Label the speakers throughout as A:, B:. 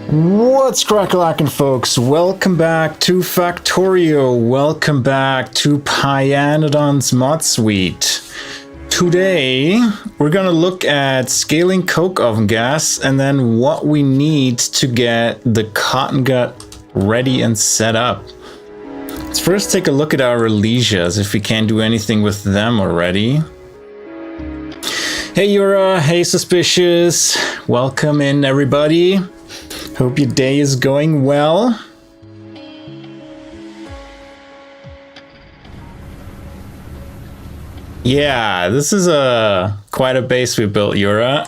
A: What's crackalackin, folks? Welcome back to Factorio. Welcome back to Pyanodons mod suite. Today we're gonna look at scaling coke oven gas and then what we need to get the Cottongut ready and set up. Let's first take a look at our Relisias, if we can't do anything with them already. Hey Yura, hey Suspicious, welcome in everybody. Hope your day is going well. Yeah, this is quite a base we built, Yura.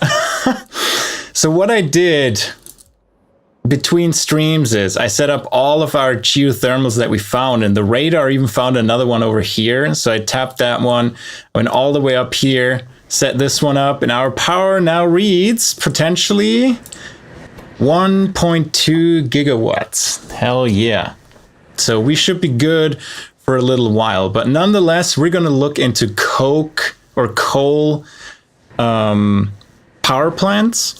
A: So what I did between streams is I set up all of our geothermals that we found, and the radar even found another one over here. So I tapped that one, went all the way up here, set this one up, and our power now reads potentially 1.2 gigawatts. Hell yeah. So we should be good for a little while, but nonetheless, we're going to look into coke or coal power plants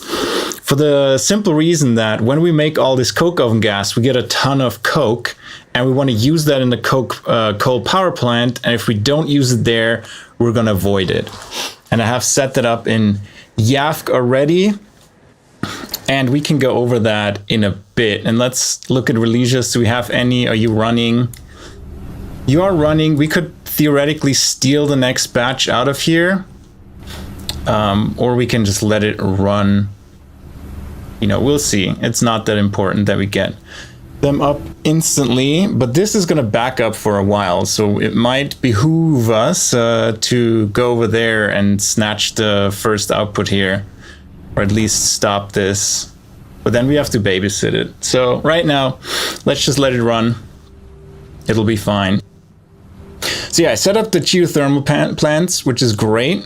A: for the simple reason that when we make all this coke oven gas, we get a ton of coke and we want to use that in the coal power plant. And if we don't use it there, we're going to avoid it. And I have set that up in YAFC already. And we can go over that in a bit. And let's look at Relisias. Do we have any? Are you running? You are running. We could theoretically steal the next batch out of here. Or we can just let it run. You know, we'll see. It's not that important that we get them up instantly, but this is going to back up for a while, so it might behoove us to go over there and snatch the first output here, or at least stop this. But then we have to babysit it. So right now, let's just let it run. It'll be fine. So yeah, I set up the geothermal plants, which is great.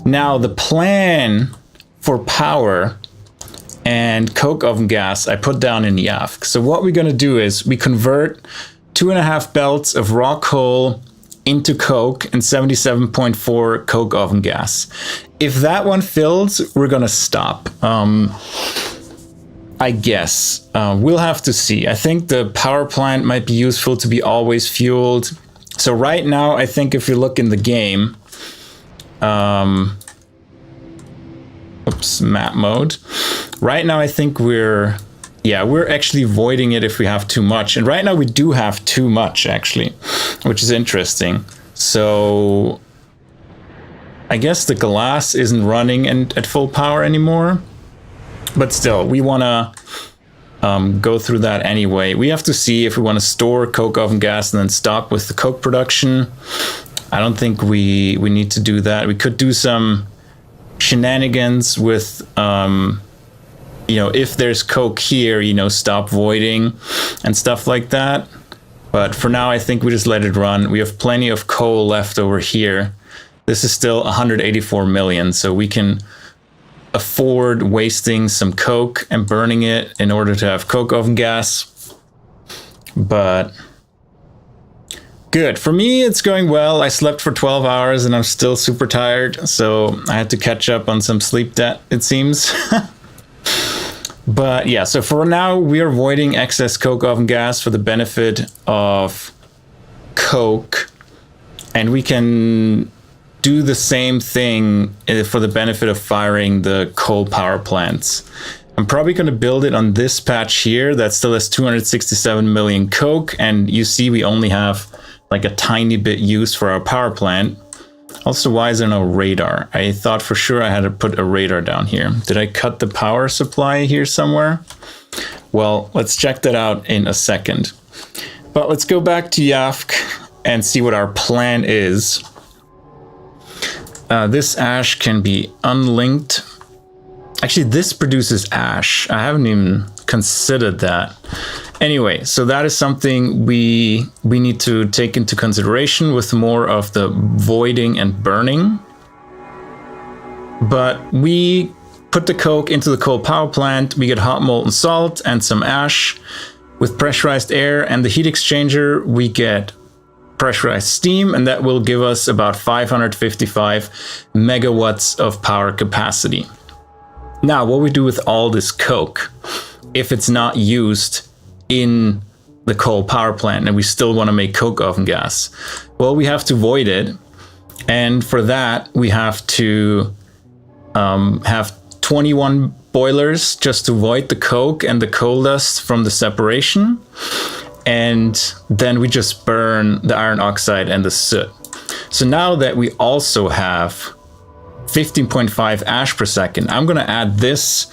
A: Now the plan for power and coke oven gas I put down in YAFC. So what we're going to do is we convert 2.5 belts of raw coal into coke and 77.4 coke oven gas. If that one fills, we're going to stop. I guess. We'll have to see. I think the power plant might be useful to be always fueled. So right now, I think if you look in the game, oops, map mode. Right now, I think we're actually voiding it if we have too much. And right now we do have too much, actually, which is interesting. So I guess the glass isn't running at full power anymore. But still, we want to go through that anyway. We have to see if we want to store coke oven gas and then stop with the coke production. I don't think we need to do that. We could do some shenanigans with if there's coke here, stop voiding and stuff like that. But for now, I think we just let it run. We have plenty of coal left over here. This is still 184 million, so we can afford wasting some coke and burning it in order to have coke oven gas. But good. For me, it's going well. I slept for 12 hours and I'm still super tired, so I had to catch up on some sleep debt, it seems. But yeah, so for now, we are voiding excess coke oven gas for the benefit of coke, and we can do the same thing for the benefit of firing the coal power plants. I'm probably going to build it on this patch here that still has 267 million coke, and you see we only have like a tiny bit used for our power plant. Also, why is there no radar? I thought for sure I had to put a radar down here. Did I cut the power supply here somewhere? Well, let's check that out in a second. But let's go back to YAFC and see what our plan is. This ash can be unlinked. Actually, this produces ash. I haven't even considered that. Anyway, so that is something we need to take into consideration with more of the voiding and burning. But we put the coke into the coal power plant. We get hot molten salt and some ash. With pressurized air and the heat exchanger, we get pressurized steam, and that will give us about 555 megawatts of power capacity. Now, what we do with all this coke, if it's not used in the coal power plant and we still want to make coke oven gas, well, we have to void it. And for that, we have to have 21 boilers just to void the coke and the coal dust from the separation. And then we just burn the iron oxide and the soot. So now that we also have 15.5 ash per second, I'm going to add this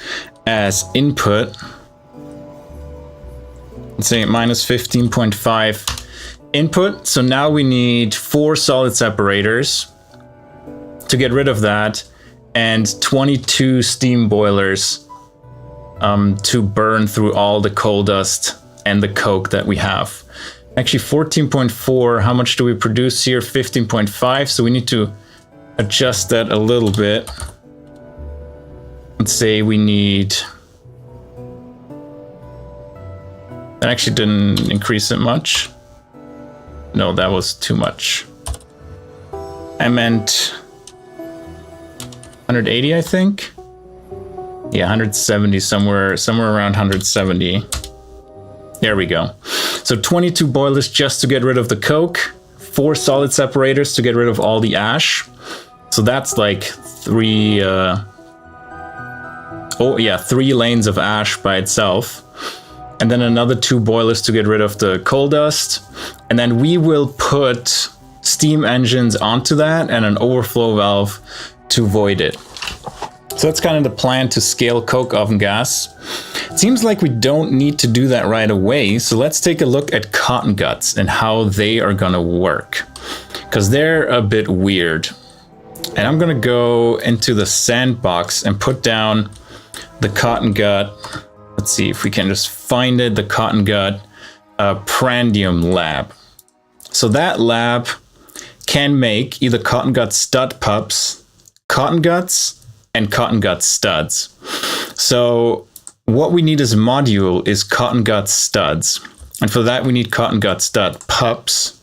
A: as input. Let's say minus 15.5 input. So now we need 4 solid separators to get rid of that, and 22 steam boilers to burn through all the coal dust and the coke that we have. Actually 14.4, how much do we produce here? 15.5, so we need to adjust that a little bit. Let's say we need... That actually didn't increase it much. No, that was too much. I meant 180, I think. Yeah, 170, somewhere around 170. There we go. So 22 boilers just to get rid of the coke, 4 solid separators to get rid of all the ash. So that's like 3 lanes of ash by itself. And then another 2 boilers to get rid of the coal dust. And then we will put steam engines onto that and an overflow valve to void it. So So that's kind of the plan to scale coke oven gas. It seems like we don't need to do that right away. So let's take a look at Cottonguts and how they are gonna work, because they're a bit weird. And I'm gonna go into the sandbox and put down the Cottongut. Let's see if we can just find it, the Cottongut Prandium lab. So that lab can make either Cottongut stud pups, Cottonguts, and Cottongut studs. So what we need as a module is Cottongut studs. And for that we need Cottongut stud pups.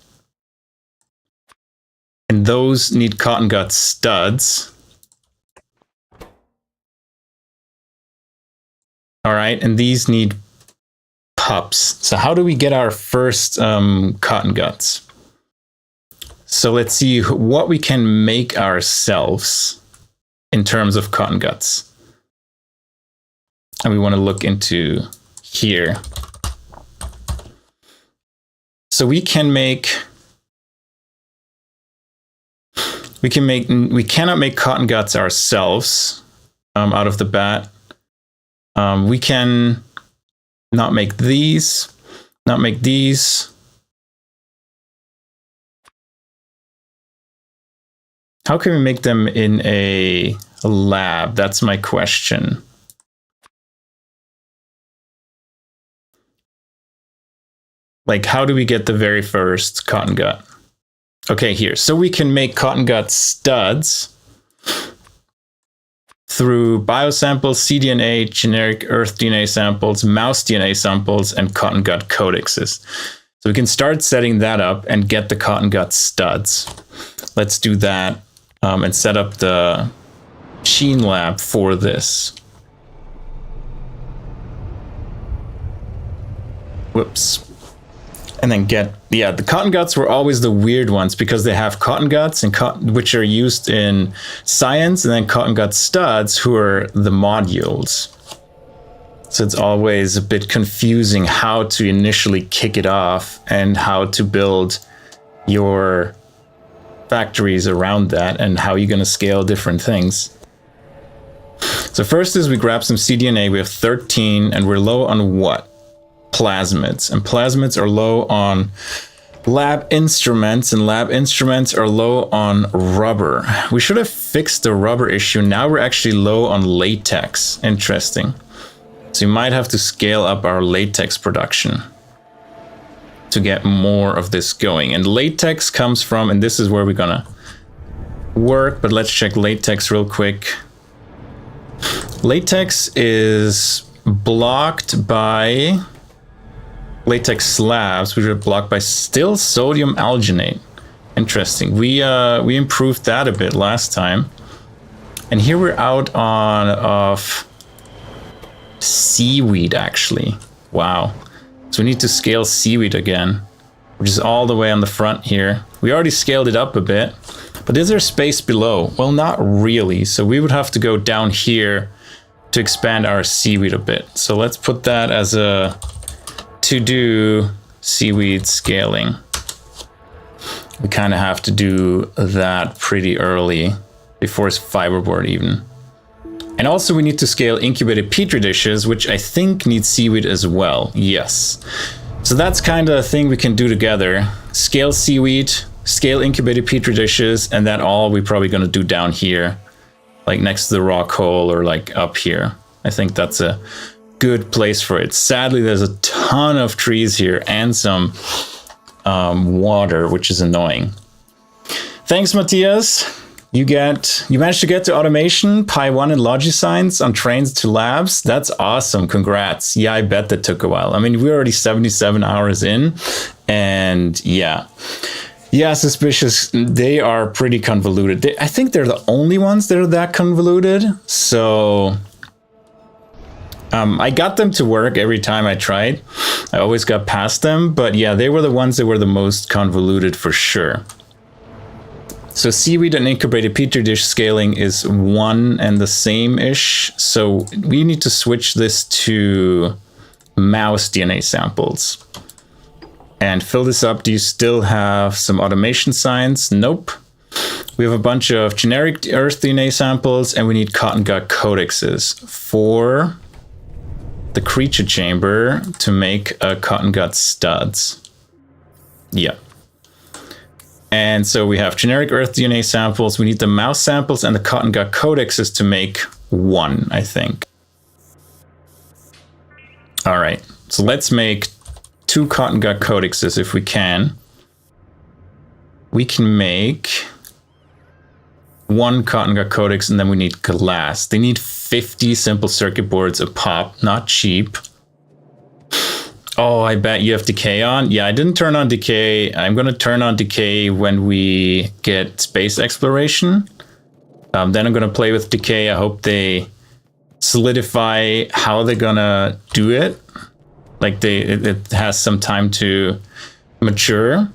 A: And those need Cottongut studs. All right, and these need pups. So how do we get our first Cottonguts? So let's see what we can make ourselves in terms of Cottonguts. And we want to look into here. So we cannot make Cottonguts ourselves out of the bat. We can not make these, not make these. How can we make them in a lab? That's my question. Like, how do we get the very first Cottongut? Okay, here. So we can make Cottongut studs through biosamples, cDNA, generic Earth DNA samples, mouse DNA samples, and Cottongut codexes. So we can start setting that up and get the Cottongut studs. Let's do that and set up the machine lab for this. Whoops. And then get, yeah, the Cottonguts were always the weird ones because they have Cottonguts and which are used in science, and then Cottongut studs, who are the modules. So it's always a bit confusing how to initially kick it off and how to build your factories around that and how you're going to scale different things. So first is we grab some cDNA. We have 13 and we're low on what? Plasmids. And plasmids are low on lab instruments, and lab instruments are low on rubber. We should have fixed the rubber issue. Now we're actually low on latex. Interesting. So we might have to scale up our latex production to get more of this going. And latex comes from, and this is where we're gonna work, but let's check latex real quick. Latex is blocked by latex slabs, which are blocked by still sodium alginate. Interesting. We improved that a bit last time. And here we're out on of seaweed, actually. Wow. So we need to scale seaweed again, which is all the way on the front here. We already scaled it up a bit, but is there space below? Well, not really. So we would have to go down here to expand our seaweed a bit. So let's put that as a to-do seaweed scaling. We kind of have to do that pretty early before it's fiberboard even. And also we need to scale incubated petri dishes, which I think need seaweed as well. Yes. So that's kind of a thing we can do together. Scale seaweed, scale incubated petri dishes, and that all we're probably going to do down here, like next to the rock hole or like up here. I think that's a good place for it. Sadly, there's a ton of trees here and some water, which is annoying. Thanks, Matthias. You managed to get to automation, Pi1 and Logisigns on trains to labs. That's awesome. Congrats. Yeah, I bet that took a while. I mean, we're already 77 hours in, and yeah. Yeah, Suspicious, they are pretty convoluted. I think they're the only ones that are that convoluted. So I got them to work every time I tried. I always got past them, but yeah, they were the ones that were the most convoluted for sure. So seaweed and incubated petri dish scaling is one and the same-ish. So we need to switch this to mouse DNA samples. And fill this up. Do you still have some automation signs? Nope. We have a bunch of generic Earth DNA samples, and we need Cottongut codexes for the creature chamber to make Cottongut studs. Yeah. And so we have generic Earth DNA samples. We need the mouse samples and the Cottongut codexes to make one, I think. All right, so let's make 2 Cottongut codexes if we can. We can make 1 Cottongut codex, and then we need glass. They need 50 simple circuit boards a pop, not cheap. Oh, I bet you have decay on. Yeah, I didn't turn on decay. I'm going to turn on decay when we get space exploration. Then I'm going to play with decay. I hope they solidify how they're going to do it. Like it has some time to mature.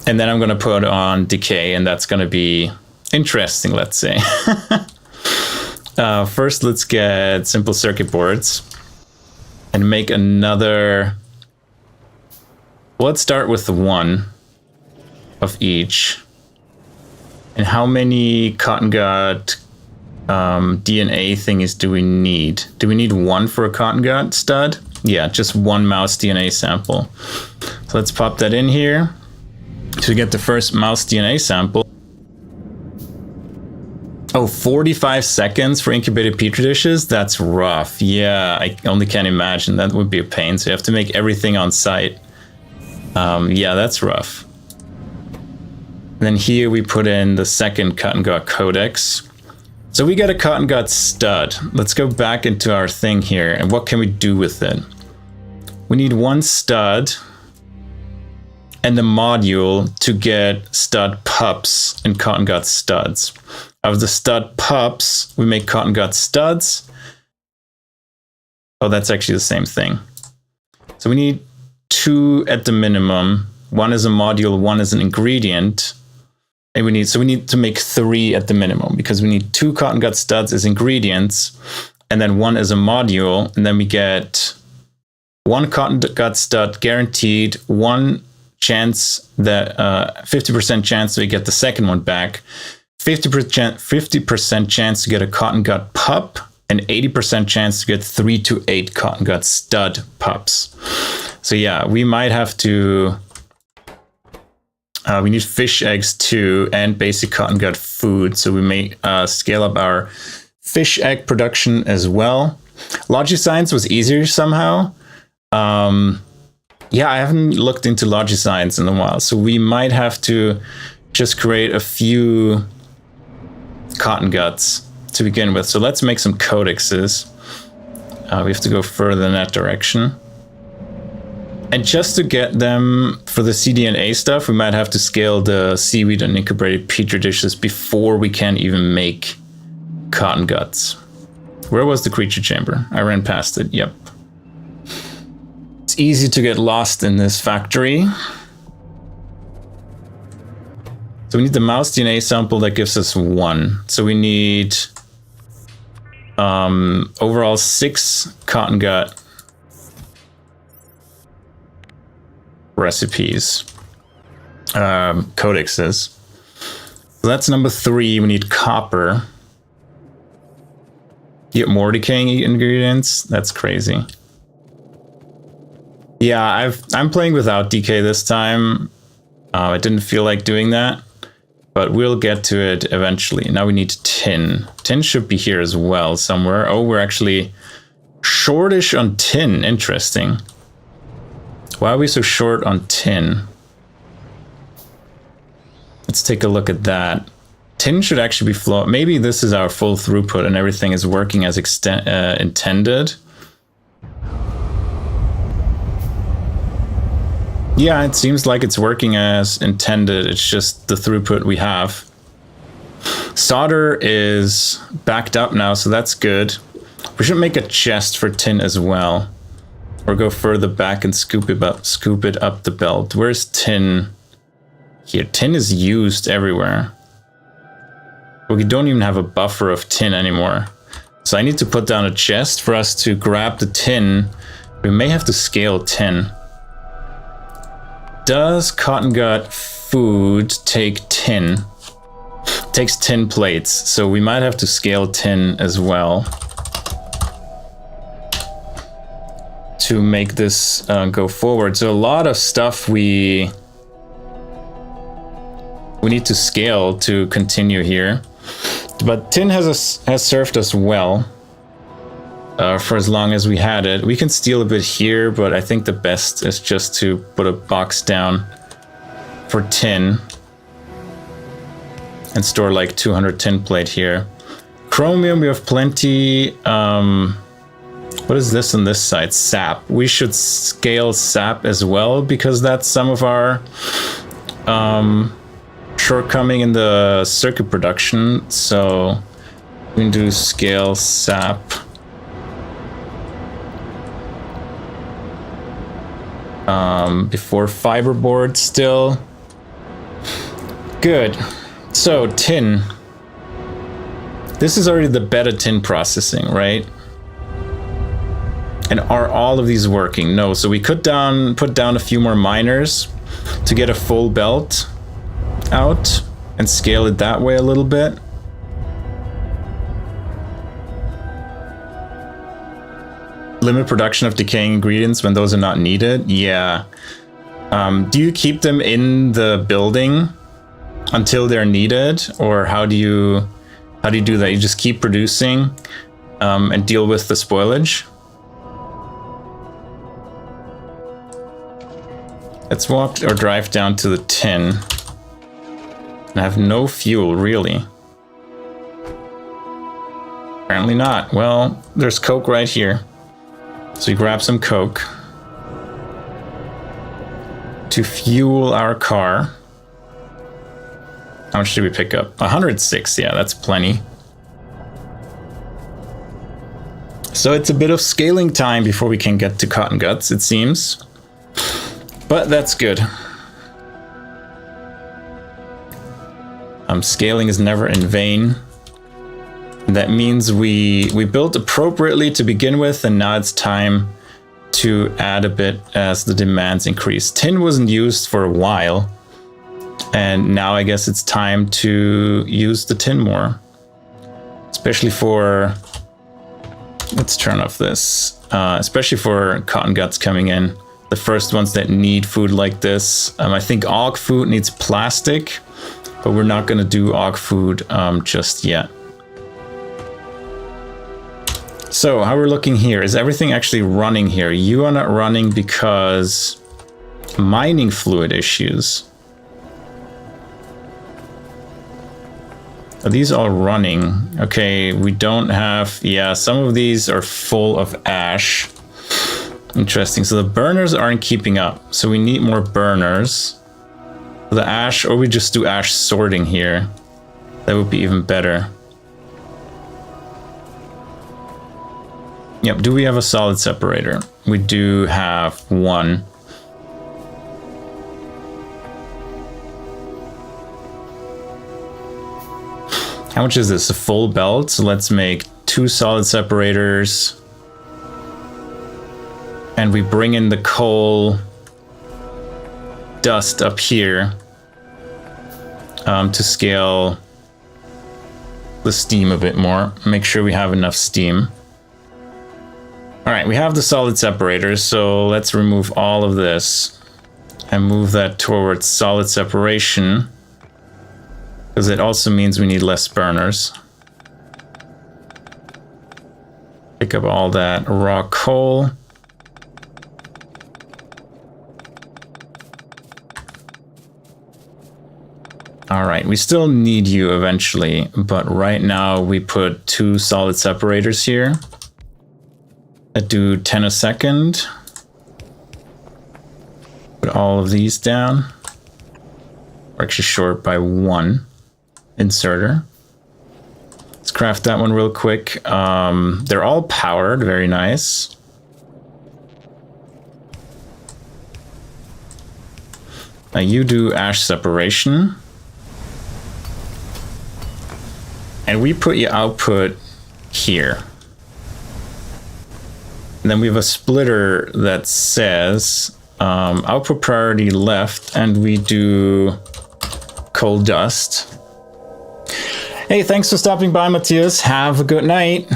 A: And then I'm going to put on decay, and that's going to be interesting, let's say. First, let's get simple circuit boards and make another. Let's start with 1 of each. And how many Cottongut DNA thingies do we need? Do we need 1 for a Cottongut stud? Yeah, just 1 mouse DNA sample. So let's pop that in here to get the first mouse DNA sample. Oh, 45 seconds for incubated petri dishes? That's rough. Yeah, I only can imagine. That would be a pain. So you have to make everything on site. Yeah, that's rough. And then here we put in the second Cottongut codex. So we get a Cottongut stud. Let's go back into our thing here. And what can we do with it? We need 1 stud and the module to get stud pups and Cottongut studs. Of the stud pups, we make Cottongut studs. Oh, that's actually the same thing. So we need 2 at the minimum. 1 is a module, 1 is an ingredient. And we need to make 3 at the minimum, because we need 2 Cottongut studs as ingredients, and then 1 as a module, and then we get 1 Cottongut stud guaranteed, 1 chance that 50% chance that we get the second one back, 50% chance to get a Cottongut pup, and 80% chance to get 3 to 8 Cottongut stud pups. So yeah, we might have to. We need fish eggs too, and basic Cottongut food. So we may scale up our fish egg production as well. Logiscience was easier somehow. Yeah, I haven't looked into Logiscience in a while, so we might have to just create a few Cottonguts to begin with. So let's make some codexes. We have to go further in that direction. And just to get them for the CDNA stuff, we might have to scale the seaweed and incubated petri dishes before we can even make Cottonguts. Where was the creature chamber? I ran past it, yep. It's easy to get lost in this factory. So we need the mouse DNA sample that gives us 1. So we need overall 6 Cottongut recipes, codexes. So that's number 3. We need copper. Get more decaying ingredients. That's crazy. Yeah, I'm playing without decay this time. I didn't feel like doing that, but we'll get to it eventually. Now we need tin. Tin should be here as well somewhere. Oh, we're actually shortish on tin. Interesting. Why are we so short on tin? Let's take a look at that. Tin should actually be flow. Maybe this is our full throughput and everything is working as intended. Yeah, it seems like it's working as intended. It's just the throughput we have. Solder is backed up now, so that's good. We should make a chest for tin as well. Or go further back and scoop it up the belt. Where's tin? Here, tin is used everywhere. But we don't even have a buffer of tin anymore. So I need to put down a chest for us to grab the tin. We may have to scale tin. Does Cottongut food take tin? takes tin plates, so we might have to scale tin as well to make this go forward. So a lot of stuff we need to scale to continue here, but tin has served us well for as long as we had it. We can steal a bit here, but I think the best is just to put a box down for tin and store like 200 tin plate here. Chromium, we have plenty. What is this on this side? Sap. We should scale sap as well, because that's some of our shortcoming in the circuit production. So we can do scale sap. Before fiberboard still. Good. So tin. This is already the beta tin processing, right? And are all of these working? No. So we put down a few more miners to get a full belt out and scale it that way a little bit. Limit production of decaying ingredients when those are not needed. Yeah. Do you keep them in the building until they're needed, or how do you do that? You just keep producing and deal with the spoilage. Let's walk or drive down to the tin. And I have no fuel, really. Apparently not. Well, there's coke right here. So we grab some coke to fuel our car. How much did we pick up? 106, yeah, that's plenty. So it's a bit of scaling time before we can get to Cottonguts, it seems. But that's good. Scaling is never in vain. That means we built appropriately to begin with, and now it's time to add a bit as the demands increase. Tin wasn't used for a while, and now I guess it's time to use the tin more. Especially for... Let's turn off this. Especially for Cottonguts coming in. The first ones that need food like this. I think aug food needs plastic, but we're not going to do aug food just yet. So how we're looking here, is everything actually running here? You are not running because mining fluid issues. Are these all running? Okay, we don't have, yeah, some of these are full of ash. Interesting, so the burners aren't keeping up. So we need more burners. The ash, or we just do ash sorting here. That would be even better. Yep, do we have a solid separator? We do have one. How much is this? A full belt? So let's make 2 solid separators. And we bring in the coal dust up here to scale the steam a bit more. Make sure we have enough steam. All right, we have the solid separators, so let's remove all of this and move that towards solid separation, because it also means we need less burners. Pick up all that raw coal. All right, we still need you eventually, but right now we put 2 solid separators here that do 10 a second. Put all of these down. We're actually short by 1 inserter. Let's craft that one real quick. They're all powered, very nice. Now you do ash separation. And we put your output here. And then we have a splitter that says output priority left, and we do coal dust. Hey, thanks for stopping by, Matthias. Have a good night.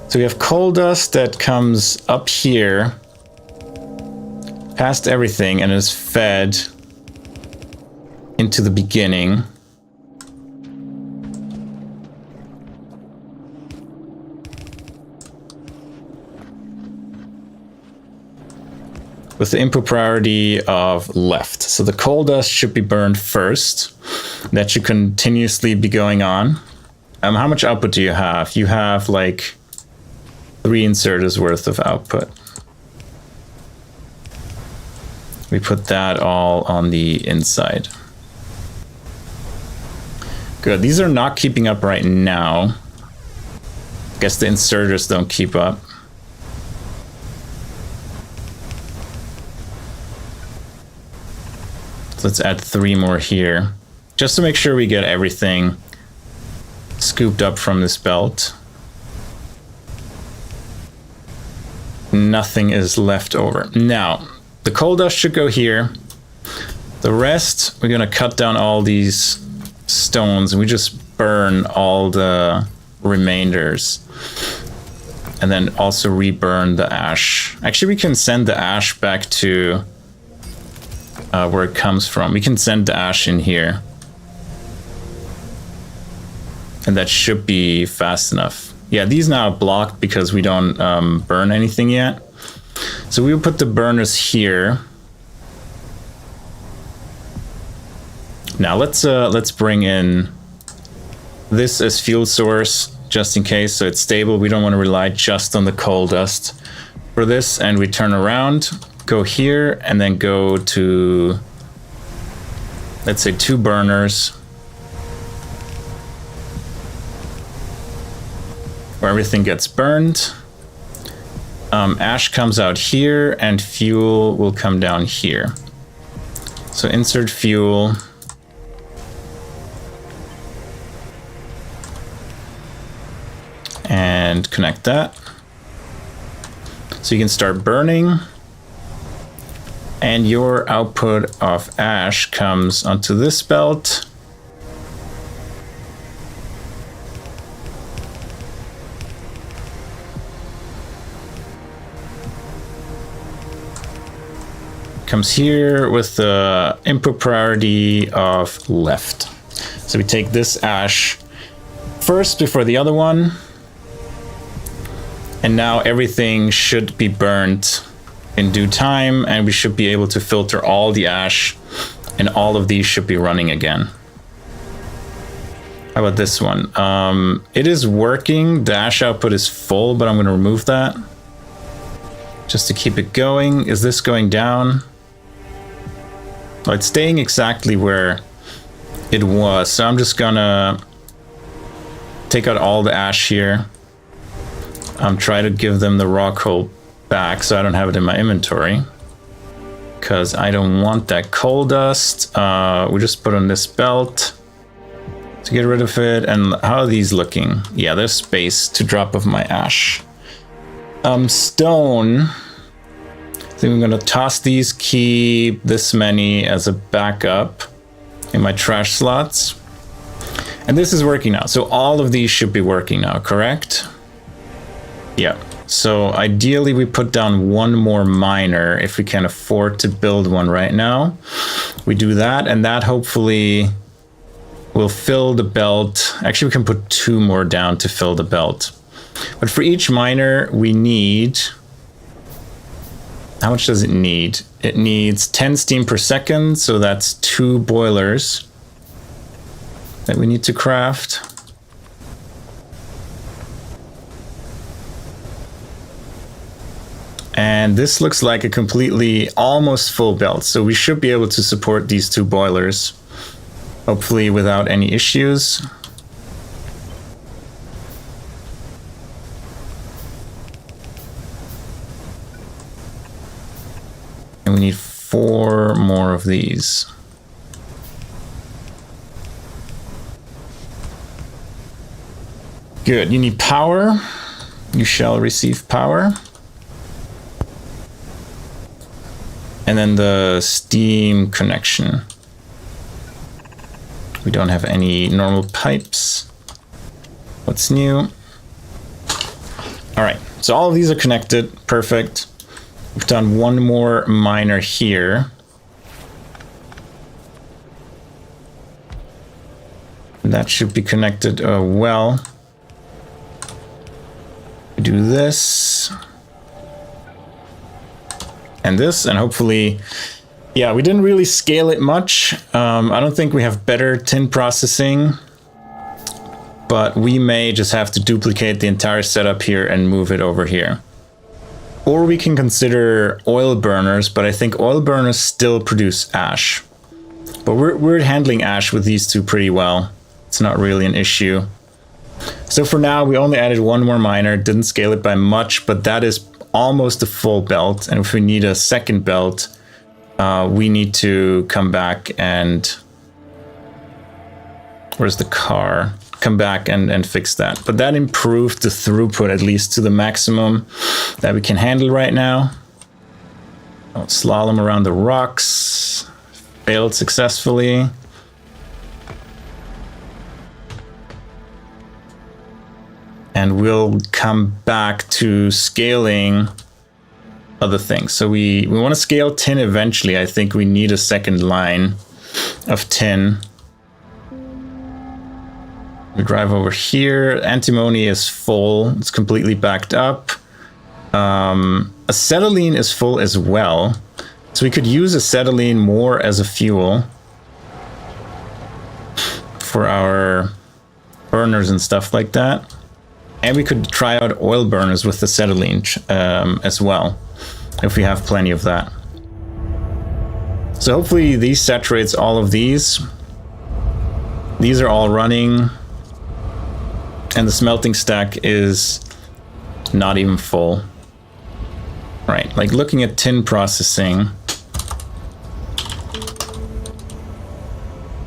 A: So we have coal dust that comes up here, past everything, and is fed into the beginning. With the input priority of left. So the coal dust should be burned first. That should continuously be going on. How much output do you have? You have like 3 inserters worth of output. We put that all on the inside. Good, these are not keeping up right now. Guess the inserters don't keep up. So let's add 3 more here, just to make sure we get everything scooped up from this belt. Nothing is left over. Now, the coal dust should go here. The rest, we're gonna cut down all these stones and we just burn all the remainders. And then also reburn the ash. Actually, we can send the ash back to where it comes from. We can send the ash in here. And that should be fast enough. Yeah, these now are blocked because we don't burn anything yet. So we'll put the burners here. Now let's bring in this as fuel source just in case, so it's stable. We don't want to rely just on the coal dust for this. And we turn around, go here, and then go to, let's say, 2 burners. Where everything gets burned. Ash comes out here and fuel will come down here. So insert fuel. And connect that. So you can start burning. And your output of ash comes onto this belt. Comes here with the input priority of left. So we take this ash first before the other one. And now everything should be burnt in due time, and we should be able to filter all the ash, and all of these should be running again. How about this one? It is working. The ash output is full, but I'm going to remove that just to keep it going. Is this going down? Well, it's staying exactly where it was, so I'm just gonna take out all the ash here. Try to give them the raw coal back so I don't have it in my inventory, because I don't want that coal dust. We just put on this belt to get rid of it. And how are these looking? Yeah, there's space to drop off my ash. Stone. I think I'm gonna toss these, keep this many as a backup in my trash slots. And this is working now. So all of these should be working now, correct? Yeah. So ideally we put down 1 more miner if we can afford to build one right now. We do that, and that hopefully will fill the belt. Actually, we can put 2 more down to fill the belt. But for each miner, we need... How much does it need? It needs 10 steam per second, so that's 2 boilers that we need to craft. And this looks like a completely almost full belt, so we should be able to support these 2 boilers, hopefully without any issues. And we need 4 more of these. Good, you need power. You shall receive power. And then the steam connection. We don't have any normal pipes. What's new? All right, so all of these are connected. Perfect. We've done one more miner here. That should be connected well. We do this. And this, and hopefully, yeah, we didn't really scale it much. I don't think we have better tin processing, but we may just have to duplicate the entire setup here and move it over here. Or we can consider oil burners, but I think oil burners still produce ash. But we're handling ash with these two pretty well. It's not really an issue. So for now, we only added one more miner, didn't scale it by much, but that is almost a full belt. And if we need a second belt, we need to come back and... Where's the car? Come back and fix that. But that improved the throughput at least to the maximum that we can handle right now. I'll slalom around the rocks. Failed successfully. And we'll come back to scaling other things. So we want to scale tin eventually. I think we need a second line of tin. We drive over here. Antimony is full. It's completely backed up. Acetylene is full as well. So we could use acetylene more as a fuel for our burners and stuff like that. And we could try out oil burners with acetylene as well, if we have plenty of that. So hopefully these saturates all of these. These are all running. And the smelting stack is not even full. Right, like looking at tin processing.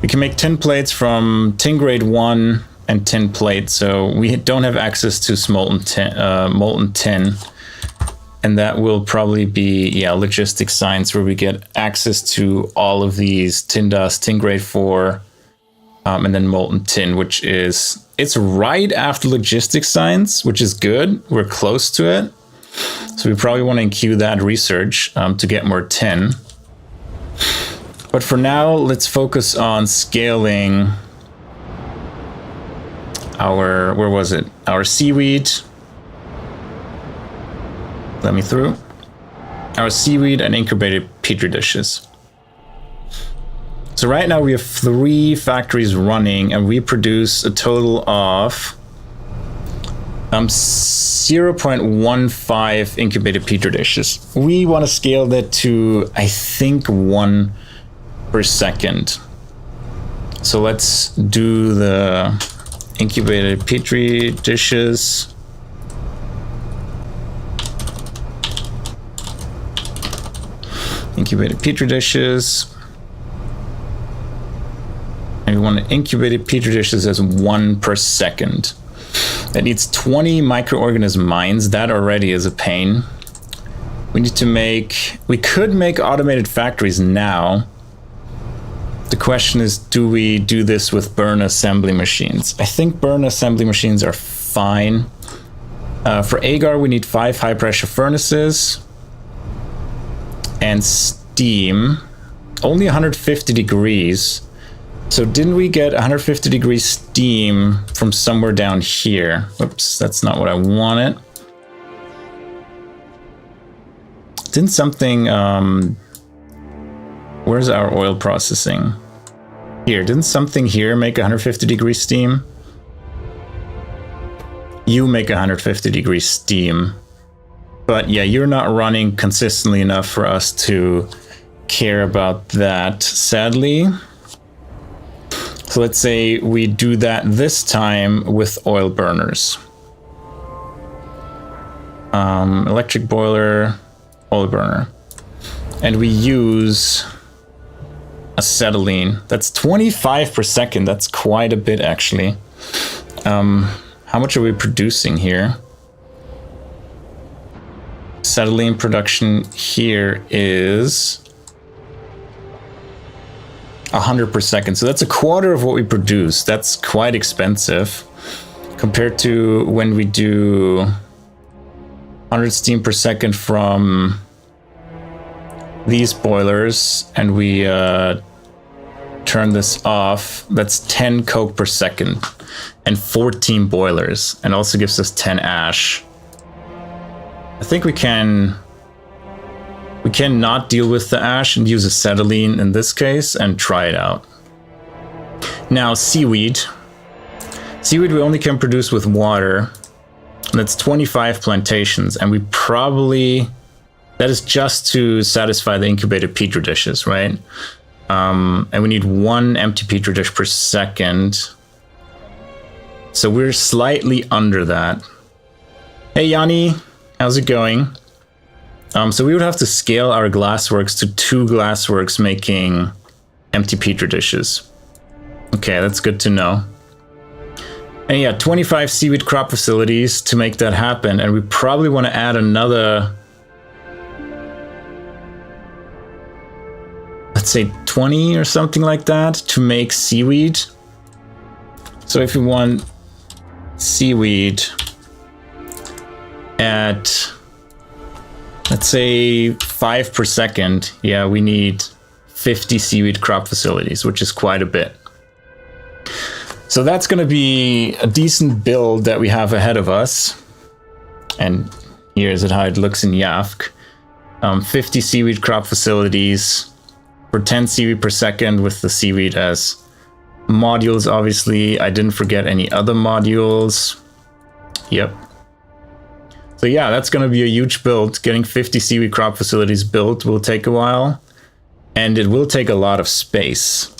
A: We can make tin plates from tin grade 1 and tin plate, so we don't have access to molten tin, and that will probably be, yeah, logistics science, where we get access to all of these tin dust, tin grade 4, and then molten tin, which is, it's right after logistics science, which is good. We're close to it, so we probably want to include that research to get more tin. But for now, let's focus on scaling our, where was it? Our seaweed. Let me through. Our seaweed and incubated petri dishes. So right now we have 3 factories running, and we produce a total of 0.15 incubated petri dishes. We want to scale that to, I think, 1 per second. So let's do the incubated petri dishes. Incubated petri dishes. And we want to incubated petri dishes as 1 per second. That needs 20 microorganism mines. That already is a pain. We need to make, we could make automated factories now. The question is, do we do this with burn assembly machines? I think burn assembly machines are fine. For agar, we need 5 high pressure furnaces. And steam, only 150 degrees. So didn't we get 150 degrees steam from somewhere down here? Oops, that's not what I wanted. Didn't something, where's our oil processing? Here, didn't something here make 150 degrees steam? You make 150 degrees steam. But yeah, you're not running consistently enough for us to care about that, sadly. So let's say we do that this time with oil burners. Electric boiler, oil burner. And we use acetylene. That's 25 per second. That's quite a bit, actually. How much are we producing here? Acetylene production here is 100 per second. So that's a quarter of what we produce. That's quite expensive compared to when we do 100 steam per second from these boilers and we turn this off. That's 10 coke per second and 14 boilers, and also gives us 10 ash. I think we can not deal with the ash and use acetylene in this case and try it out. Now seaweed. Seaweed we only can produce with water. And that's 25 plantations, and we probably, that is just to satisfy the incubated petri dishes, right? And we need 1 empty petri dish per second. So we're slightly under that. Hey Yanni, how's it going? So we would have to scale our glassworks to 2 glassworks making empty petri dishes. Okay, that's good to know. And yeah, 25 seaweed crop facilities to make that happen. And we probably want to add another, let's say 20 or something like that to make seaweed. So if we want seaweed at, let's say 5 per second, yeah, we need 50 seaweed crop facilities, which is quite a bit. So that's going to be a decent build that we have ahead of us. And here's how it looks in Yavk. 50 seaweed crop facilities for 10 seaweed per second with the seaweed as modules, obviously. I didn't forget any other modules. Yep. So yeah, that's going to be a huge build. Getting 50 seaweed crop facilities built will take a while. And it will take a lot of space.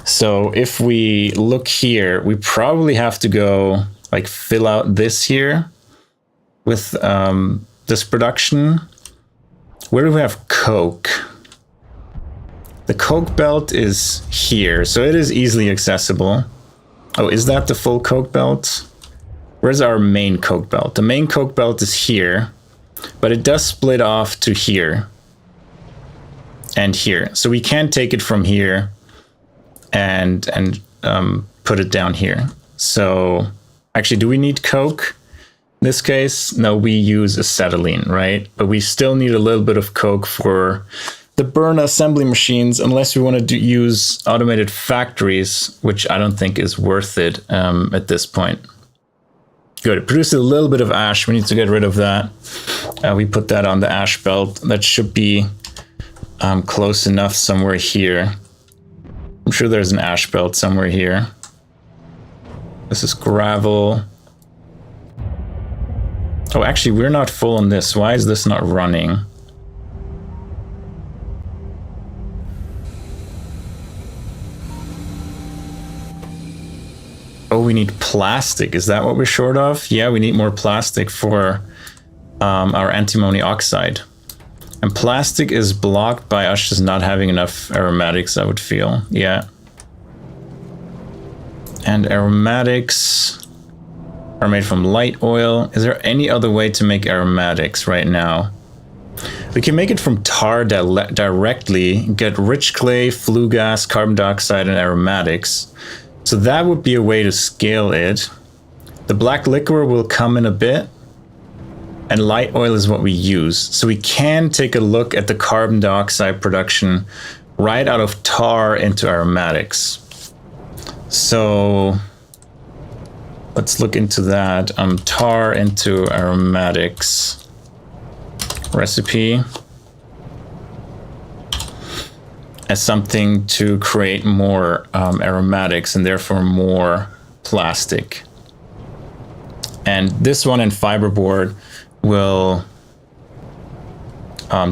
A: So if we look here, we probably have to go like fill out this here with this production. Where do we have coke? The coke belt is here, so it is easily accessible. Oh, is that the full coke belt? Where's our main coke belt? The main coke belt is here, but it does split off to here and here. So we can take it from here and put it down here. So actually, do we need coke in this case? No, we use acetylene, right? But we still need a little bit of coke for the burn assembly machines, unless we want to use automated factories, which I don't think is worth it at this point. Good, it produces a little bit of ash. We need to get rid of that. We put that on the ash belt. That should be close enough somewhere here. I'm sure there's an ash belt somewhere here. This is gravel. Oh, actually, we're not full on this. Why is this not running? Oh, we need plastic. Is that what we're short of? Yeah, we need more plastic for our antimony oxide. And plastic is blocked by us just not having enough aromatics, I would feel. Yeah. And aromatics are made from light oil. Is there any other way to make aromatics right now? We can make it from tar directly, get rich clay, flue gas, carbon dioxide, and aromatics. So that would be a way to scale it. The black liquor will come in a bit. And light oil is what we use. So we can take a look at the carbon dioxide production right out of tar into aromatics. So let's look into that. Tar into aromatics recipe as something to create more aromatics and therefore more plastic. And this one in fiberboard will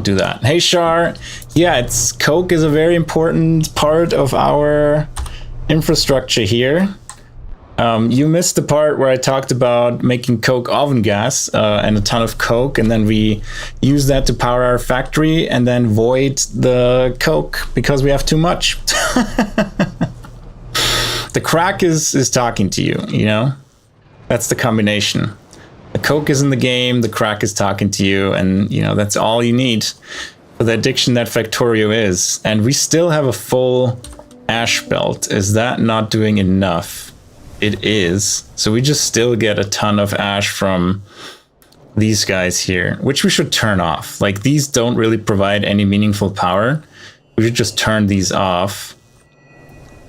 A: do that. Hey Shar, yeah, coke is a very important part of our infrastructure here. You missed the part where I talked about making coke oven gas and a ton of coke, and then we use that to power our factory and then void the coke because we have too much. The crack is talking to you, you know? That's the combination. The coke is in the game, the crack is talking to you, and you know, that's all you need for the addiction that Factorio is. And we still have a full ash belt. Is that not doing enough? It is. So we just still get a ton of ash from these guys here, which we should turn off. Like, these don't really provide any meaningful power. We should just turn these off.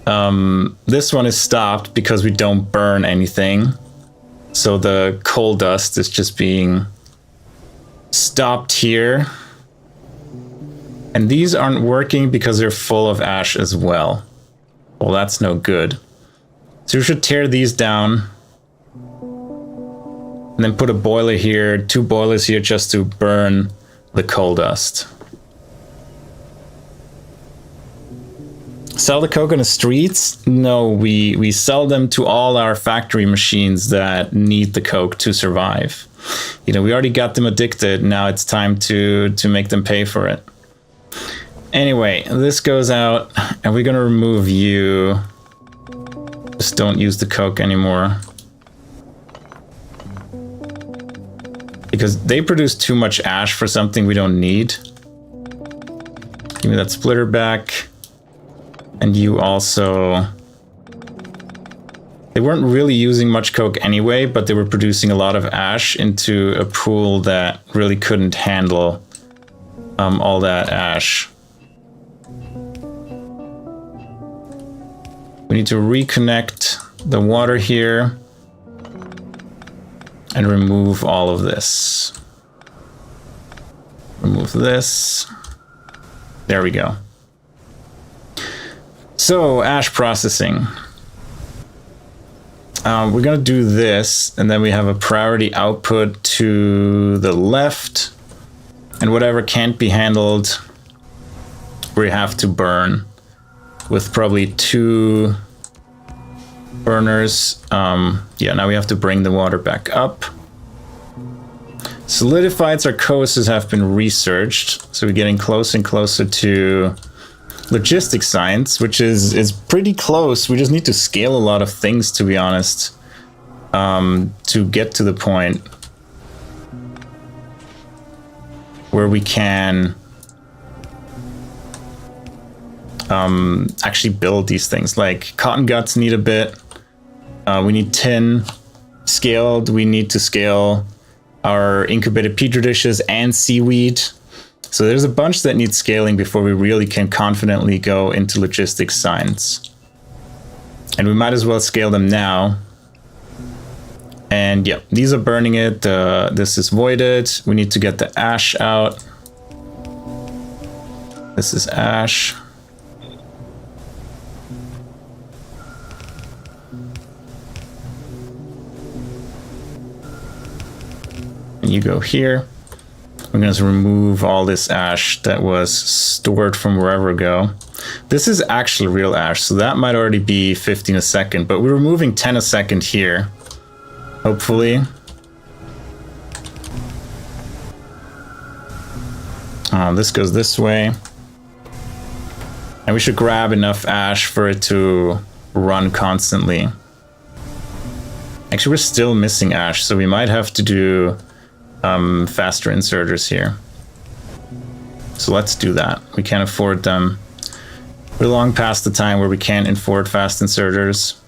A: This one is stopped because we don't burn anything. So the coal dust is just being stopped here. And these aren't working because they're full of ash as well. Well, that's no good. So we should tear these down. And then put a boiler here, 2 boilers here just to burn the coal dust. Sell the coke on the streets? No, we sell them to all our factory machines that need the coke to survive. You know, we already got them addicted. Now it's time to make them pay for it. Anyway, this goes out, and we're gonna remove you. Just don't use the coke anymore. Because they produce too much ash for something we don't need. Give me that splitter back. And you also... They weren't really using much coke anyway, but they were producing a lot of ash into a pool that really couldn't handle all that ash. We need to reconnect the water here and remove all of this. Remove this. There we go. So, ash processing. We're gonna do this, and then we have a priority output to the left, and whatever can't be handled, we have to burn with probably 2 burners. Yeah, now we have to bring the water back up. Solidified sarcosis have been researched, so we're getting closer and closer to logistics science, which is pretty close. We just need to scale a lot of things, to be honest, to get to the point where we can actually build these things. Like Cottonguts need a bit. We need tin scaled. We need to scale our incubated petri dishes and seaweed. So there's a bunch that need scaling before we really can confidently go into logistics science. And we might as well scale them now. And yeah, these are burning it. This is voided. We need to get the ash out. This is ash. And you go here. We're going to remove all this ash that was stored from wherever ago. This is actually real ash, so that might already be 15 a second, but we're removing 10 a second here, hopefully. This goes this way. And we should grab enough ash for it to run constantly. Actually, we're still missing ash, so we might have to do faster inserters here. So let's do that. We can't afford them. We're long past the time where we can't afford fast inserters.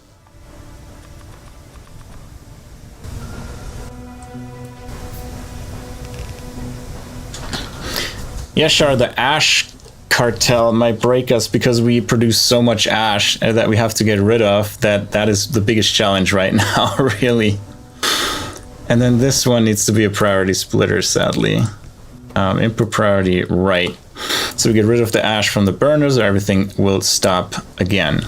A: Yashar, the ash cartel might break us because we produce so much ash that we have to get rid of. That is the biggest challenge right now, really. And then this one needs to be a priority splitter, sadly. Input priority right. So we get rid of the ash from the burners, or everything will stop again.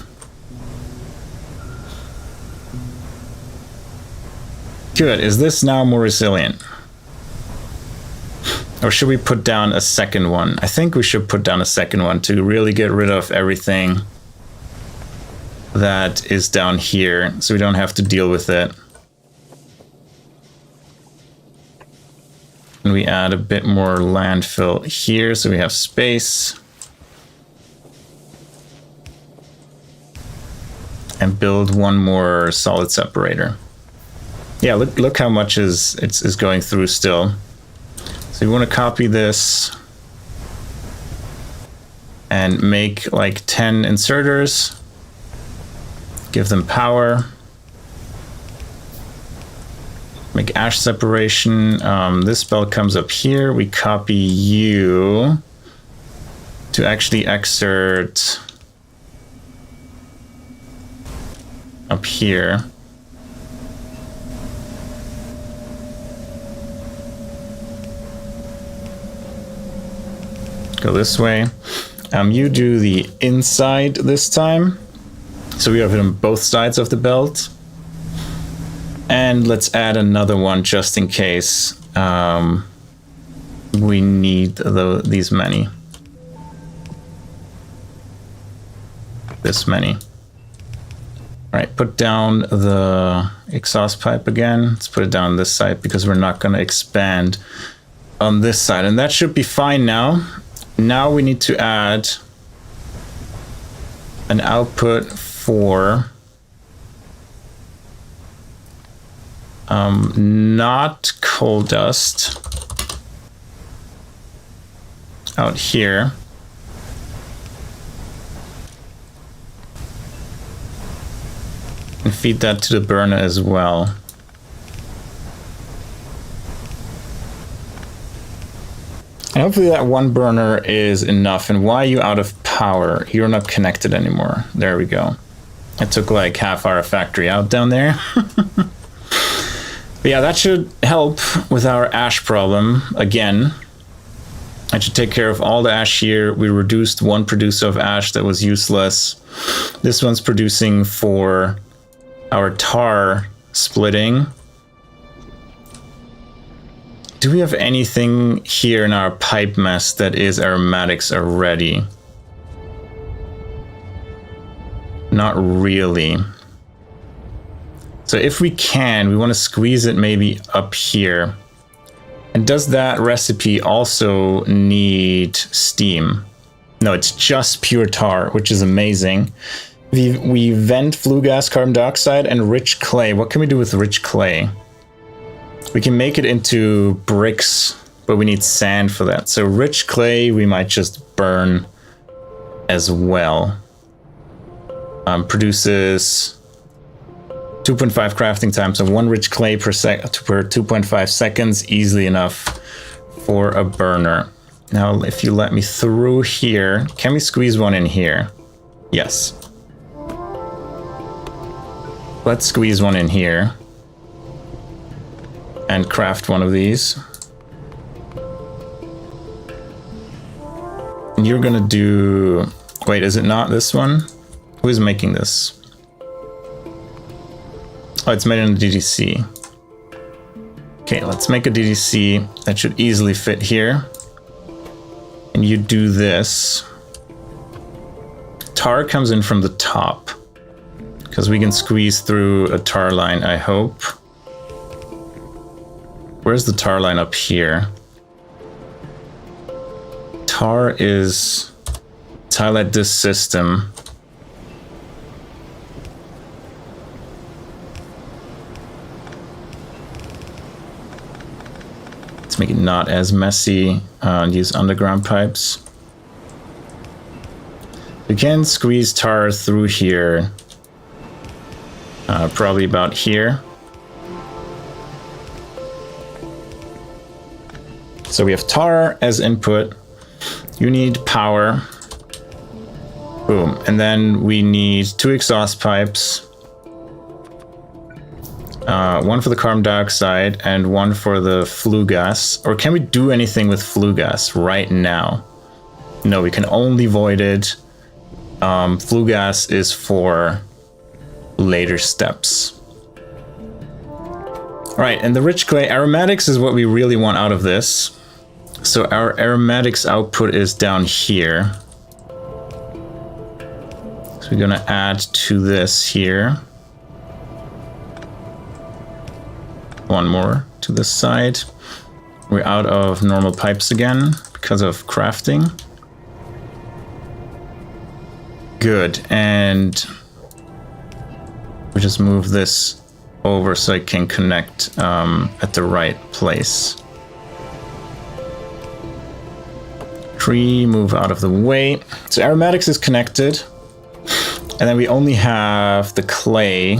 A: Good. Is this now more resilient? Or should we put down a second one? I think we should put down a second one to really get rid of everything that is down here, so we don't have to deal with it. And we add a bit more landfill here, so we have space. And build one more solid separator. Yeah, look how much is going through still. So you want to copy this. and make like 10 inserters. Give them power. Make ash separation. This bell comes up here. We copy you to actually exert up here. Go this way. You do the inside this time. So we have it on both sides of the belt. And let's add another one just in case we need these many. This many. All right, put down the exhaust pipe again. Let's put it down this side because we're not going to expand on this side. And that should be fine now. Now we need to add an output for not coal dust out here. And feed that to the burner as well. And hopefully that one burner is enough. And why are you out of power? You're not connected anymore. There we go. It took like half our factory out down there. But yeah, that should help with our ash problem again. That should take care of all the ash here. We reduced one producer of ash that was useless. This one's producing for our tar splitting. Do we have anything here in our pipe mess that is aromatics already? Not really. So if we can, we want to squeeze it maybe up here. And does that recipe also need steam? No, it's just pure tar, which is amazing. We vent flue gas, carbon dioxide, and rich clay. What can we do with rich clay? We can make it into bricks, but we need sand for that. So rich clay, we might just burn as well. Produces 2.5 crafting time, so 1 rich clay per 2.5 seconds, easily enough for a burner. Now, if you let me through here, can we squeeze one in here? Yes. Let's squeeze one in here and craft one of these. And you're gonna do... Wait, is it not this one? Who is making this? Oh, it's made in a DDC. Okay, let's make a DDC that should easily fit here. And you do this. Tar comes in from the top, because we can squeeze through a tar line, I hope. Where's the tar line? Up here? Tar is... Let's highlight this system. Let's make it not as messy. Use underground pipes. We can squeeze tar through here. Probably about here. So we have tar as input. You need power. Boom. And then we need 2 exhaust pipes. One for the carbon dioxide and one for the flue gas. Or can we do anything with flue gas right now? No, we can only void it. Flue gas is for later steps. All right, and the rich clay aromatics is what we really want out of this. So our aromatics output is down here. So we're gonna add to this here. One more to this side. We're out of normal pipes again because of crafting. Good, and we just move this over so it can connect at the right place. tree, move out of the way. So aromatics is connected. And then we only have the clay,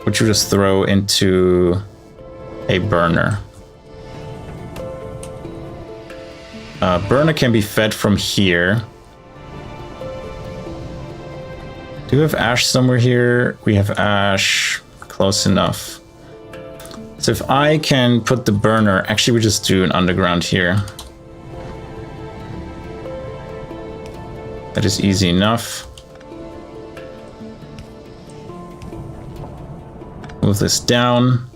A: which we just throw into a burner. Burner can be fed from here. Do we have ash somewhere here? We have ash. Close enough. So if I can put the burner, actually we just do an underground here. That is easy enough. Move this down.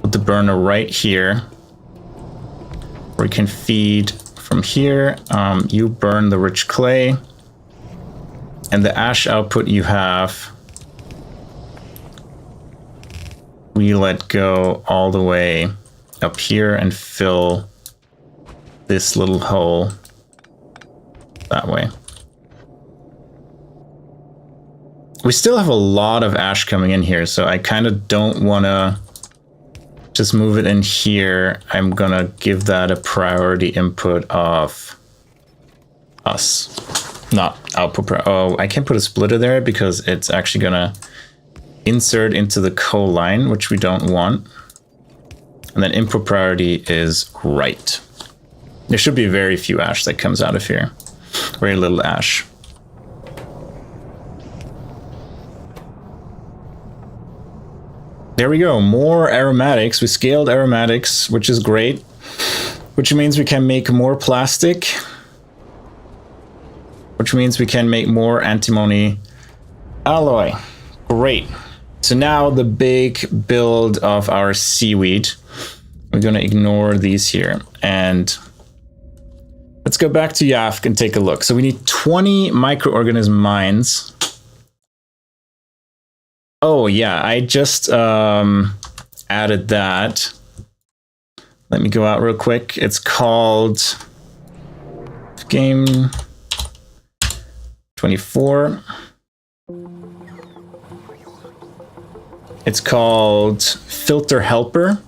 A: Put the burner right here. We can feed from here. You burn the rich clay. And the ash output you have, we let go all the way up here and fill this little hole that way. We still have a lot of ash coming in here, so I kind of don't want to just move it in here. I'm gonna give that a priority input of us, not output. Oh, I can't put a splitter there because it's actually gonna insert into the coal line, which we don't want. And then input priority is right. There should be very few ash that comes out of here. Very little ash. There we go, more aromatics. We scaled aromatics, which is great, which means we can make more plastic, which means we can make more antimony alloy. Great. So now the big build of our seaweed. We're going to ignore these here and let's go back to Yafk and take a look. So we need 20 microorganism mines. Oh yeah, I just added that. Let me go out real quick. It's called Game 24. It's called Filter Helper.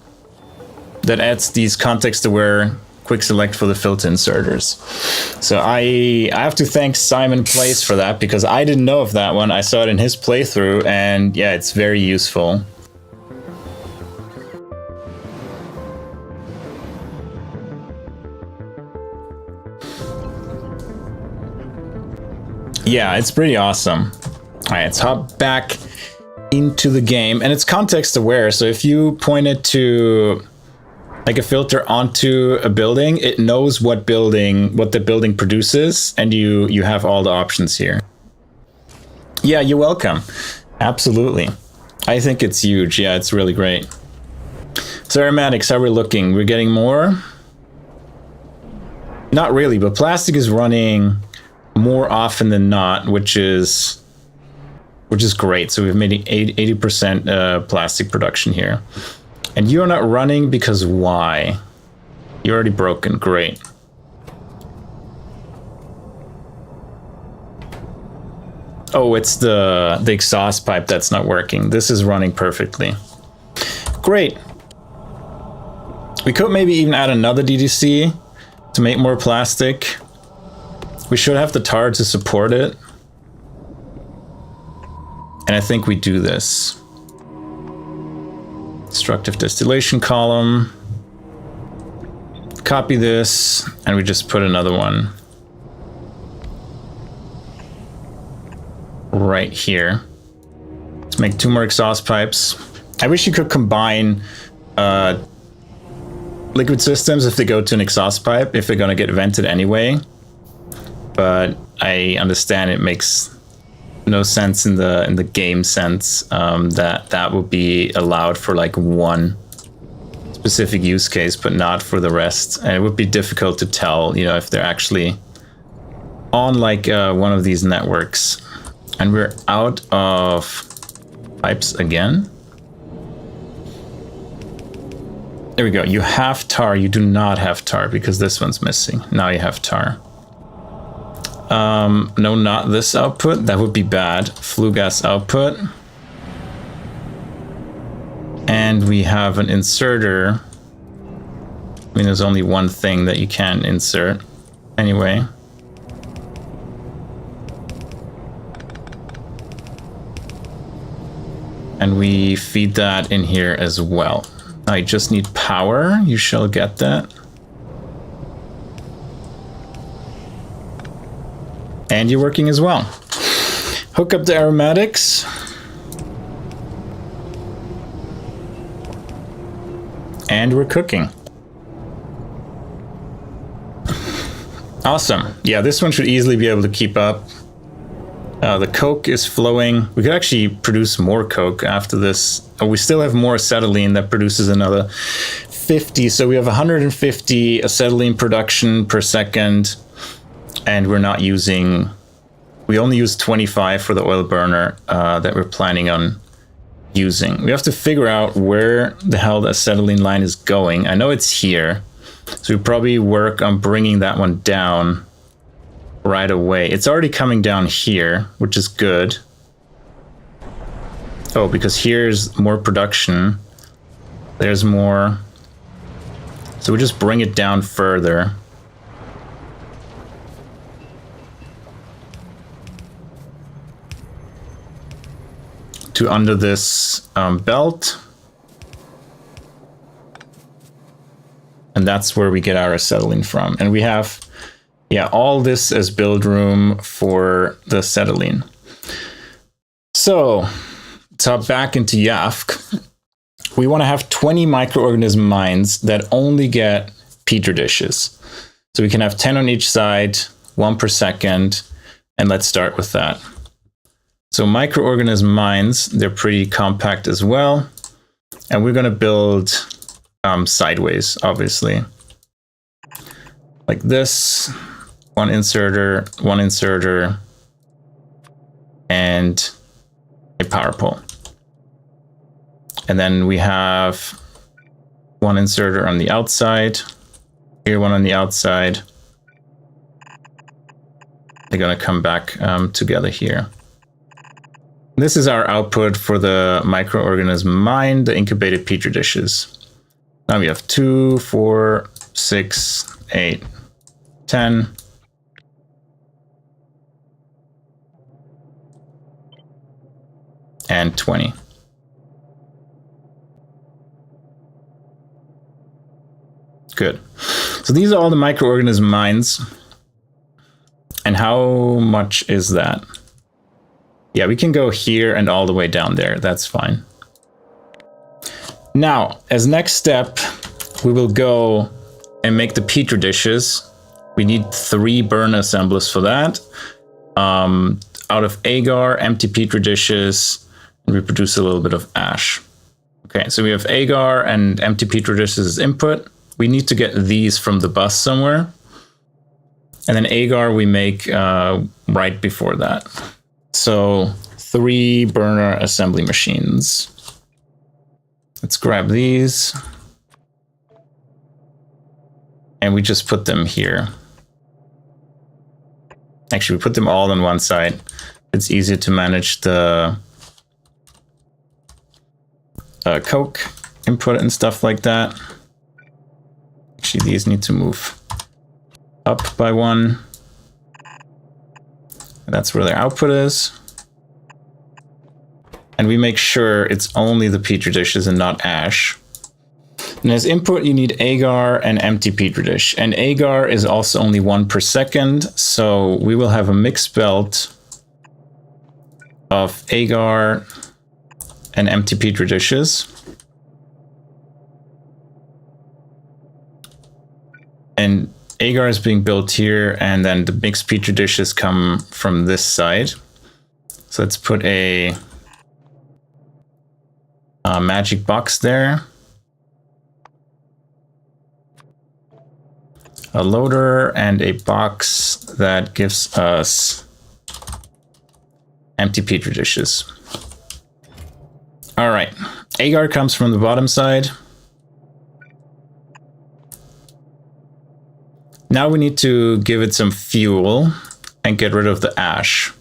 A: That adds these context-aware quick select for the filter inserters. So I have to thank Simon Place for that because I didn't know of that one. I saw it in his playthrough and yeah, it's very useful. Yeah, it's pretty awesome. All right, let's hop back into the game and it's context aware. So if you point it to like a filter onto a building, it knows what the building produces, and you have all the options here. Yeah, you're welcome. Absolutely. I think it's huge. Yeah, it's really great. So aromatics, how are we looking? We're getting more? Not really, but plastic is running more often than not, which is great. So we've made 80% plastic production here. And you're not running because why? You're already broken. Great. Oh, it's the exhaust pipe that's not working. This is running perfectly. Great. We could maybe even add another DDC to make more plastic. We should have the tar to support it. And I think we do this. Destructive distillation column. Copy this, and we just put another one right here. Let's make 2 more exhaust pipes. I wish you could combine liquid systems if they go to an exhaust pipe, if they're gonna get vented anyway. But I understand it makes no sense in the game sense that would be allowed for like one specific use case, but not for the rest. And it would be difficult to tell, you know, if they're actually on like one of these networks. And we're out of pipes again. There we go. You have tar. You do not have tar because this one's missing. Now you have tar. No, not this output. That would be bad. Flue gas output. And we have an inserter I mean, there's only one thing that you can insert. Anyway. And we feed that in here as well. I just need power. You shall get that. And you're working as well. Hook up the aromatics. And we're cooking. Awesome. Yeah, this one should easily be able to keep up. The coke is flowing. We could actually produce more coke after this. We still have more acetylene that produces another 50. So we have 150 acetylene production per second. And we're not using... We only use 25 for the oil burner that we're planning on using. We have to figure out where the hell the acetylene line is going. I know it's here. So we probably work on bringing that one down right away. It's already coming down here, which is good. Oh, because here's more production. There's more. So we just bring it down further. To under this belt. And that's where we get our acetylene from. And we have, yeah, all this as build room for the acetylene. So, to hop back into YAFC, we want to have 20 microorganism mines that only get Petri dishes. So we can have 10 on each side, 1 per second, and let's start with that. So microorganism mines, they're pretty compact as well. And we're going to build sideways, obviously. Like this, one inserter, and a power pole. And then we have one inserter on the outside, here one on the outside. They're going to come back together here. This is our output for the microorganism mine, the incubated petri dishes. Now we have 2, 4, 6, 8, 10. And 20. Good. So these are all the microorganism mines. And how much is that? Yeah, we can go here and all the way down there. That's fine. Now, as next step, we will go and make the petri dishes. We need 3 burner assemblers for that. Out of agar, empty petri dishes, and we produce a little bit of ash. Okay, so we have agar and empty petri dishes as input. We need to get these from the bus somewhere. And then agar we make right before that. So 3 burner assembly machines. Let's grab these. And we just put them here. Actually, we put them all on one side. It's easier to manage the coke input and stuff like that. Actually, these need to move up by 1. That's where their output is. And we make sure it's only the petri dishes and not ash. And as input, you need agar and empty petri dish. And agar is also only 1 per second. So we will have a mixed belt of agar and empty petri dishes. And agar is being built here, and then the mixed petri dishes come from this side. So let's put a magic box there. A loader and a box that gives us empty petri dishes. All right, agar comes from the bottom side. Now we need to give it some fuel and get rid of the ash.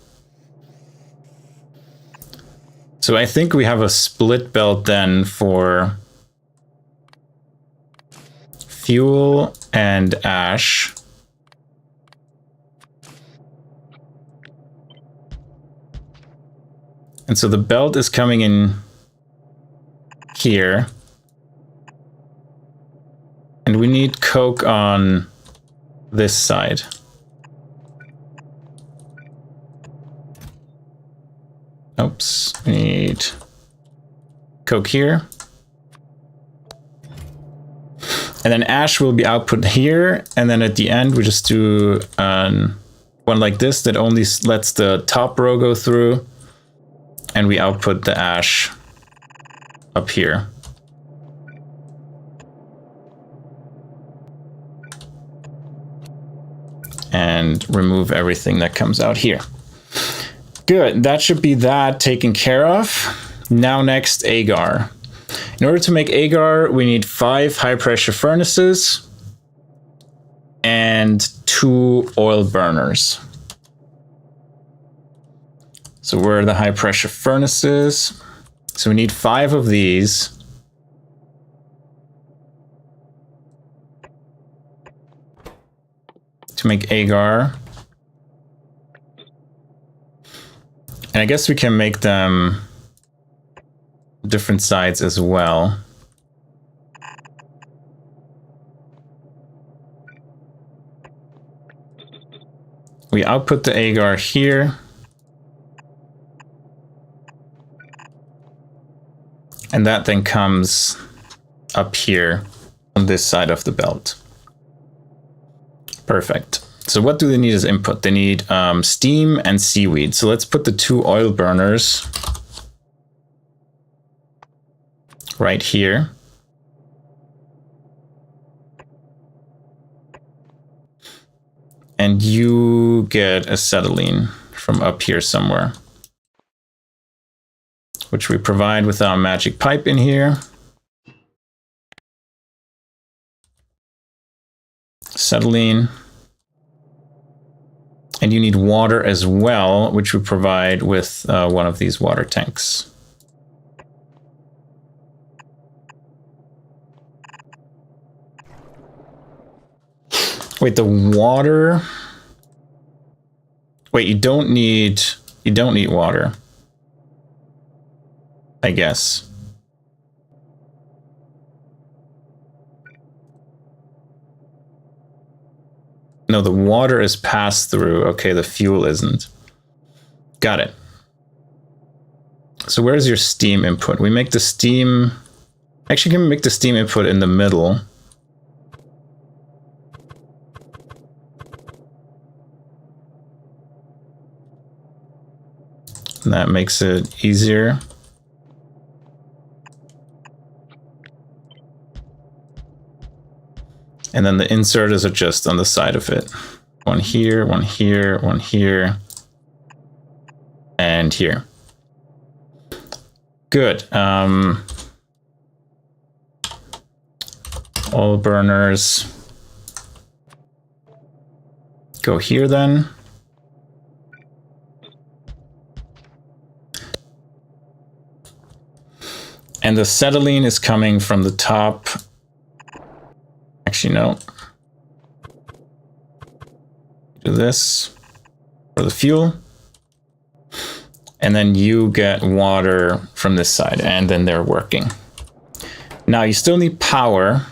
A: So I think we have a split belt then for fuel and ash. And so the belt is coming in here. And we need coke on this side. Oops, we need coke here. And then ash will be output here. And then at the end, we just do one like this that only lets the top row go through. And we output the ash up here. And remove everything that comes out here. Good, that should be that taken care of. Now next, agar. In order to make agar, we need 5 high pressure furnaces and 2 oil burners. So where are the high pressure furnaces? So we need 5 of these. To make agar. And I guess we can make them different sides as well. We output the agar here. And that then comes up here on this side of the belt. Perfect. So what do they need as input? They need steam and seaweed. So let's put the 2 oil burners right here. And you get acetylene from up here somewhere, which we provide with our magic pipe in here. Acetylene. And you need water as well, which we provide with one of these water tanks. Wait, the water. Wait, you don't need water, I guess. No, the water is passed through. Okay, the fuel isn't. Got it. So where's your steam input? We make the steam... Actually, can we make the steam input in the middle? And that makes it easier. And then the inserters are just on the side of it. One here, one here, one here, and here. Good. All burners go here then. And the acetylene is coming from the top. Actually, no. Do this for the fuel. And then you get water from this side, and then they're working. Now you still need power.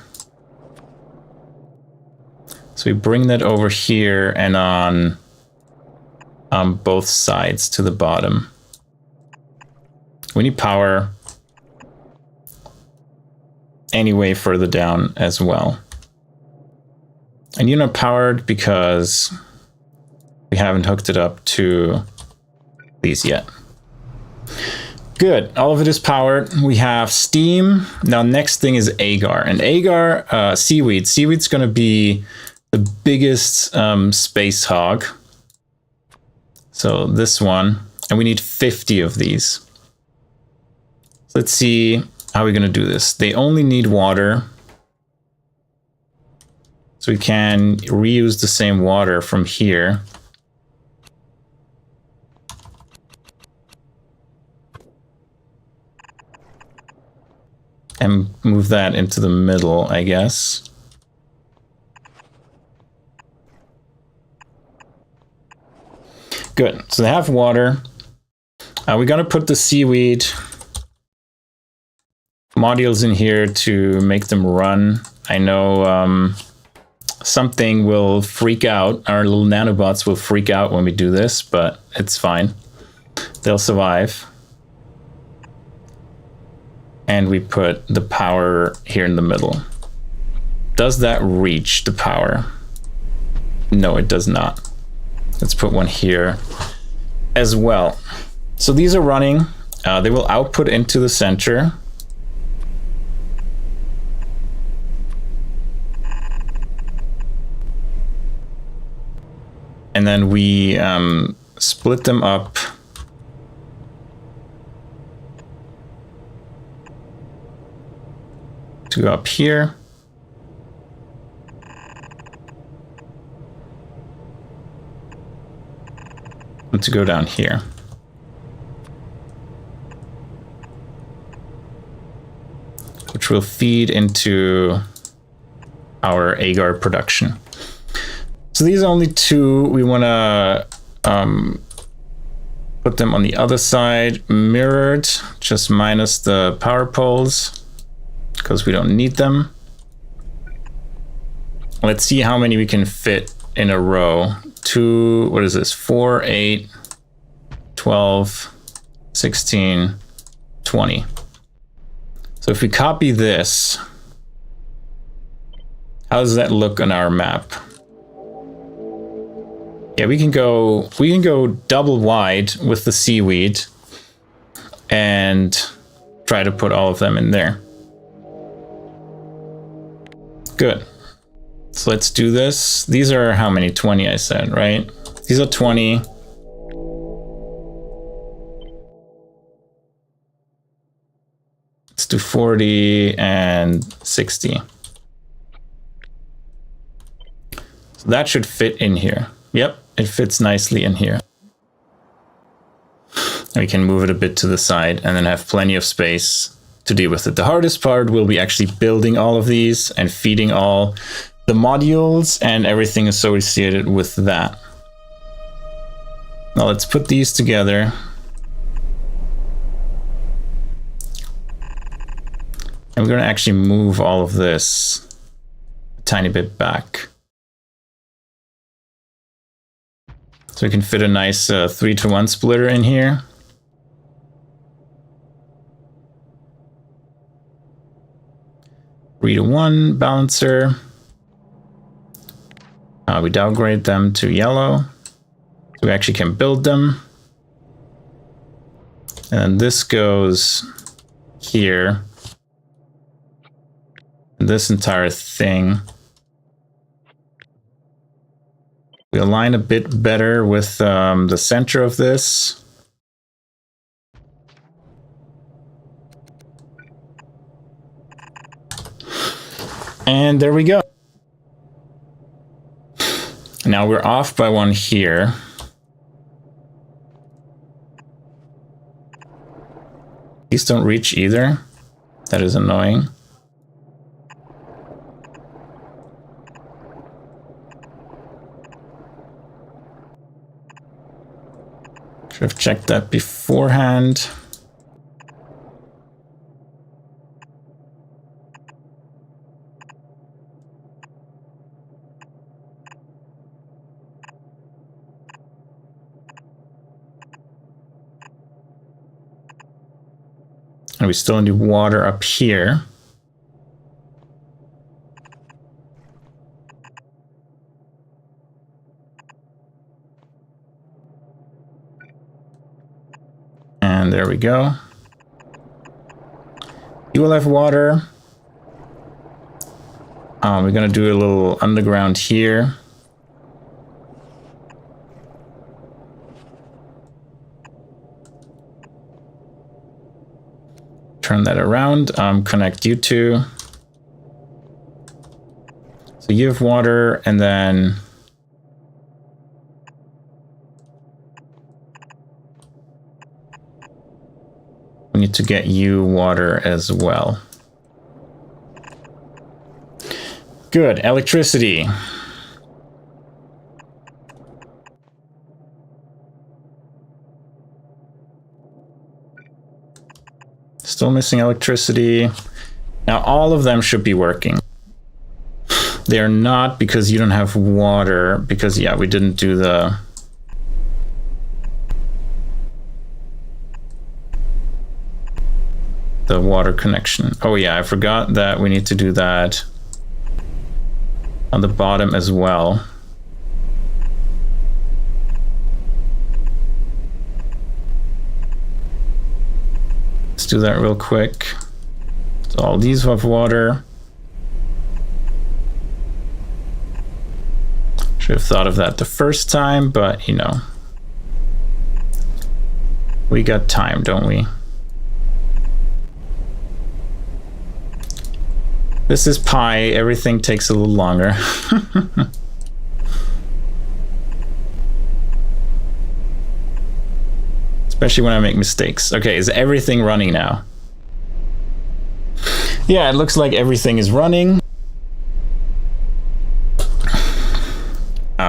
A: So we bring that over here and on both sides to the bottom. We need power anyway further down as well. And you're not powered because we haven't hooked it up to these yet. Good, all of it is powered. We have steam. Now next thing is agar. And agar, seaweed. Seaweed's gonna be the biggest space hog. So this one, and we need 50 of these. So let's see how we're gonna do this. They only need water. So we can reuse the same water from here. And move that into the middle, I guess. Good. So they have water. We're going to put the seaweed modules in here to make them run. I know something will freak out. Our little nanobots will freak out when we do this, but it's fine. They'll survive. And we put the power here in the middle. Does that reach the power? No, it does not. Let's put one here as well. So these are running. They will output into the center. And then we split them up to go up here. And to go down here. Which will feed into our agar production. So these are only two. We want to put them on the other side, mirrored, just minus the power poles, because we don't need them. Let's see how many we can fit in a row. 2, what is this? 4, 8, 12, 16, 20. So if we copy this, how does that look on our map? Yeah, we can go double wide with the seaweed and try to put all of them in there. Good. So let's do this. These are how many? 20, I said, right? These are 20. Let's do 40 and 60. So that should fit in here. Yep, it fits nicely in here. We can move it a bit to the side and then have plenty of space to deal with it. The hardest part will be actually building all of these and feeding all the modules and everything associated with that. Now let's put these together. And we're going to actually move all of this a tiny bit back. So we can fit a nice 3-to-1 splitter in here. Three to 1 balancer. We downgrade them to yellow. So we actually can build them. And this goes here. And this entire thing. We align a bit better with the center of this. And there we go. Now we're off by one here. These don't reach either. That is annoying. Should have checked that beforehand. And we still need water up here. And there we go. You will have water. We're gonna do a little underground here. Turn that around, connect you two. So you have water, and then we need to get you water as well. Good, electricity. Still missing electricity. Now all of them should be working. They are not because you don't have water, because yeah, we didn't do the water connection. Oh yeah, I forgot that we need to do that on the bottom as well. Let's do that real quick. So all these have water. Should have thought of that the first time, but you know, we got time, don't we? This is Pi, everything takes a little longer. Especially when I make mistakes. Okay, is everything running now? Yeah, it looks like everything is running.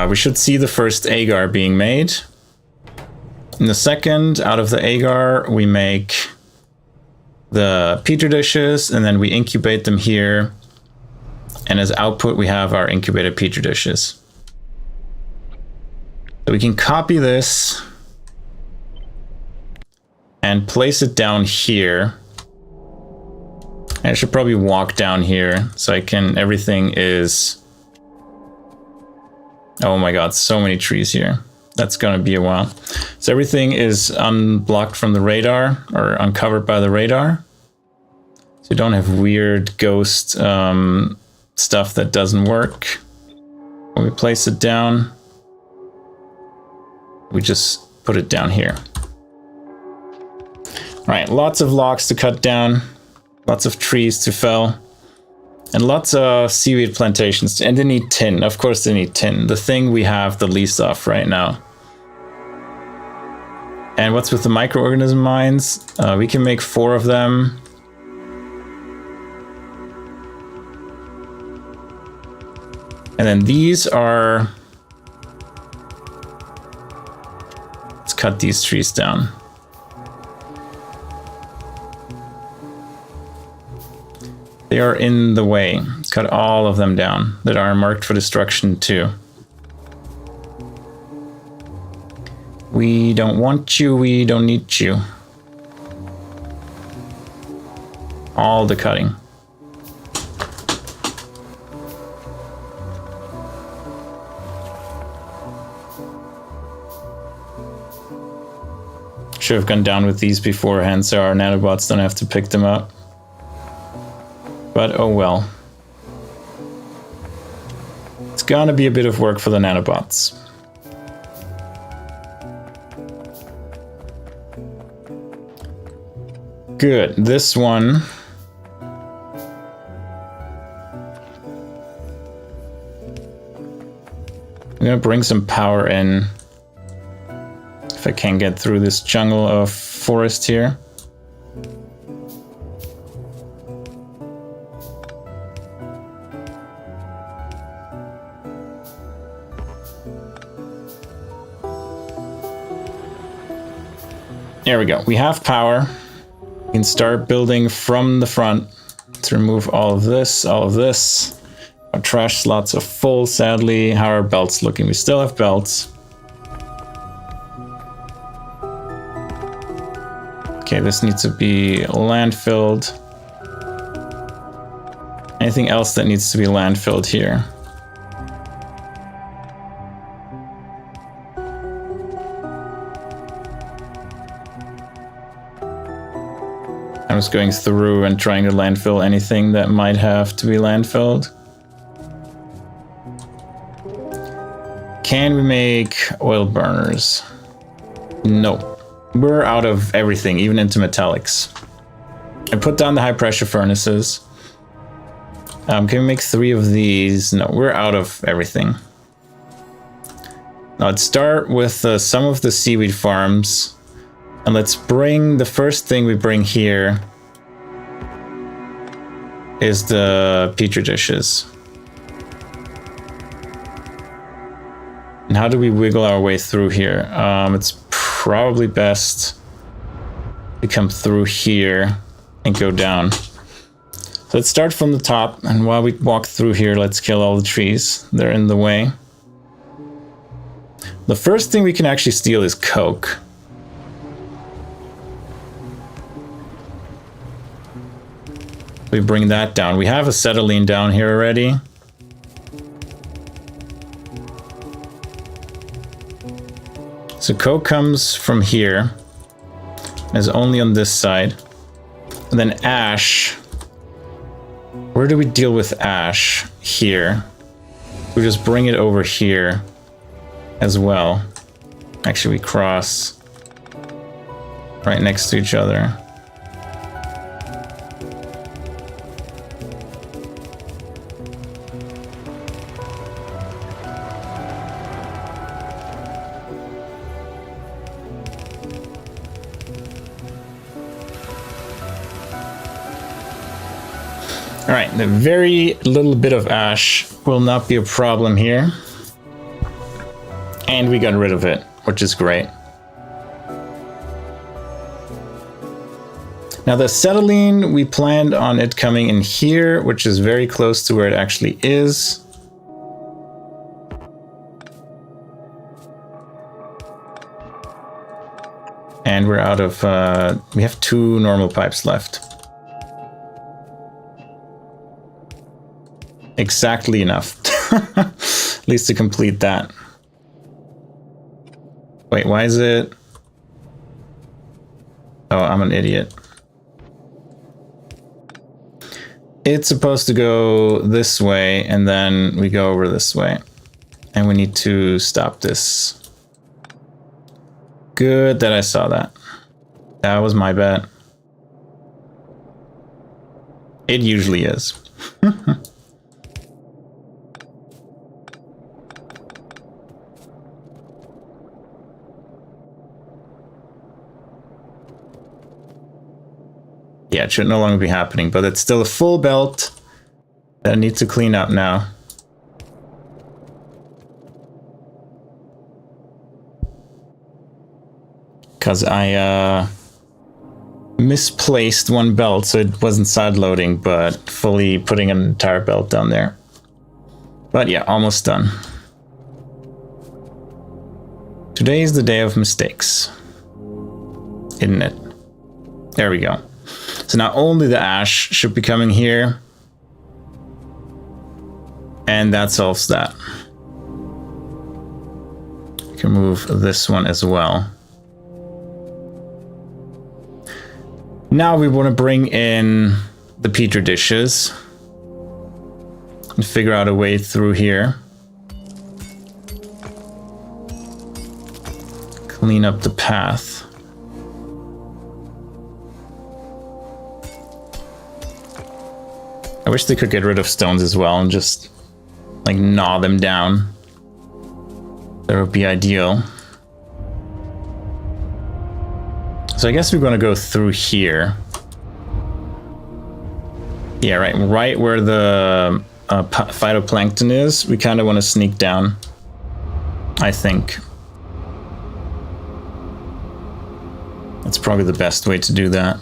A: We should see the first agar being made. In the second, out of the agar, we make the petri dishes, and then we incubate them here. And as output, we have our incubated petri dishes. So we can copy this and place it down here. I should probably walk down here so I can, everything is, oh my god, so many trees here. That's gonna be a while. So everything is unblocked from the radar, or uncovered by the radar. So you don't have weird ghost stuff that doesn't work. When we place it down, we just put it down here. All right, lots of logs to cut down, lots of trees to fell, and lots of seaweed plantations. And they need tin. Of course they need tin. The thing we have the least of right now. And what's with the microorganism mines? We can make 4 of them. And then these are... Let's cut these trees down. They are in the way. Let's cut all of them down that are marked for destruction too. We don't want you, we don't need you. All the cutting. Should have gone down with these beforehand so our nanobots don't have to pick them up. But oh well. It's gonna be a bit of work for the nanobots. Good, this one. I'm gonna bring some power in. If I can get through this jungle of forest here. There we go. We have power. We can start building from the front to remove all of this, all of this. Our trash slots are full, sadly. How are our belts looking? We still have belts. Okay, this needs to be landfilled. Anything else that needs to be landfilled here? I was going through and trying to landfill anything that might have to be landfilled. Can we make oil burners? No. We're out of everything, even into metallics. I put down the high pressure furnaces. Can we make 3 of these? No, we're out of everything. Now let's start with some of the seaweed farms. And let's bring, the first thing we bring here is the petri dishes. And how do we wiggle our way through here? It's probably best to come through here and go down. So let's start from the top, and while we walk through here, let's kill all the trees. They're in the way. The first thing we can actually steal is coke. We bring that down. We have acetylene down here already. So coke comes from here. Is only on this side. And then ash. Where do we deal with ash? Here. We just bring it over here as well. Actually, we cross right next to each other. Alright, the very little bit of ash will not be a problem here. And we got rid of it, which is great. Now the acetylene, we planned on it coming in here, which is very close to where it actually is. And we're out of, we have 2 normal pipes left. Exactly enough. At least to complete that. Wait, why is it? Oh, I'm an idiot. It's supposed to go this way, and then we go over this way. And we need to stop this. Good that I saw that. That was my bet. It usually is. Yeah, it should no longer be happening, but it's still a full belt that I need to clean up now. Because I misplaced one belt, so it wasn't side loading, but fully putting an entire belt down there. But yeah, almost done. Today is the day of mistakes, isn't it? There we go. So now only the ash should be coming here. And that solves that. We can move this one as well. Now we want to bring in the Petri dishes and figure out a way through here. Clean up the path. I wish they could get rid of stones as well and just like gnaw them down. That would be ideal. So I guess we're going to go through here. Yeah, right where the phytoplankton is. We kind of want to sneak down, I think. That's probably the best way to do that.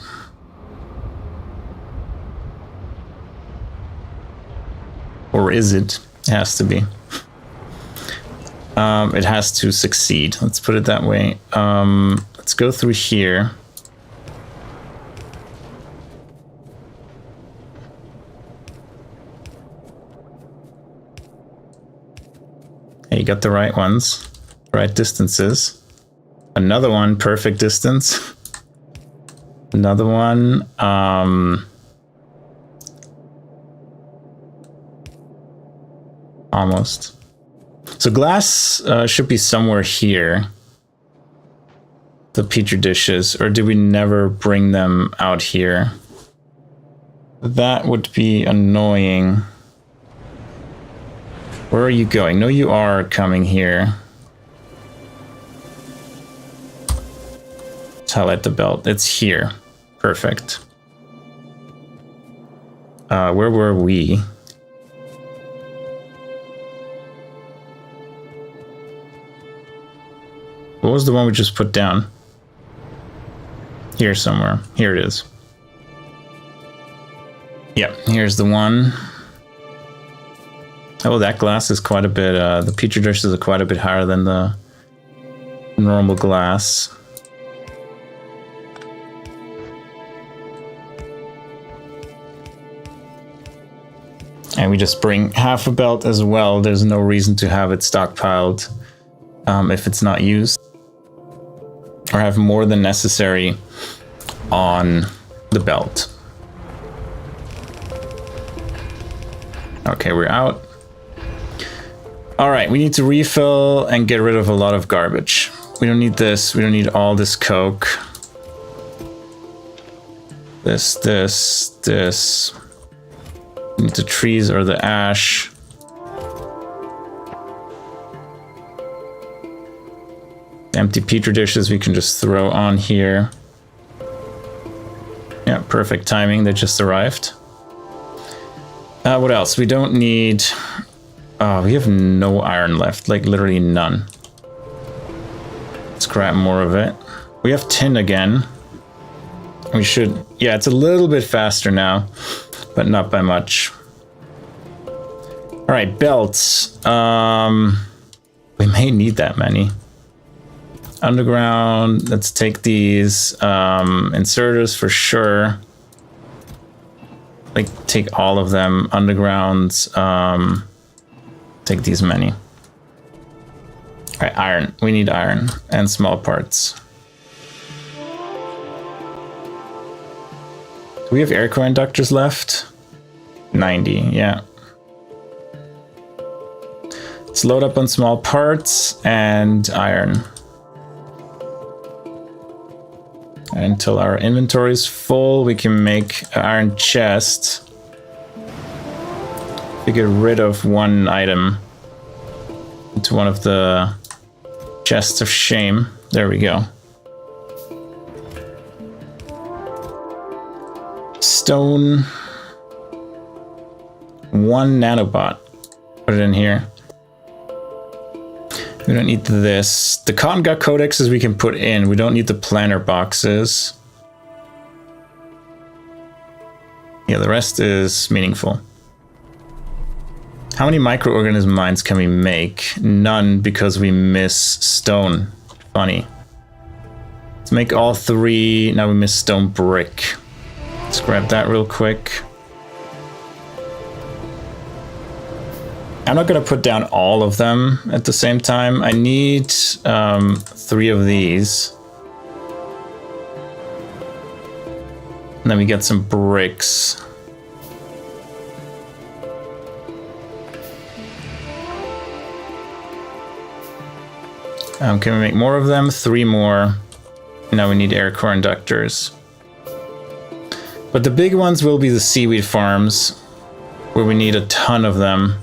A: Or is it? It has to be. It has to succeed. Let's put it that way. Let's go through here. Hey, you got the right ones. Right distances. Another one, perfect distance. Another one, almost. So glass should be somewhere here. The Petri dishes, or do we never bring them out here? That would be annoying. Where are you going? No, you are coming here. Let's highlight the belt. It's here. Perfect. Where were we? What was the one we just put down? Here somewhere. Here it is. Yep, here's the one. Oh, that glass is quite a bit, the petri dishes are quite a bit higher than the normal glass. And we just bring half a belt as well. There's no reason to have it stockpiled if it's not used. Or have more than necessary on the belt. Okay, we're out. All right, we need to refill and get rid of a lot of garbage. We don't need this. We don't need all this coke. This. We need the trees or the ash. Empty petri dishes we can just throw on here. Yeah, perfect timing. They just arrived. What else? We don't need... Oh, we have no iron left. Like, literally none. Let's grab more of it. We have tin again. We should... Yeah, it's a little bit faster now, but not by much. Alright, belts. We may need that many. Underground, let's take these. Inserters for sure. Like, take all of them. Undergrounds, take these many. Alright, iron. We need iron and small parts. Do we have air core inductors left? 90, yeah. Let's load up on small parts and iron. Until our inventory is full, we can make an iron chest. We get rid of one item into one of the chests of shame. There we go. Stone. One nanobot. Put it in here. We don't need this. The Cottongut codexes we can put in. We don't need the planner boxes. Yeah, the rest is meaningful. How many microorganism mines can we make? None, because we miss stone. Funny. Let's make all 3. Now we miss stone brick. Let's grab that real quick. I'm not going to put down all of them at the same time. I need 3 of these. And then we get some bricks. Can we make more of them? 3 more. Now we need air core inductors. But the big ones will be the seaweed farms, where we need a ton of them.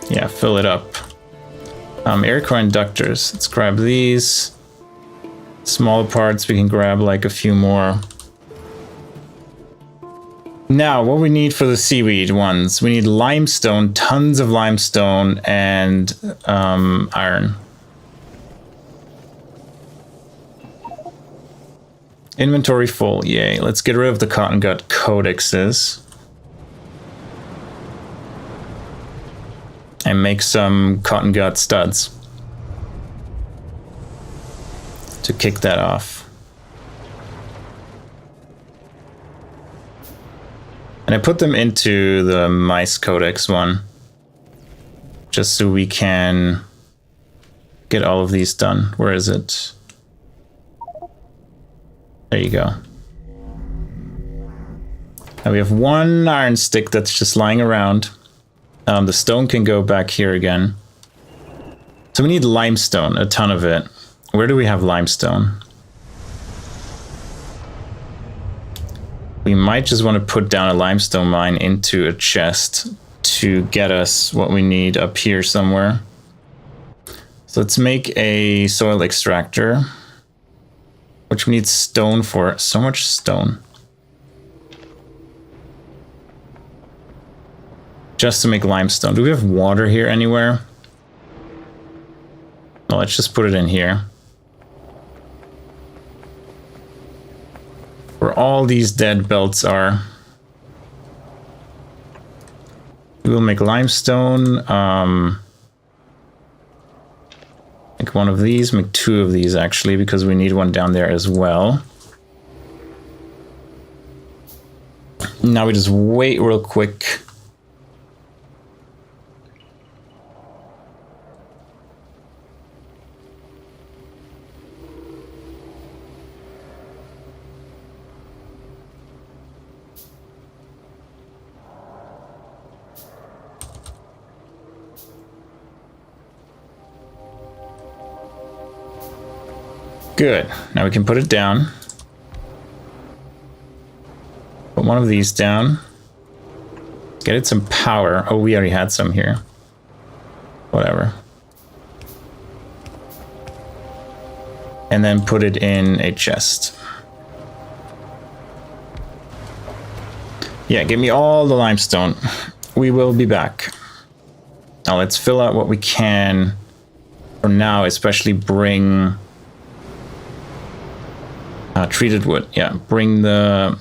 A: Yeah, fill it up. Air core inductors. Let's grab these. Small parts, we can grab like a few more. Now, what we need for the seaweed ones. We need limestone, tons of limestone, and iron. Inventory full, yay. Let's get rid of the Cottongut codexes. And make some Cottongut studs. To kick that off. And I put them into the mice codex one. Just so we can get all of these done. Where is it? There you go. Now we have 1 iron stick that's just lying around. The stone can go back here again. So we need limestone, a ton of it. Where do we have limestone? We might just want to put down a limestone mine into a chest to get us what we need up here somewhere. So let's make a soil extractor, which we need stone for. So much stone. Just to make limestone. Do we have water here anywhere? No, let's just put it in here. where all these dead belts are. We'll make limestone. Make one of these, make 2 of these actually, because we need one down there as well. Now we just wait real quick. Good. Now we can put it down. Put one of these down. Get it some power. Oh, we already had some here. Whatever. And then put it in a chest. Yeah, give me all the limestone. We will be back. Now let's fill out what we can for now, especially bring treated wood. Yeah, bring the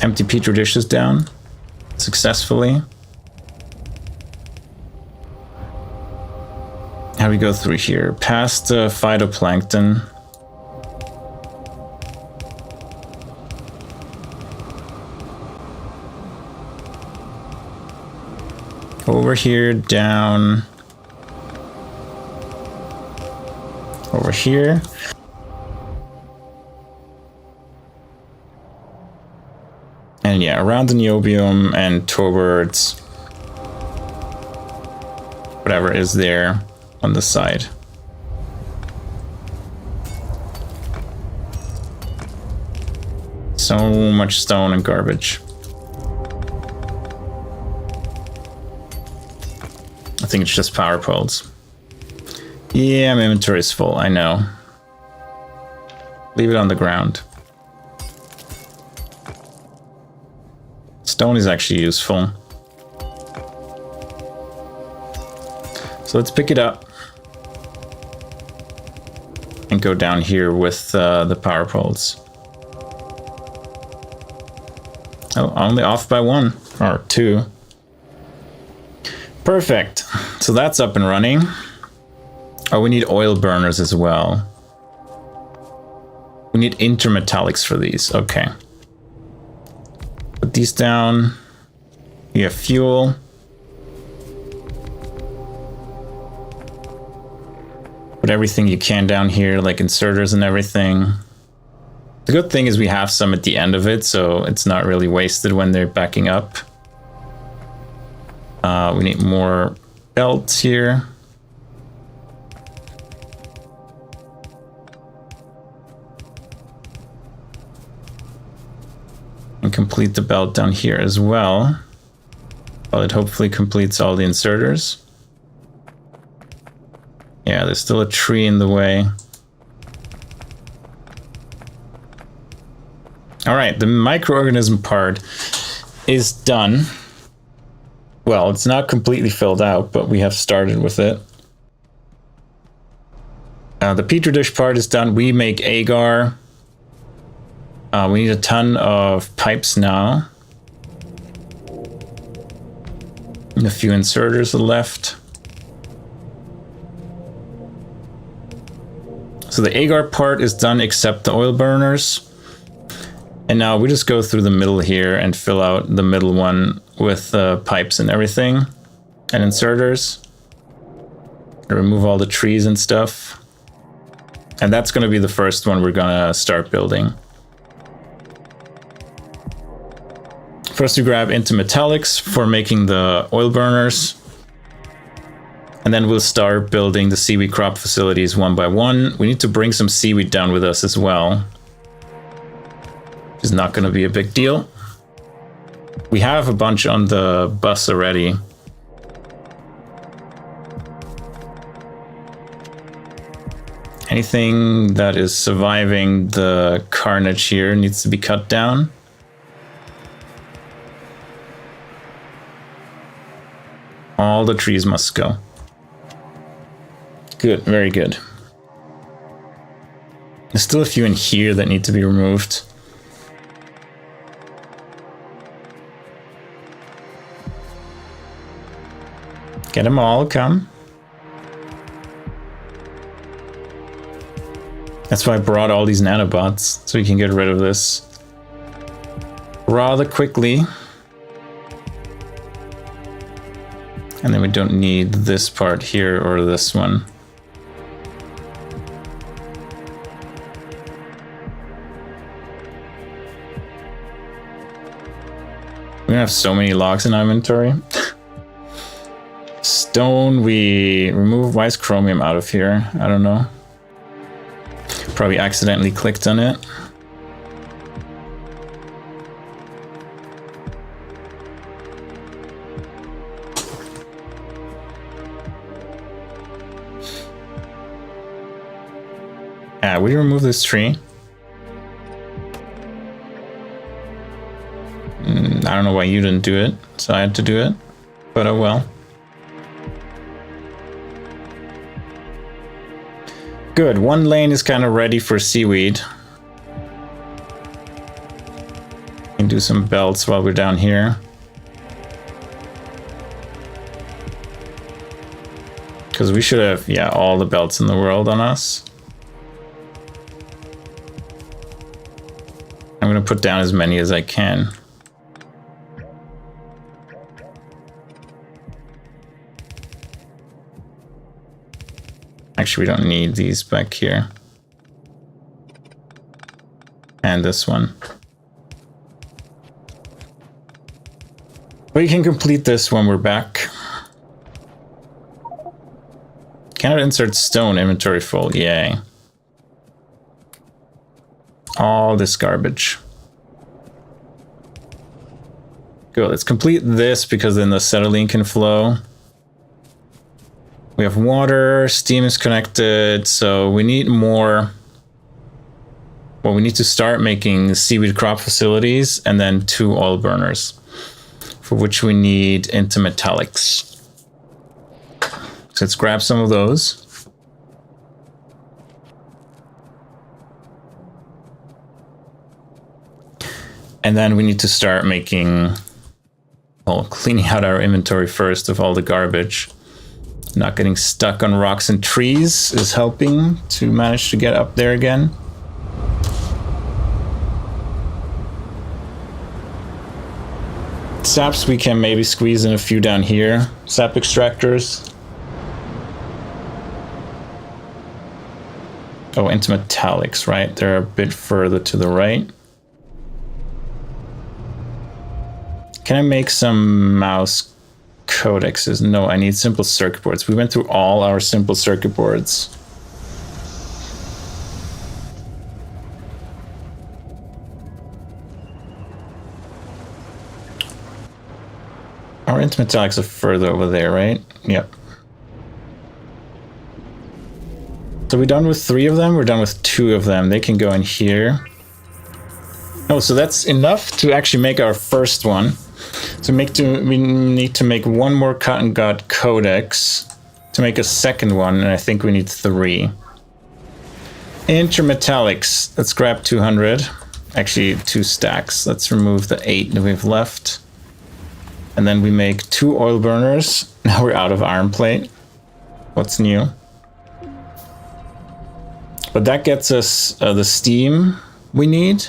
A: empty petri dishes down successfully. How do we go through here? Past the phytoplankton. Over here, down. Over here. And yeah, around the niobium and towards whatever is there on the side. So much stone and garbage. I think it's just power poles. Yeah, my inventory is full, I know. Leave it on the ground. Stone is actually useful. So let's pick it up. And go down here with the power poles. Oh, only off by 1 or 2. Perfect. So that's up and running. Oh, we need oil burners as well. We need intermetallics for these. Okay. Put these down. You have fuel. Put everything you can down here, like inserters and everything. The good thing is we have some at the end of it, so it's not really wasted when they're backing up. We need more belts here. And complete the belt down here as well. Well, it hopefully completes all the inserters. Yeah, there's still a tree in the way. All right, the microorganism part is done. Well, it's not completely filled out, but we have started with it. The petri dish part is done. We make agar. We need a ton of pipes now. And a few inserters are left. So the agar part is done except the oil burners. And now we just go through the middle here and fill out the middle one with pipes and everything. And inserters. And remove all the trees and stuff. And that's going to be the first one we're going to start building. First we grab into metallics for making the oil burners. And then we'll start building the seaweed crop facilities one by one. We need to bring some seaweed down with us as well. Which is not going to be a big deal. We have a bunch on the bus already. Anything that is surviving the carnage here needs to be cut down. All the trees must go. Good, very good. There's still a few in here that need to be removed. Get them all, come. That's why I brought all these nanobots, so we can get rid of this rather quickly. And then we don't need this part here or this one. We have so many logs in our inventory. Stone, we remove. Why is chromium out of here? I don't know. Probably accidentally clicked on it. Will you remove this tree? I don't know why you didn't do it, so I had to do it. But oh well. Good, one lane is kind of ready for seaweed. And do some belts while we're down here. Because we should have, yeah, all the belts in the world on us. I'm going to put down as many as I can. Actually, we don't need these back here. And this one. We can complete this when we're back. Cannot insert stone, inventory full, yay. All this garbage. Good, let's complete this because then the acetylene can flow. We have water, steam is connected, so we need more. Well, we need to start making seaweed crop facilities and then 2 oil burners, for which we need intermetallics. So let's grab some of those. And then we need to start making, well, cleaning out our inventory first of all the garbage. Not getting stuck on rocks and trees is helping to manage to get up there again. Saps, we can maybe squeeze in a few down here. Sap extractors. Oh, intermetallics, right? They're a bit further to the right. Can I make some mouse codexes? No, I need simple circuit boards. We went through all our simple circuit boards. Our intermetallics are further over there, right? Yep. So we're done with 3 of them. We're done with 2 of them. They can go in here. Oh, so that's enough to actually make our first one. So we need to make 1 more Cottongut codex to make a second one, and I think we need 3. Intermetallics. Let's grab 200. Actually, 2 stacks. Let's remove the 8 that we've left. And then we make 2 oil burners. Now we're out of iron plate. What's new? But that gets us the steam we need.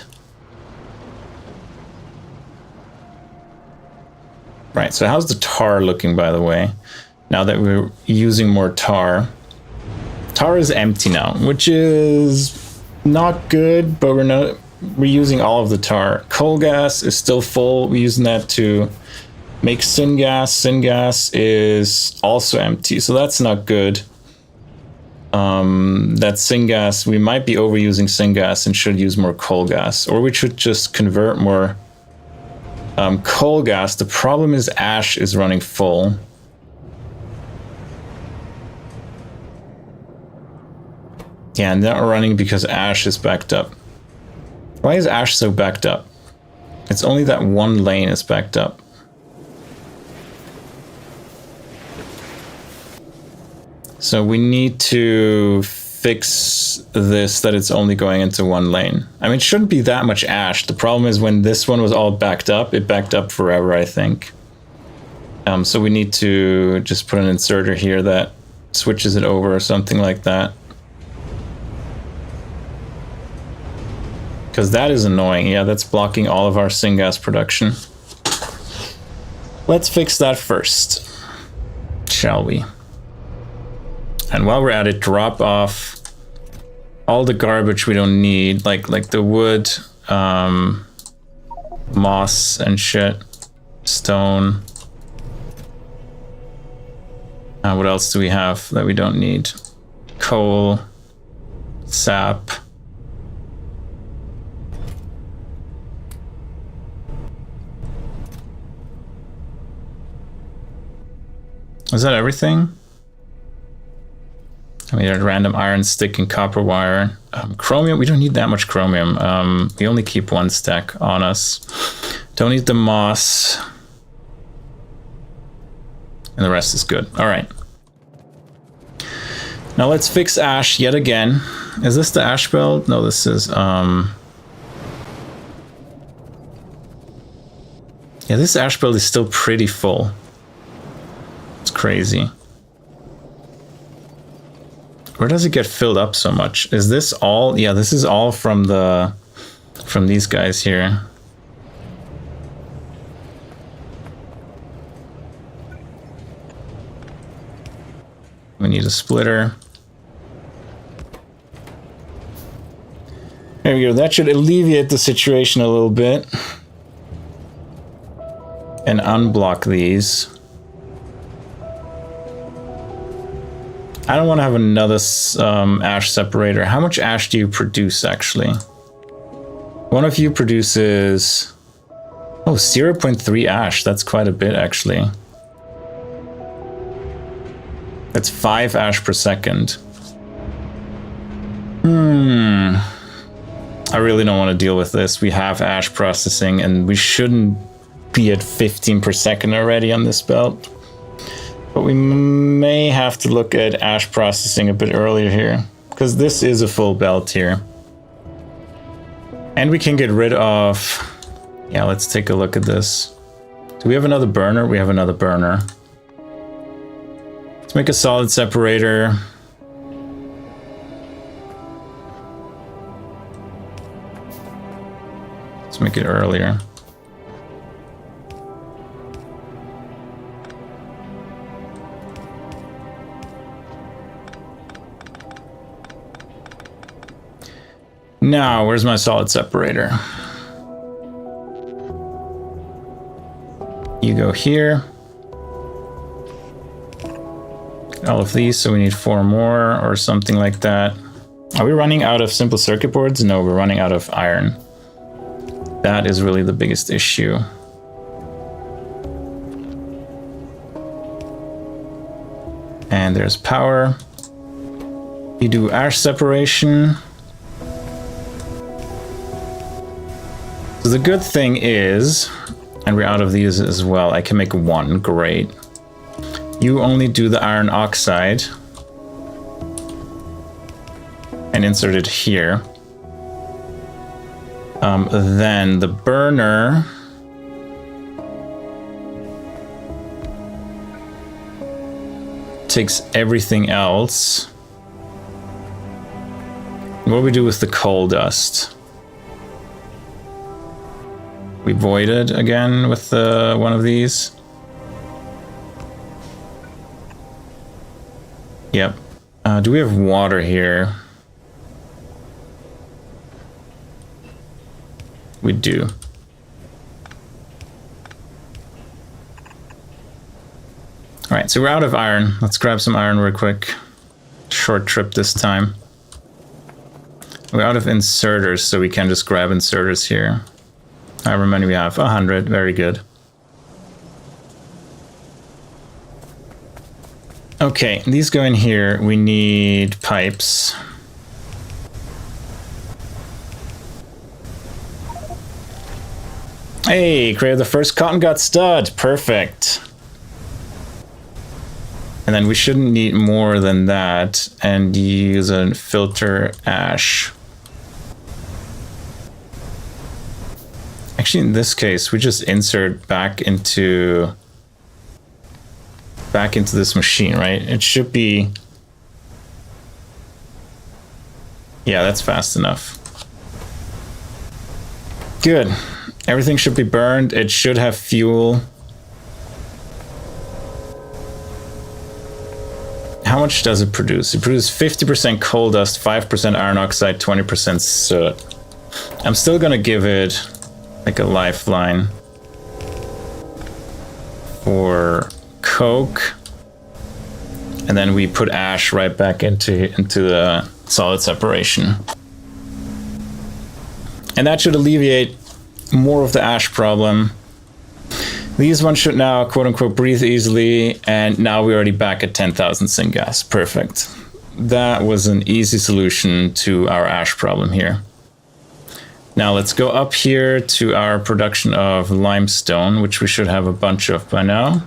A: Right, so how's the tar looking, by the way? Now that we're using more tar. Tar is empty now, which is not good, but we're using all of the tar. Coal gas is still full. We're using that to make syngas. Syngas is also empty, so that's not good. That syngas, we might be overusing syngas and should use more coal gas, or we should just convert more coal gas. The problem is ash is running full. Yeah, not running because ash is backed up. Why is ash so backed up? It's only that one lane is backed up. So we need to fix this that it's only going into one lane. I mean, it shouldn't be that much ash. The problem is when this one was all backed up, it backed up forever, I think. So we need to just put an inserter here that switches it over or something like that. Because that is annoying. Yeah, that's blocking all of our syngas production. Let's fix that first, shall we? And while we're at it, drop off all the garbage we don't need, like the wood, moss and shit, stone. What else do we have that we don't need? Coal, sap. Is that everything? I mean, a random iron stick and copper wire. Chromium, we don't need that much chromium. We only keep one stack on us. Don't need the moss. And the rest is good. All right. Now let's fix ash yet again. Is this the ash belt? No, this is... Yeah, this ash belt is still pretty full. It's crazy. Where does it get filled up so much? Is this all? Yeah, this is all from these guys here. We need a splitter. There we go. That should alleviate the situation a little bit. And unblock these. I don't want to have another ash separator. How much ash do you produce, actually? One of you produces... Oh, 0.3 ash. That's quite a bit, actually. That's 5 ash per second. I really don't want to deal with this. We have ash processing, and we shouldn't be at 15 per second already on this belt. But we may have to look at ash processing a bit earlier here, because this is a full belt here. And we can get rid of... Yeah, let's take a look at this. Do we have another burner? We have another burner. Let's make a solid separator. Let's make it earlier. Now, where's my solid separator? You go here. All of these, so we need 4 more or something like that. Are we running out of simple circuit boards? No, we're running out of iron. That is really the biggest issue. And there's power. You do ash separation. So the good thing is, and we're out of these as well, I can make 1, great. You only do the iron oxide and insert it here. Then the burner takes everything else. What do we do with the coal dust? We void it again with one of these. Yep. Do we have water here? We do. All right, so we're out of iron. Let's grab some iron real quick. Short trip this time. We're out of inserters, so we can just grab inserters here. However many we have, 100, very good. Okay, these go in here. We need pipes. Hey, created the first Cottongut stud. Perfect. And then we shouldn't need more than that, and use a filter ash. Actually, in this case, we just insert back into this machine, right? It should be, yeah, that's fast enough. Good. Everything should be burned. It should have fuel. How much does it produce? It produces 50% coal dust, 5% iron oxide, 20% soot. I'm still gonna give it like a lifeline for coke, and then we put ash right back into the solid separation, and that should alleviate more of the ash problem. These ones should now quote unquote breathe easily, and now we're already back at 10,000 syngas. Perfect. That was an easy solution to our ash problem here. Now let's go up here to our production of limestone, which we should have a bunch of by now.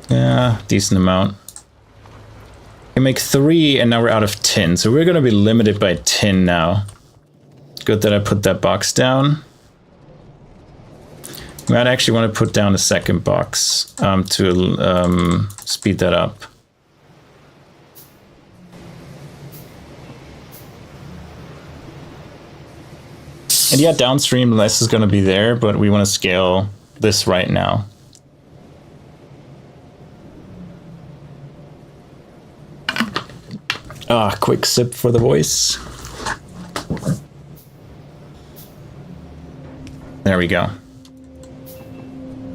A: Yeah, decent amount. We make 3 and now we're out of tin. So we're going to be limited by tin now. Good that I put that box down. We might actually want to put down a second box to speed that up. And yeah, downstream less is going to be there, but we want to scale this right now. Ah, quick sip for the voice. There we go.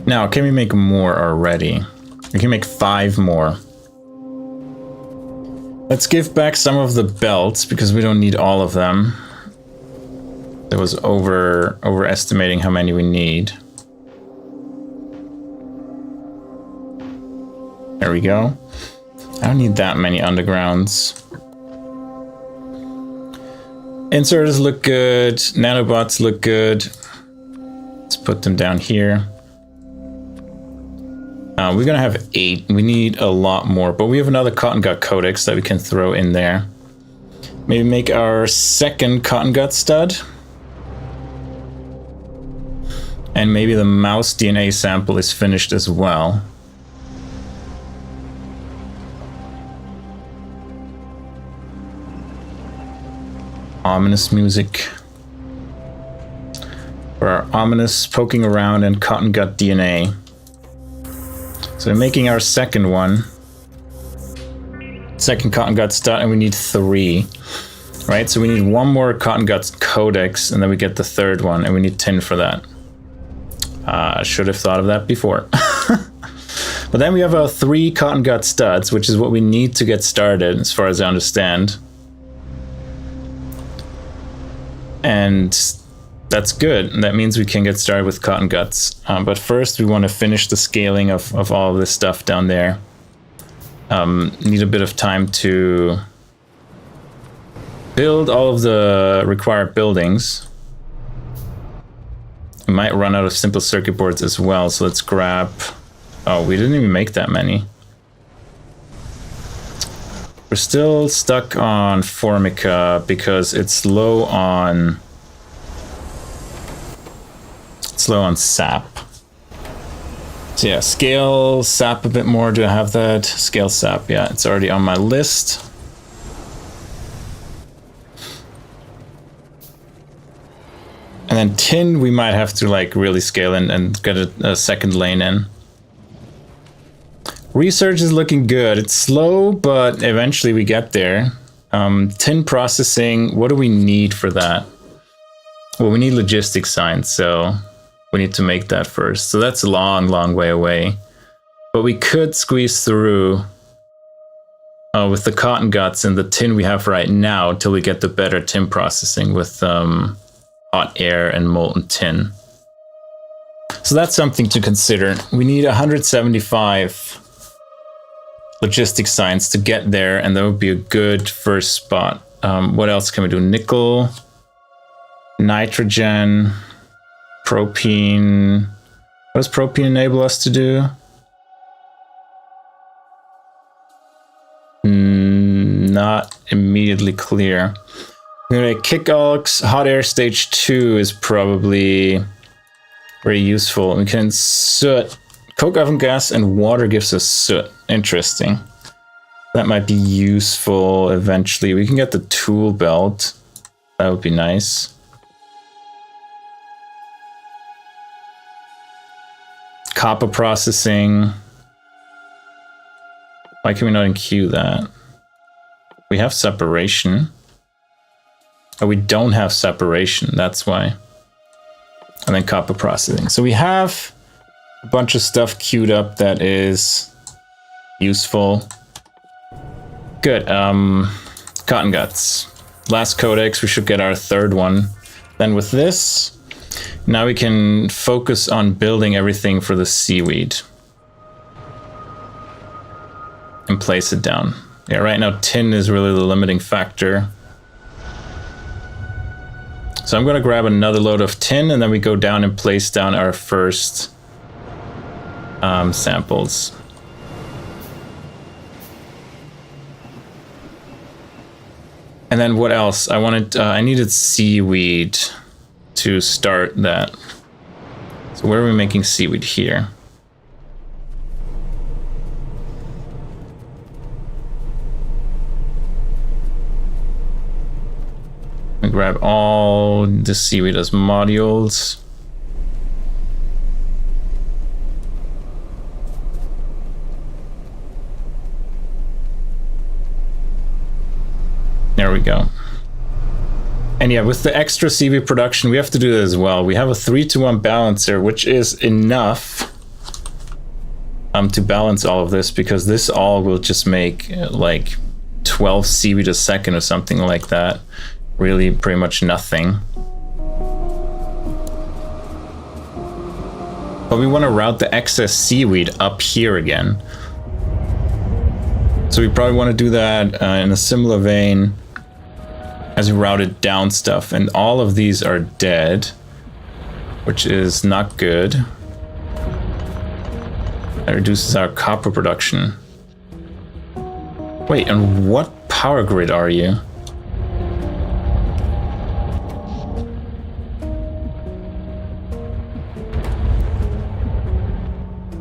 A: Now, can we make more already? We can make 5 more. Let's give back some of the belts because we don't need all of them. That was overestimating how many we need. There we go. I don't need that many undergrounds. Inserters look good. Nanobots look good. Let's put them down here. We're gonna have 8. We need a lot more, but we have another cotton gut codex that we can throw in there. Maybe make our second cotton gut stud. And maybe the mouse DNA sample is finished as well. Ominous music. For our ominous poking around and cotton gut DNA. So we're making our second one. Second cotton gut stud, and we need 3. Right, so we need 1 more cotton guts codex, and then we get the third one, and we need tin for that. I should have thought of that before. But then we have our 3 cotton gut studs, which is what we need to get started, as far as I understand. And that's good. That means we can get started with cotton guts. But first, we want to finish the scaling of all of this stuff down there. Need a bit of time to build all of the required buildings. We might run out of simple circuit boards as well, so let's grab... Oh, we didn't even make that many. We're still stuck on Formica because it's low on... It's low on sap. So yeah, scale sap a bit more. Do I have that? Scale sap, yeah, it's already on my list. And then tin, we might have to like really scale in and get a second lane in. Research is looking good. It's slow, but eventually we get there. Tin processing, what do we need for that? Well, we need logistics science, so we need to make that first. So that's a long, long way away. But we could squeeze through with the cotton guts and the tin we have right now till we get the better tin processing with hot air and molten tin. So that's something to consider. We need 175 logistics science to get there, and that would be a good first spot. What else can we do? Nickel, nitrogen, propene. What does propene enable us to do? not immediately clear. Kick Aux, hot air stage 2 is probably very useful. We can soot. Coke oven gas and water gives us soot. Interesting. That might be useful eventually. We can get the tool belt. That would be nice. Copper processing. Why can we not enqueue that? We have separation. Oh, we don't have separation. That's why. And then copper processing. So we have a bunch of stuff queued up that is useful. Good. Cottonguts. Last codex, we should get our third one. Then with this, now we can focus on building everything for the seaweed. And place it down. Yeah, right now tin is really the limiting factor. So I'm gonna grab another load of tin and then we go down and place down our first samples. And then what else? I needed seaweed to start that. So where are we making seaweed here? We grab all the seaweed as modules. There we go. And yeah, with the extra seaweed production, we have to do that as well. We have a 3-to-1 balancer, which is enough to balance all of this, because this all will just make like 12 seaweed a second or something like that. Really pretty much nothing. But we want to route the excess seaweed up here again. So we probably want to do that in a similar vein as we routed down stuff. And all of these are dead, which is not good. That reduces our copper production. Wait, and what power grid are you?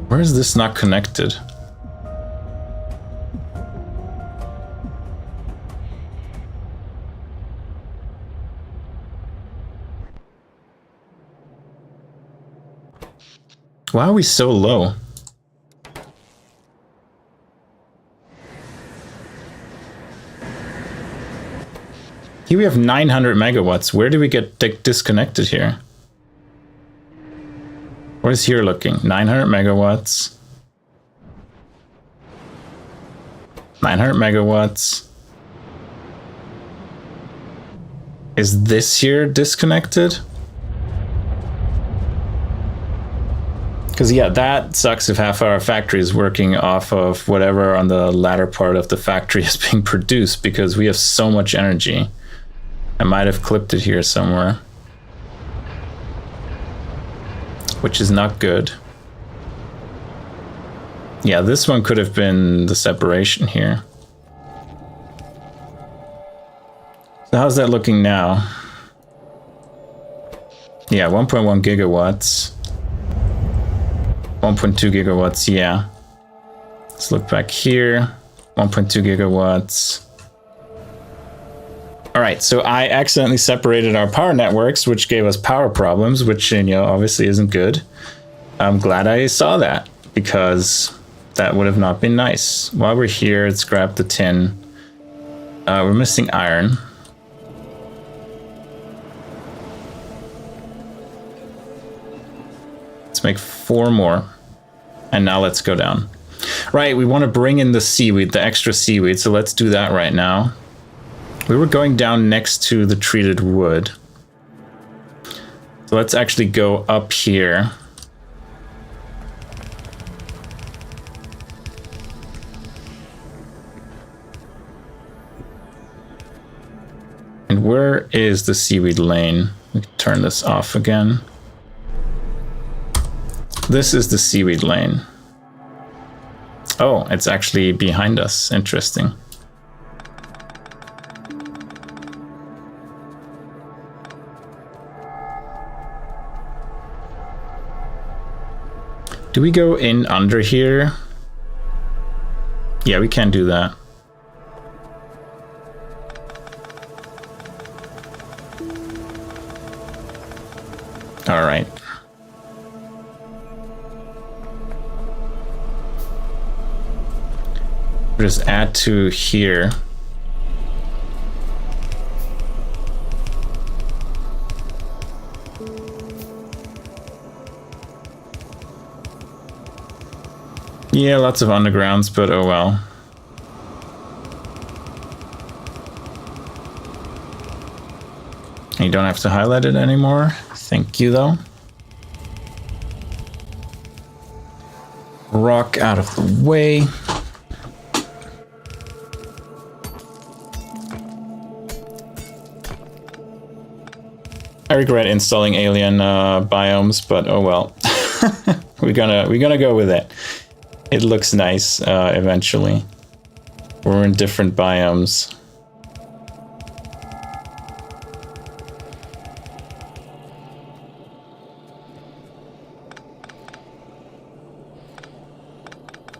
A: Where is this not connected? Why are we so low? Here we have 900 megawatts. Where do we get disconnected here? What is here looking? 900 megawatts. 900 megawatts. Is this here disconnected? Because yeah, that sucks if half our factory is working off of whatever on the latter part of the factory is being produced, because we have so much energy. I might have clipped it here somewhere, which is not good. Yeah, this one could have been the separation here. So how's that looking now? Yeah, 1.1 gigawatts. 1.2 gigawatts, yeah. Let's look back here. 1.2 gigawatts. All right, so I accidentally separated our power networks, which gave us power problems, which, you know, obviously isn't good. I'm glad I saw that, because that would have not been nice. While we're here, let's grab the tin. We're missing iron. Let's make 4 more. And now let's go down. Right, we want to bring in the seaweed, the extra seaweed, so let's do that right now. We were going down next to the treated wood. So let's actually go up here. And where is the seaweed lane? We can turn this off again. This is the seaweed lane. Oh, it's actually behind us. Interesting. Do we go in under here? Yeah, we can do that. All right. Just add to here. Yeah, lots of undergrounds, but oh well. You don't have to highlight it anymore. Thank you, though. Rock out of the way. I regret installing alien biomes, but oh well. we're gonna go with it. It looks nice eventually. We're in different biomes.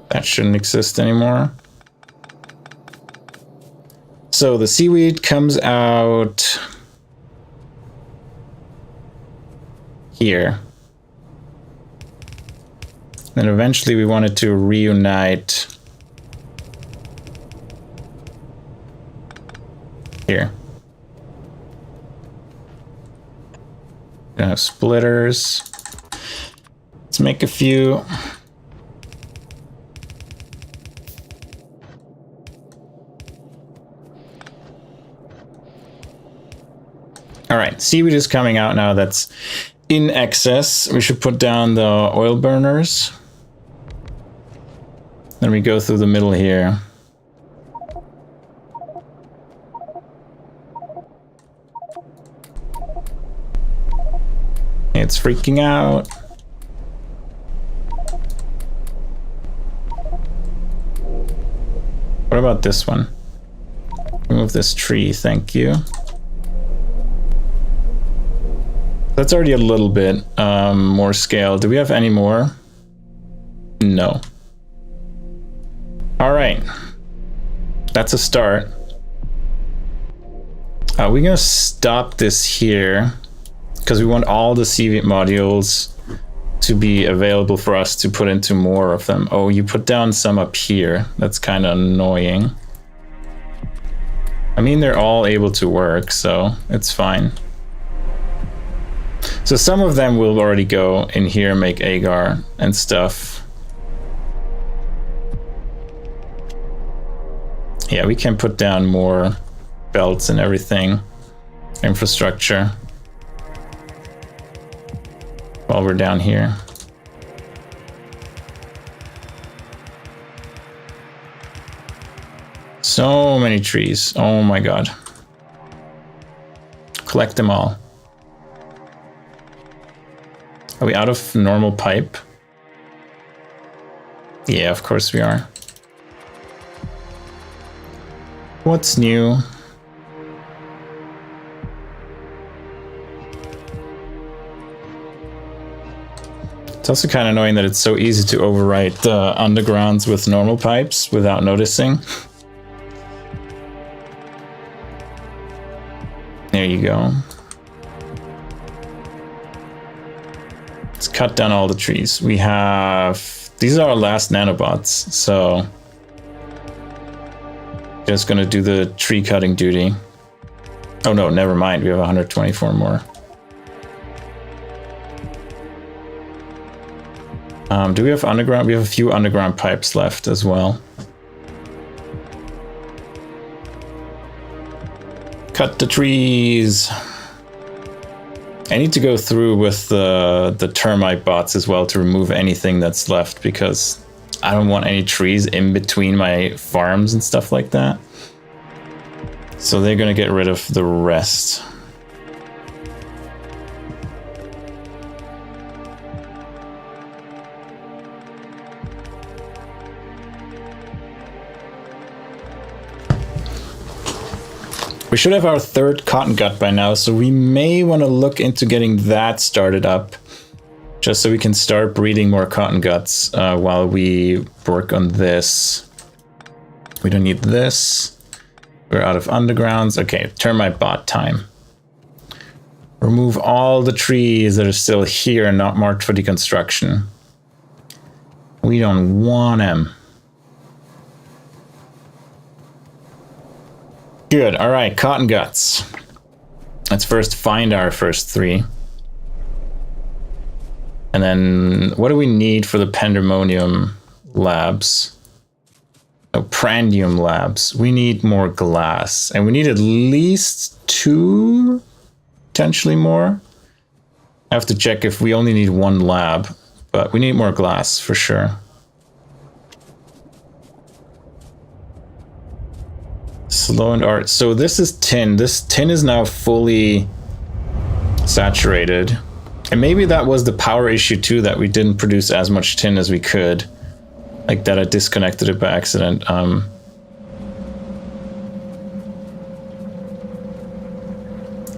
A: That shouldn't exist anymore. So the seaweed comes out here. Then eventually we wanted to reunite here. Gonna have splitters. Let's make a few. All right, seaweed is coming out now. That's in excess. We should put down the oil burners. Then we go through the middle here. It's freaking out. What about this one? Remove this tree, thank you. That's already a little bit more scale. Do we have any more? No. All right. That's a start. We're gonna stop this here because we want all the CV modules to be available for us to put into more of them. Oh, you put down some up here. That's kind of annoying. I mean, they're all able to work, so it's fine. So some of them will already go in here, make agar and stuff. Yeah, we can put down more belts and everything. Infrastructure. While we're down here. So many trees. Oh my god. Collect them all. Are we out of normal pipe? Yeah, of course we are. What's new? It's also kind of annoying that it's so easy to overwrite the undergrounds with normal pipes without noticing. There you go. Let's cut down all the trees. We have... These are our last nanobots, so... Just gonna do the tree cutting duty. Oh no, never mind. We have 124 more. Do we have underground? We have a few underground pipes left as well. Cut the trees. I need to go through with the termite bots as well to remove anything that's left because I don't want any trees in between my farms and stuff like that. So they're gonna get rid of the rest. We should have our third cotton gut by now, so we may want to look into getting that started up. just so we can start breeding more cotton guts while we work on this. We don't need this. We're out of undergrounds. Okay, termite bot time. Remove all the trees that are still here and not marked for deconstruction. We don't want them. Good, all right, cotton guts. Let's first find our first 3. And then what do we need for the Pandemonium labs? No, Prandium labs. We need more glass. And we need at least 2, potentially more. I have to check if we only need 1 lab, but we need more glass for sure. Slow and art. So this is tin. This tin is now fully saturated. And maybe that was the power issue too, that we didn't produce as much tin as we could. Like that I disconnected it by accident.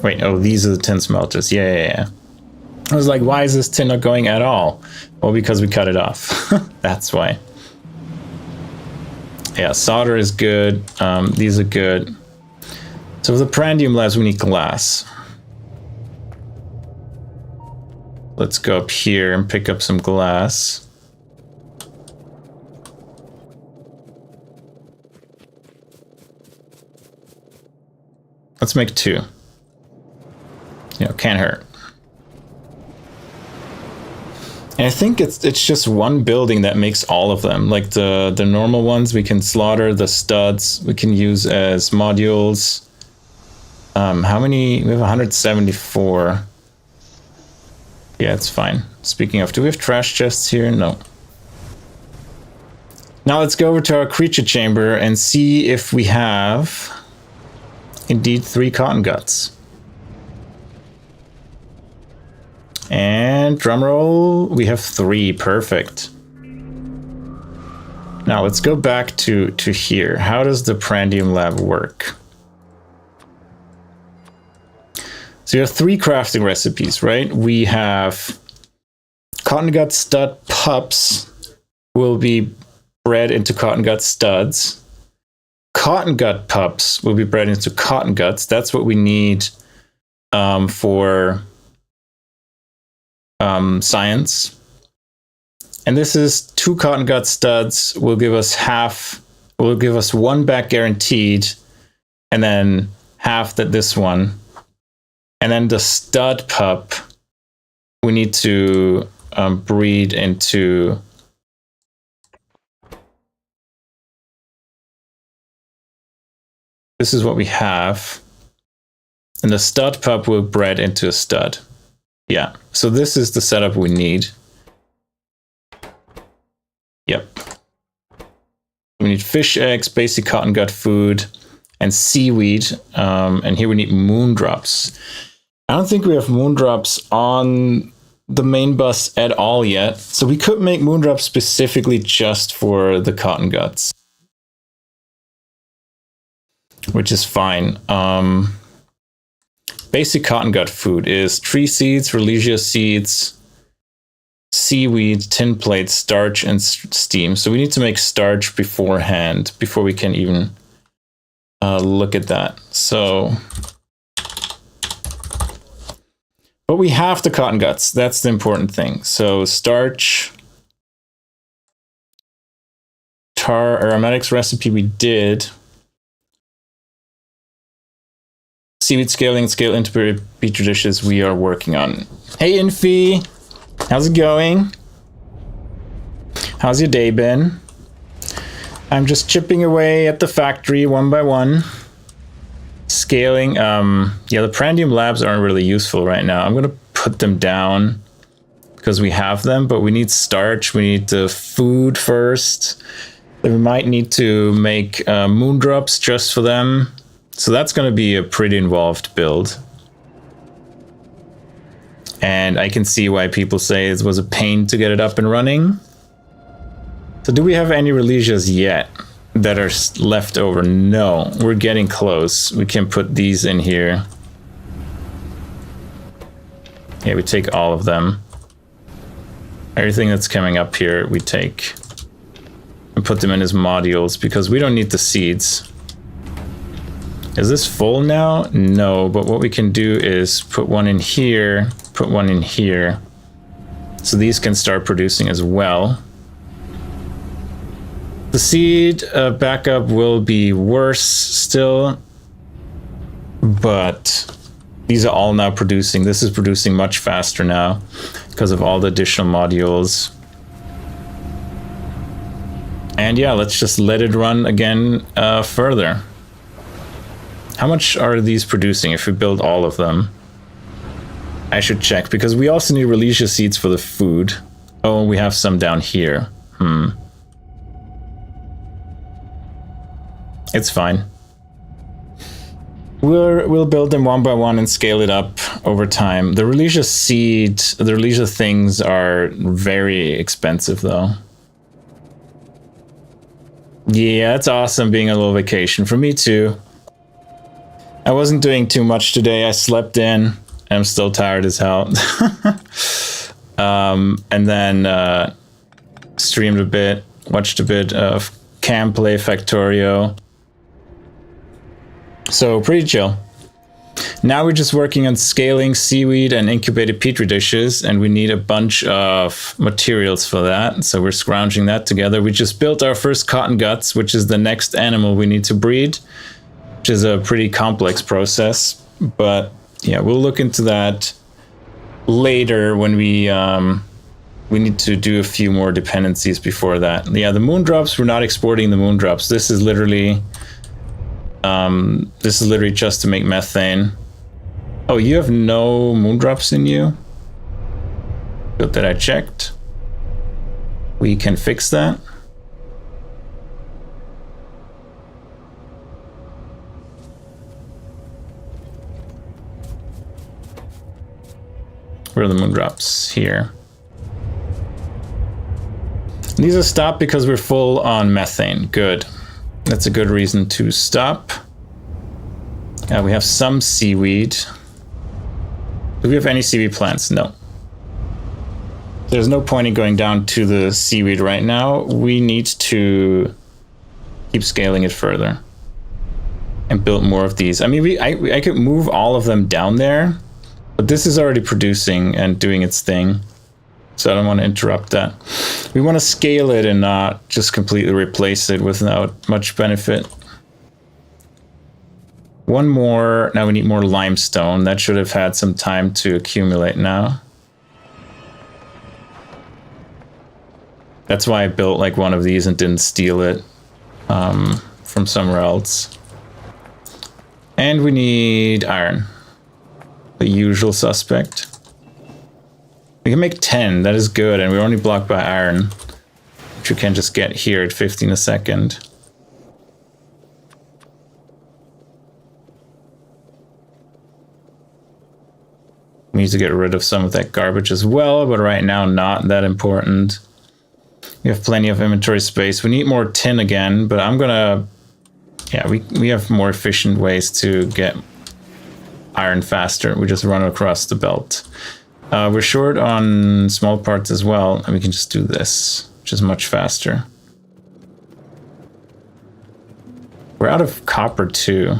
A: Wait, oh, these are the tin smelters. Yeah. I was like, why is this tin not going at all? Well, because we cut it off. That's why. Yeah, solder is good. These are good. So for the Prandium labs, we need glass. Let's go up here and pick up some glass. Let's make 2. You know, can't hurt. And I think it's just one building that makes all of them. Like the normal ones we can slaughter, the studs we can use as modules. How many? We have 174. Yeah, it's fine. Speaking of, do we have trash chests here? No. Now let's go over to our creature chamber and see if we have indeed 3 cotton guts. And drumroll, we have 3. Perfect. Now let's go back to here. How does the Prandium lab work? So you have 3 crafting recipes, right? We have cotton gut stud pups will be bred into cotton gut studs. Cotton gut pups will be bred into cotton guts. That's what we need for science. And this is 2 cotton gut studs will give us 1 back guaranteed, and then half that this one. And then the stud pup, we need to breed into this is what we have. And the stud pup will bred into a stud. Yeah, so this is the setup we need. Yep. We need fish eggs, basic cotton gut food, and seaweed. And here we need moondrops. I don't think we have moondrops on the main bus at all yet. So we could make moondrops specifically just for the cotton guts, which is fine. Basic cotton gut food is tree seeds, Relegia seeds, seaweed, tin plate, starch, and steam. So we need to make starch beforehand before we can even look at that. So, but we have the cotton guts. That's the important thing. So starch, tar aromatics recipe we did. Seaweed scaling, scale into petri dishes we are working on. Hey Infi, how's it going? How's your day been? I'm just chipping away at the factory one by one. Scaling, yeah, the Prandium labs aren't really useful right now. I'm gonna put them down because we have them, but we need starch, we need the food first. Then we might need to make moondrops just for them. So that's going to be a pretty involved build. And I can see why people say it was a pain to get it up and running. So do we have any Relesias yet that are left over? No, we're getting close. We can put these in here. Yeah, we take all of them. Everything that's coming up here, we take and put them in as modules because we don't need the seeds. Is this full now? No, but what we can do is put one in here, put one in here. So these can start producing as well. The seed backup will be worse still, but these are all now producing. This is producing much faster now because of all the additional modules. And yeah, let's just let it run again further. How much are these producing if we build all of them? I should check because we also need Relesia seeds for the food. Oh, we have some down here. It's fine. We'll build them one by one and scale it up over time. The Relesia seed, the Relesia things are very expensive though. Yeah, it's awesome being a little vacation for me too. I wasn't doing too much today. I slept in. I'm still tired as hell. And then streamed a bit, watched a bit of Cam play Factorio. So pretty chill. Now we're just working on scaling seaweed and incubated petri dishes, and we need a bunch of materials for that. So we're scrounging that together. We just built our first Cottonguts, which is the next animal we need to breed, which is a pretty complex process. But yeah, we'll look into that later when we need to do a few more dependencies before that. Yeah, the moondrops, we're not exporting the moondrops. This is literally just to make methane. Oh, you have no moondrops in you? Good that I checked. We can fix that. Where are the moondrops? Here. These are stopped because we're full on methane. Good. That's a good reason to stop. We have some seaweed. Do we have any seaweed plants? No. There's no point in going down to the seaweed right now. We need to keep scaling it further and build more of these. I mean, I could move all of them down there, but this is already producing and doing its thing. So I don't want to interrupt that. We want to scale it and not just completely replace it without much benefit. One more. Now we need more limestone. That should have had some time to accumulate now. That's why I built like one of these and didn't steal it from somewhere else. And we need iron. The usual suspect. We can make 10, that is good, and we're only blocked by iron, which we can just get here at 15 a second. We need to get rid of some of that garbage as well, but right now not that important. We have plenty of inventory space. We need more tin again, but I'm gonna... Yeah, we have more efficient ways to get iron faster. We just run across the belt. We're short on small parts as well, and we can just do this, which is much faster. We're out of copper too.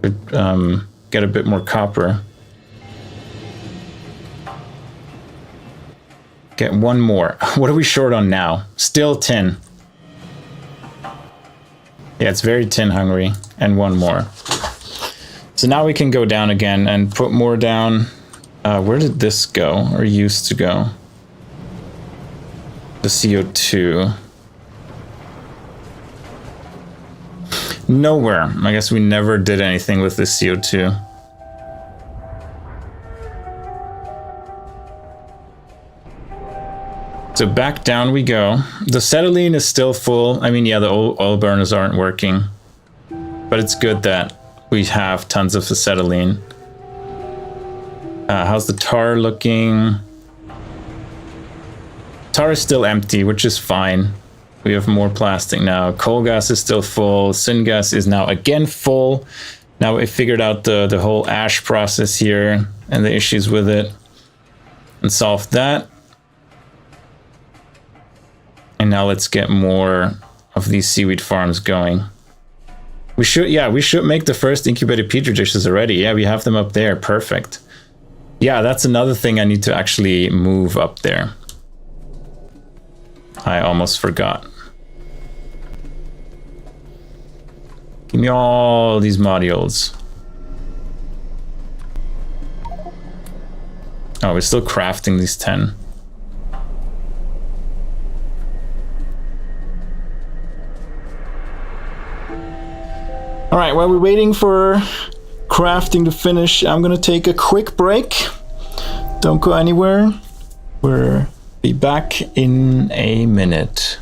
A: Could get a bit more copper. Get one more. What are we short on now? Still tin. Yeah, it's very tin hungry. And one more. So now we can go down again and put more down. Where did this go, or used to go? The CO2. Nowhere. I guess we never did anything with this CO2. So back down we go. The acetylene is still full. I mean, yeah, the oil burners aren't working. But it's good that we have tons of acetylene. How's the tar looking? Tar is still empty, which is fine. We have more plastic now. Coal gas is still full. Syngas is now again full. Now we figured out the whole ash process here and the issues with it and solved that. And now let's get more of these seaweed farms going. We should make the first incubated petri dishes already. Yeah, we have them up there. Perfect. Yeah, that's another thing I need to actually move up there. I almost forgot. Give me all these modules. Oh, we're still crafting these 10. All right, while we're waiting for crafting to finish, I'm gonna take a quick break. Don't go anywhere. We'll be back in a minute.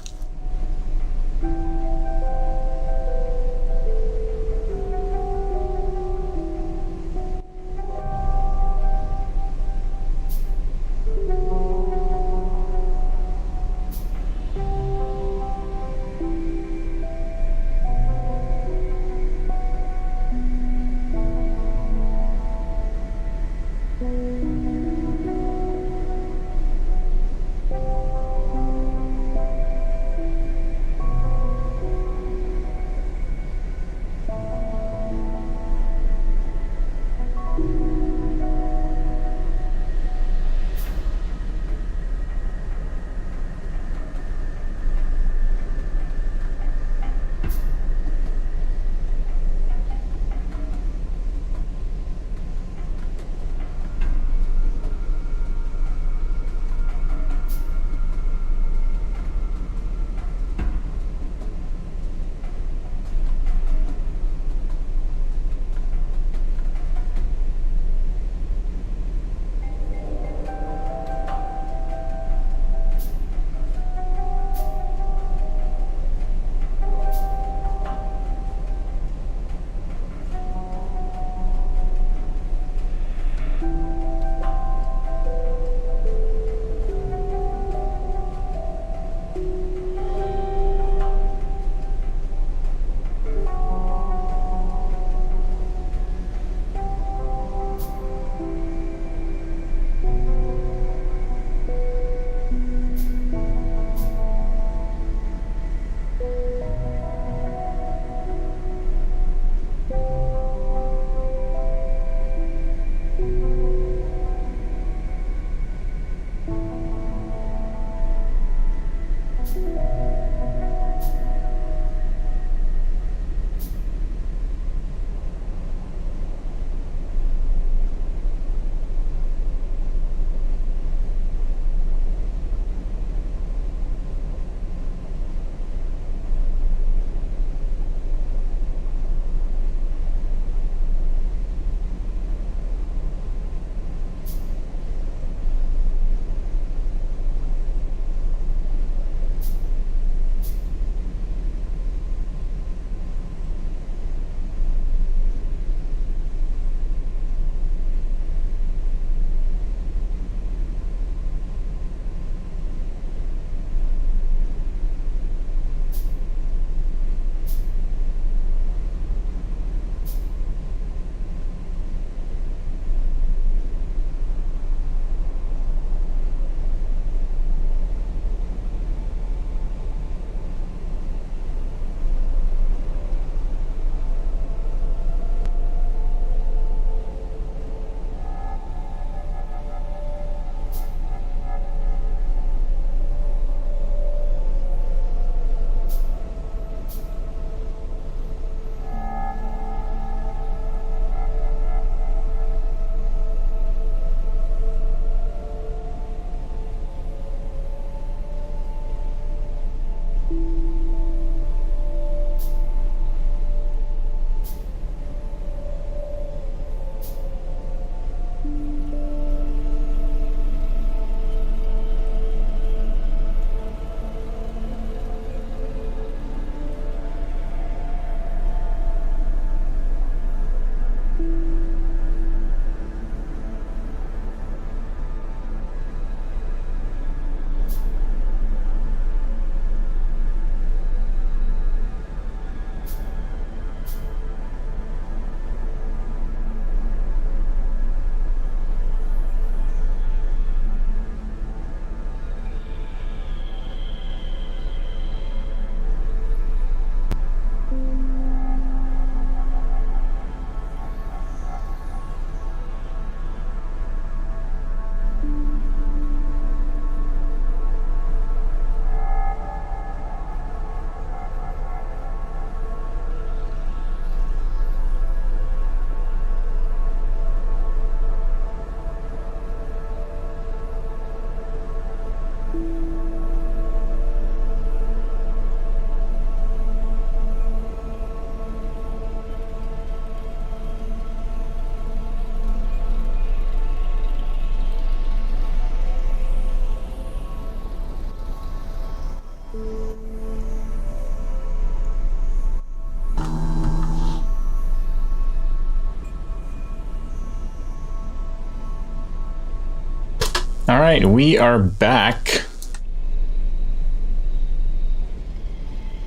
A: right, we are back.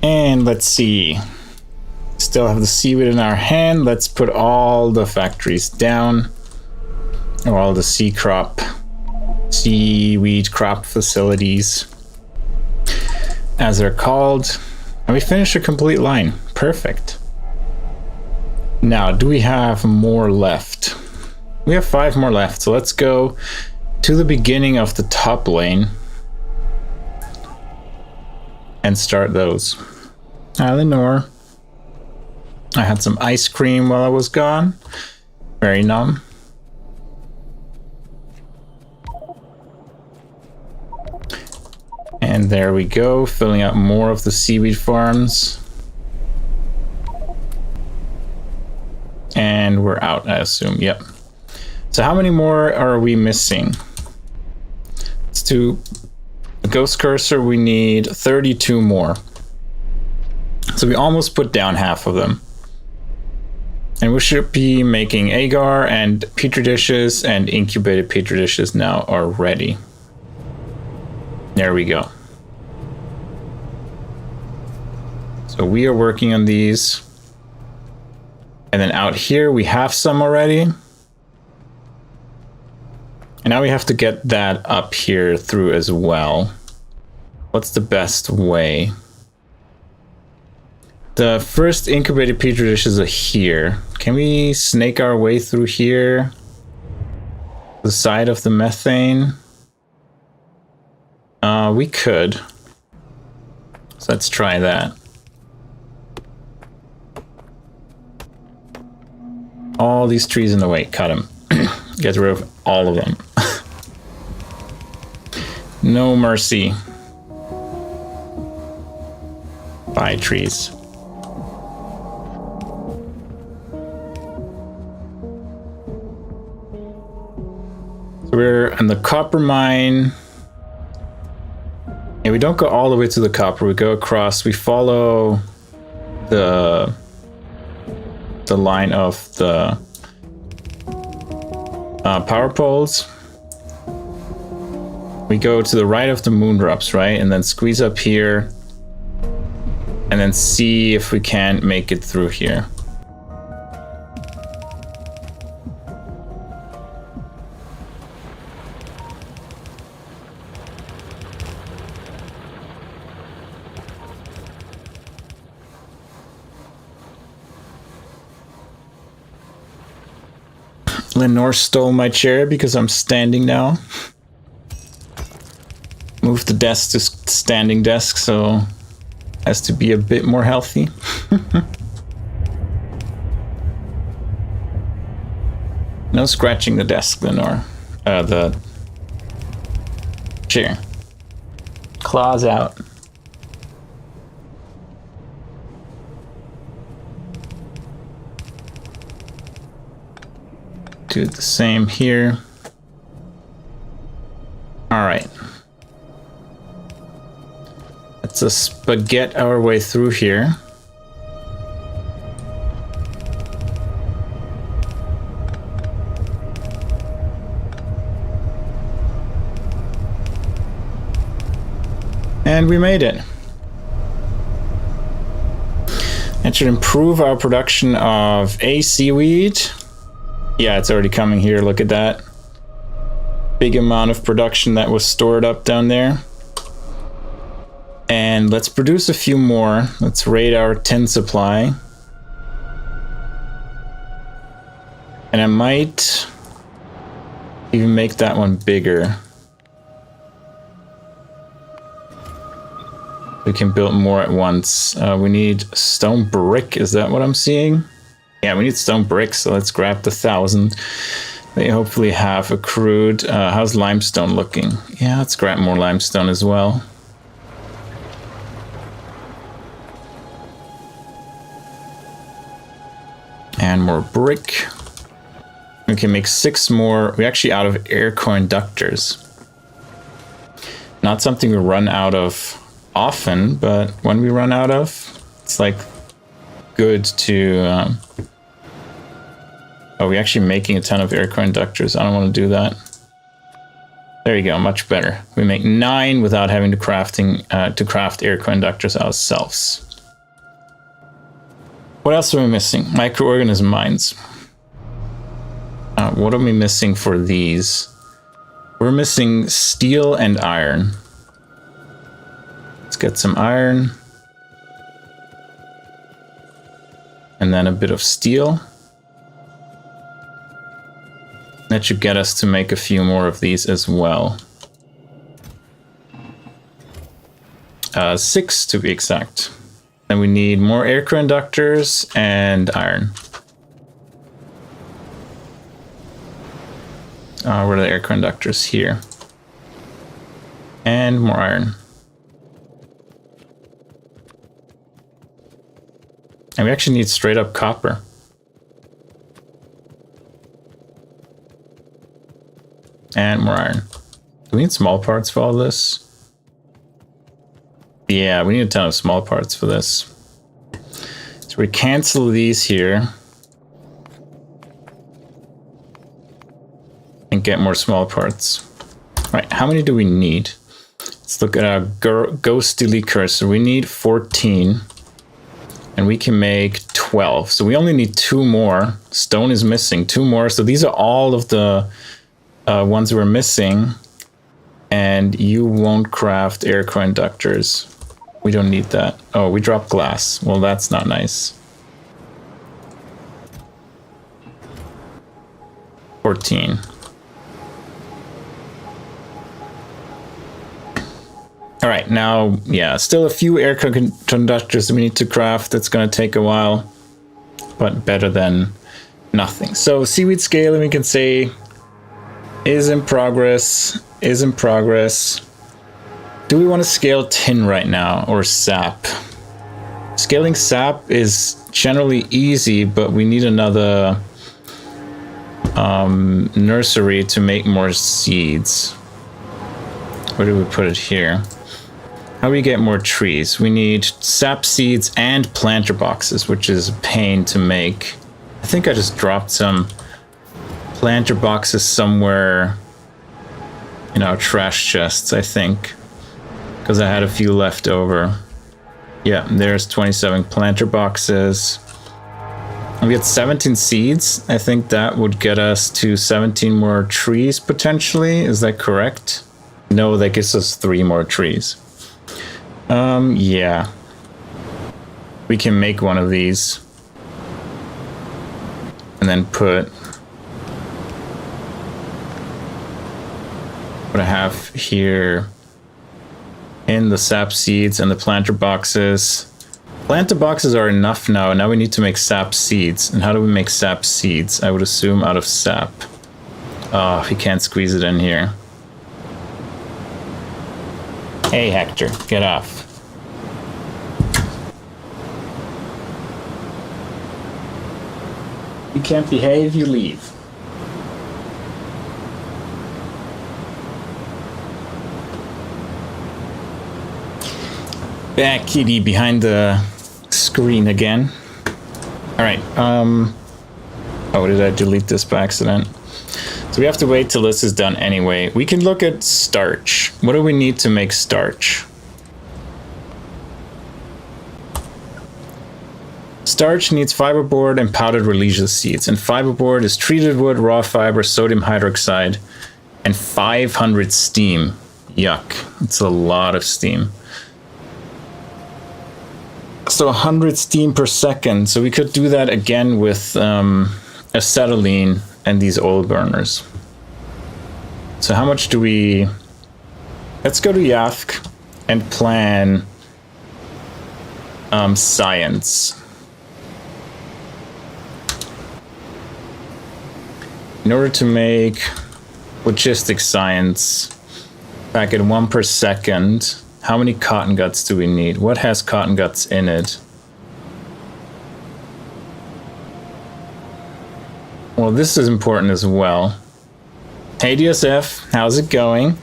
A: And let's see. Still have the seaweed in our hand. Let's put all the factories down. Or all the seaweed crop facilities, as they're called. And we finished a complete line. Perfect. Now, do we have more left? We have 5 more left, so let's go to the beginning of the top lane and start those. Eleanor. I had some ice cream while I was gone. Very numb. And there we go, filling out more of the seaweed farms. And we're out, I assume. Yep. So how many more are we missing? Let's do the ghost cursor. We need 32 more. So we almost put down half of them. And we should be making agar and petri dishes, and incubated petri dishes now are ready. There we go. So we are working on these. And then out here we have some already. And now we have to get that up here through as well. What's the best way? The first incubated petri dishes are here. Can we snake our way through here? The side of the methane? We could. So let's try that. All these trees in the way, cut them. Get rid of all of them. No mercy. Bye, trees. So we're in the copper mine. And we don't go all the way to the copper, we go across, we follow the line of the power poles. We go to the right of the moon drops, right? And then squeeze up here. And then see if we can make it through here. Lenore stole my chair because I'm standing now. Moved the desk to standing desk, so has to be a bit more healthy. No scratching the desk, Lenore. The chair. Claws out. Do the same here. All right. Let's spaghetti our way through here. And we made it. That should improve our production of seaweed. Yeah, it's already coming here. Look at that. Big amount of production that was stored up down there. And let's produce a few more. Let's raid our tin supply. And I might even make that one bigger. We can build more at once. We need stone brick. Is that what I'm seeing? Yeah, we need stone bricks, so let's grab the 1,000. They hopefully have accrued. How's limestone looking? Yeah, let's grab more limestone as well. And more brick. We can make 6 more. We're actually out of air core inductors. Not something we run out of often, but when we run out of, it's like good to... Oh, we're actually making a ton of air core inductors. I don't want to do that. There you go, much better. We make 9 without having to craft air conductors ourselves. What else are we missing? Microorganism mines. What are we missing for these? We're missing steel and iron. Let's get some iron. And then a bit of steel. That should get us to make a few more of these as well. 6 to be exact. Then we need more air conductors and iron. Where are the air conductors? Here. And more iron. And we actually need straight up copper. And more iron. Do we need small parts for all this? Yeah, we need a ton of small parts for this. So we cancel these here. And get more small parts. Right, how many do we need? Let's look at our ghostly cursor. We need 14. And we can make 12. So we only need 2 more. Stone is missing 2 more. So these are all of the ones we're missing. And you won't craft air conductors. We don't need that. Oh, we dropped glass. Well, that's not nice. 14. All right, now, yeah, still a few air conductors we need to craft. That's going to take a while, but better than nothing. So seaweed scaling, we can say, is in progress, is in progress. Do we want to scale tin right now or sap? Scaling sap is generally easy, but we need another nursery to make more seeds. Where do we put it here? How do we get more trees? We need sap seeds and planter boxes, which is a pain to make. I think I just dropped some planter boxes somewhere in our trash chests, I think, because I had a few left over. Yeah, there's 27 planter boxes. And we had 17 seeds. I think that would get us to 17 more trees potentially. Is that correct? No, that gives us 3 more trees. Yeah. We can make one of these. And then put what I have here in the sap seeds and the planter boxes. Planter boxes are enough now. Now we need to make sap seeds. And how do we make sap seeds? I would assume out of sap. Oh, we can't squeeze it in here. Hey, Hector, get off. You can't behave, you leave. Back, kitty, behind the screen again. Alright, oh, did I delete this by accident? So we have to wait till this is done anyway. We can look at starch. What do we need to make starch? Starch needs fiberboard and powdered Relesia seeds. And fiberboard is treated wood, raw fiber, sodium hydroxide, and 500 steam. Yuck. It's a lot of steam. So 100 steam per second. So we could do that again with acetylene and these oil burners. So how much do we... Let's go to Yafk and plan science. In order to make logistics science back at 1 per second, how many cotton guts do we need? What has cotton guts in it? Well, this is important as well. Hey DSF, how's it going?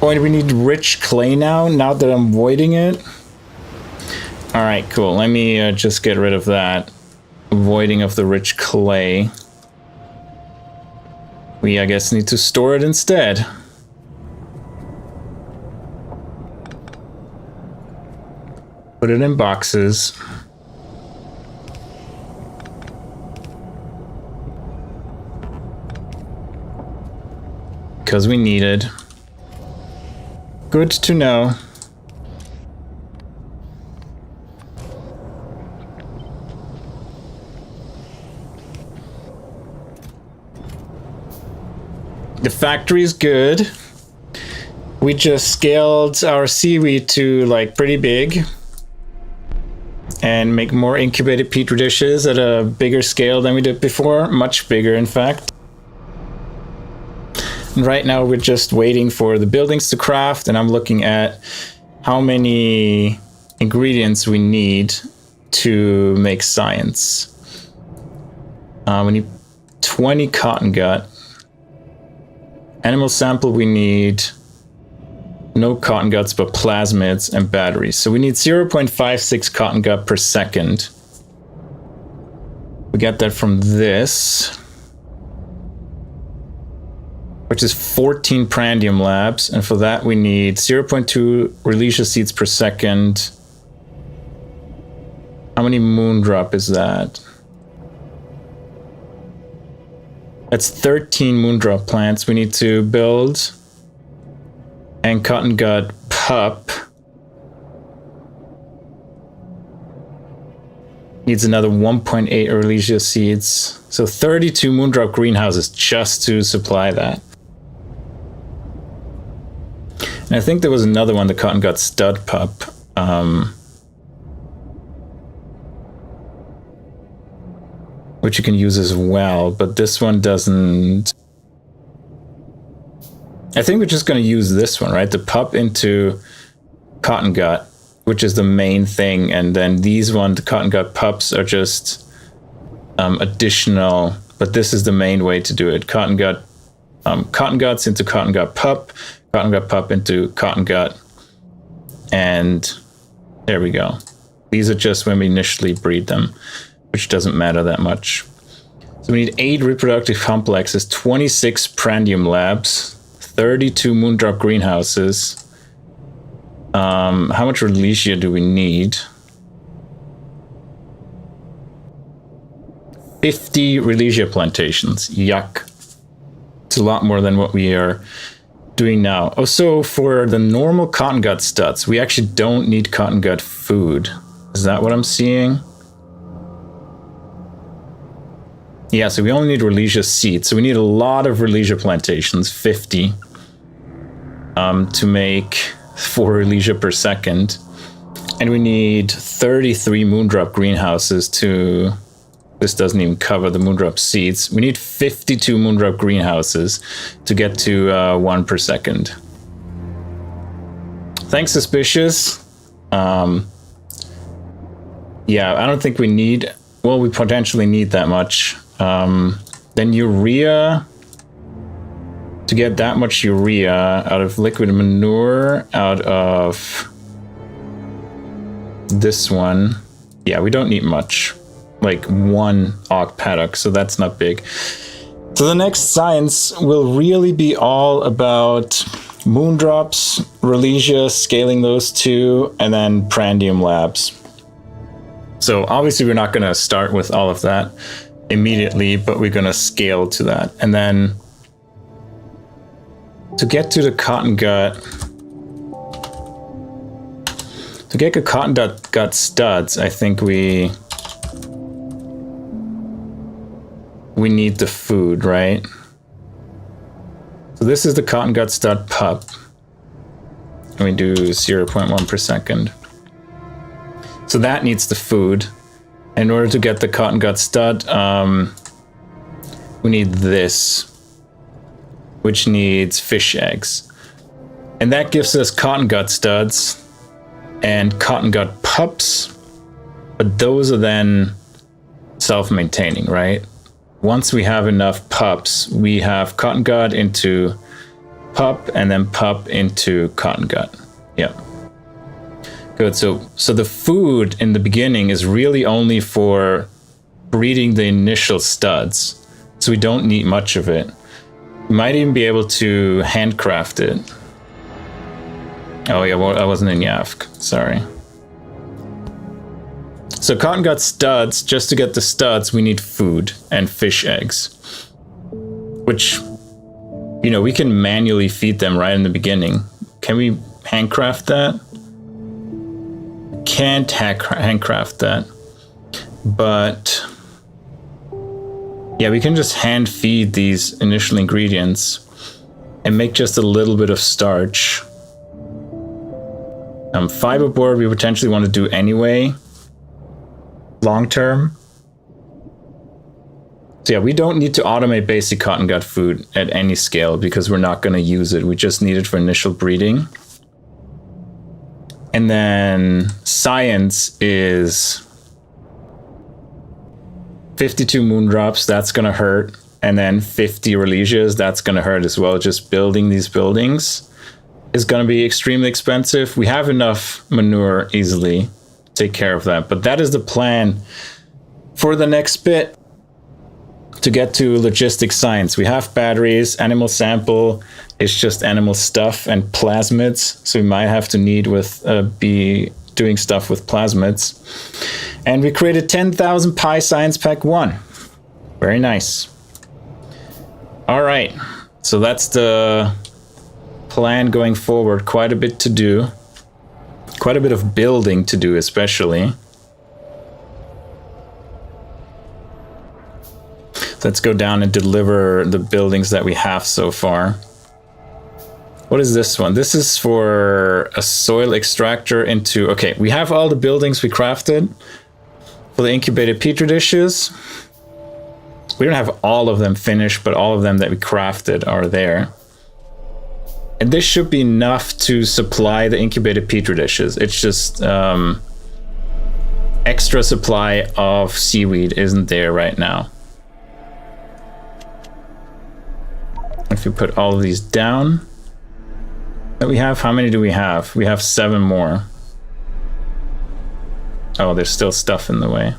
A: Oh, do we need rich clay now that I'm voiding it? Alright, cool. Let me just get rid of that voiding of the rich clay. We, I guess, need to store it instead. Put it in boxes. Because we need it. Good to know. The factory is good. We just scaled our seaweed to like pretty big and make more incubated petri dishes at a bigger scale than we did before, much bigger in fact. And right now we're just waiting for the buildings to craft, and I'm looking at how many ingredients we need to make science. We need 20 cotton gut. Animal sample, we need no cotton guts, but plasmids and batteries. So we need 0.56 cotton gut per second. We get that from this, which is 14 prandium labs. And for that, we need 0.2 Relesia seeds per second. How many moondrop is that? That's 13 moondrop plants we need to build. And cotton gut pup needs another 1.8 Relesia seeds. So 32 moondrop greenhouses just to supply that. And I think there was another one, the cotton gut stud pup. Which you can use as well, but this one doesn't. I think we're just going to use this one, right? The pup into cotton gut, which is the main thing, and then these the cotton gut pups are just additional, but this is the main way to do it. Cotton guts into cotton gut pup into cotton gut, and there we go. These are just when we initially breed them, which doesn't matter that much. So we need 8 reproductive complexes, 26 prandium labs, 32 moondrop greenhouses. How much Relesia do we need? 50 Relesia plantations. Yuck. It's a lot more than what we are doing now. Oh, so for the normal cotton gut studs, we actually don't need cotton gut food. Is that what I'm seeing? Yeah, so we only need Relesia seeds. So we need a lot of Relesia plantations, 50, to make 4 Relesia per second. And we need 33 moondrop greenhouses to... This doesn't even cover the moondrop seeds. We need 52 moondrop greenhouses to get to 1 per second. Thanks, Suspicious. Yeah, I don't think we need... Well, we potentially need that much. Then urea, to get that much urea out of liquid manure, out of this one, yeah, we don't need much, like 1 Ogg paddock, so that's not big. So the next science will really be all about moondrops, Relesia, scaling those 2, and then prandium labs. So obviously we're not going to start with all of that immediately, but we're going to scale to that. And then to get to the cotton gut, to get the cotton gut studs, I think we need the food, right? So this is the cotton gut stud pup. And we do 0.1 per second. So that needs the food. In order to get the cotton gut stud, we need this, which needs fish eggs. And that gives us cotton gut studs and cotton gut pups, but those are then self-maintaining, right? Once we have enough pups, we have cotton gut into pup and then pup into cotton gut. Yeah. Good. So the food in the beginning is really only for breeding the initial studs. So we don't need much of it. We might even be able to handcraft it. Oh yeah, well, I wasn't in Yavk, sorry. So Cottongut studs, just to get the studs, we need food and fish eggs. Which, you know, we can manually feed them right in the beginning. Can we handcraft that? Can't handcraft that. But yeah, we can just hand feed these initial ingredients and make just a little bit of starch. Fiberboard we potentially want to do anyway, long term. So yeah, we don't need to automate basic Cottongut food at any scale because we're not going to use it. We just need it for initial breeding. And then science is 52 moondrops, that's going to hurt. And then 50 Relisias, that's going to hurt as well. Just building these buildings is going to be extremely expensive. We have enough manure easily to take care of that. But that is the plan for the next bit to get to logistics science. We have batteries, animal sample is just animal stuff and plasmids. So we might have to be doing stuff with plasmids. And we created 10,000 Pi Science Pack 1. Very nice. All right, so that's the plan going forward. Quite a bit to do. Quite a bit of building to do, especially. Let's go down and deliver the buildings that we have so far. What is this one? This is for a soil extractor into... Okay, we have all the buildings we crafted for the incubated petri dishes. We don't have all of them finished, but all of them that we crafted are there. And this should be enough to supply the incubated petri dishes. It's just extra supply of seaweed isn't there right now. If we put all of these down that we have, how many do we have? We have 7 more. Oh, there's still stuff in the way.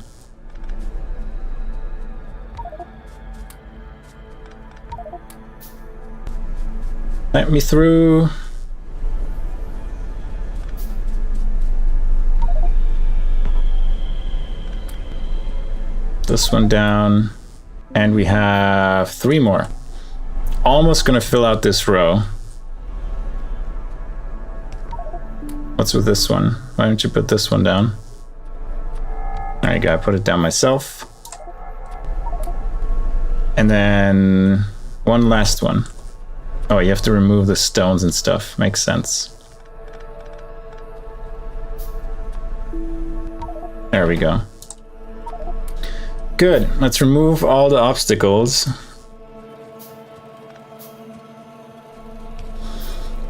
A: Let me through. This one down. And we have 3 more. Almost gonna fill out this row. What's with this one? Why don't you put this one down? There you go, I put it down myself. And then one last one. Oh, you have to remove the stones and stuff. Makes sense. There we go. Good. Let's remove all the obstacles.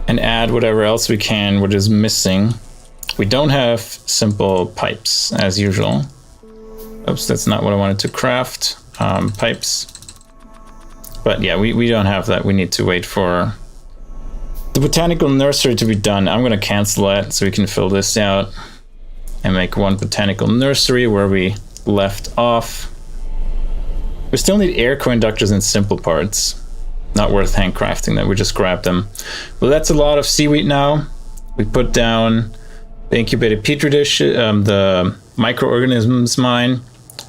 A: And add whatever else we can, what is missing. We don't have simple pipes, as usual. Oops, that's not what I wanted to craft. Pipes. But yeah, we don't have that. We need to wait for the botanical nursery to be done. I'm going to cancel that so we can fill this out and make one botanical nursery where we left off. We still need air co-inductors and simple parts. Not worth handcrafting them. We just grab them. Well, that's a lot of seaweed now. We put down the incubated petri dish, the microorganisms mine,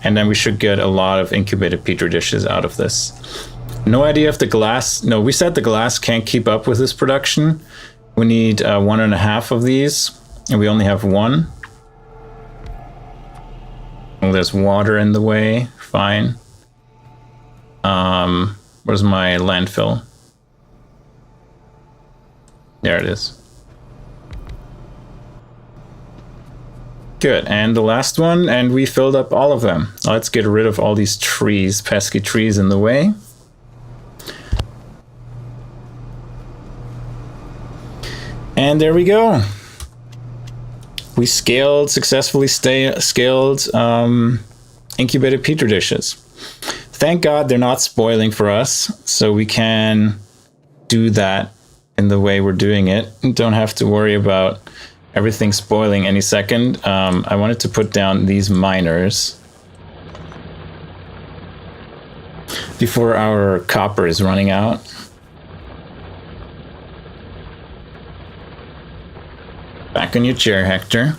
A: and then we should get a lot of incubated petri dishes out of this. No idea if the glass... No, we said the glass can't keep up with this production. We need 1.5 of these, and we only have 1. Oh, there's water in the way. Fine. Where's my landfill? There it is. Good, and the last one, and we filled up all of them. Let's get rid of all these trees, pesky trees in the way. And there we go. We successfully scaled incubated petri dishes. Thank God they're not spoiling for us, so we can do that in the way we're doing it. Don't have to worry about everything spoiling any second. I wanted to put down these miners before our copper is running out. Back on your chair, Hector.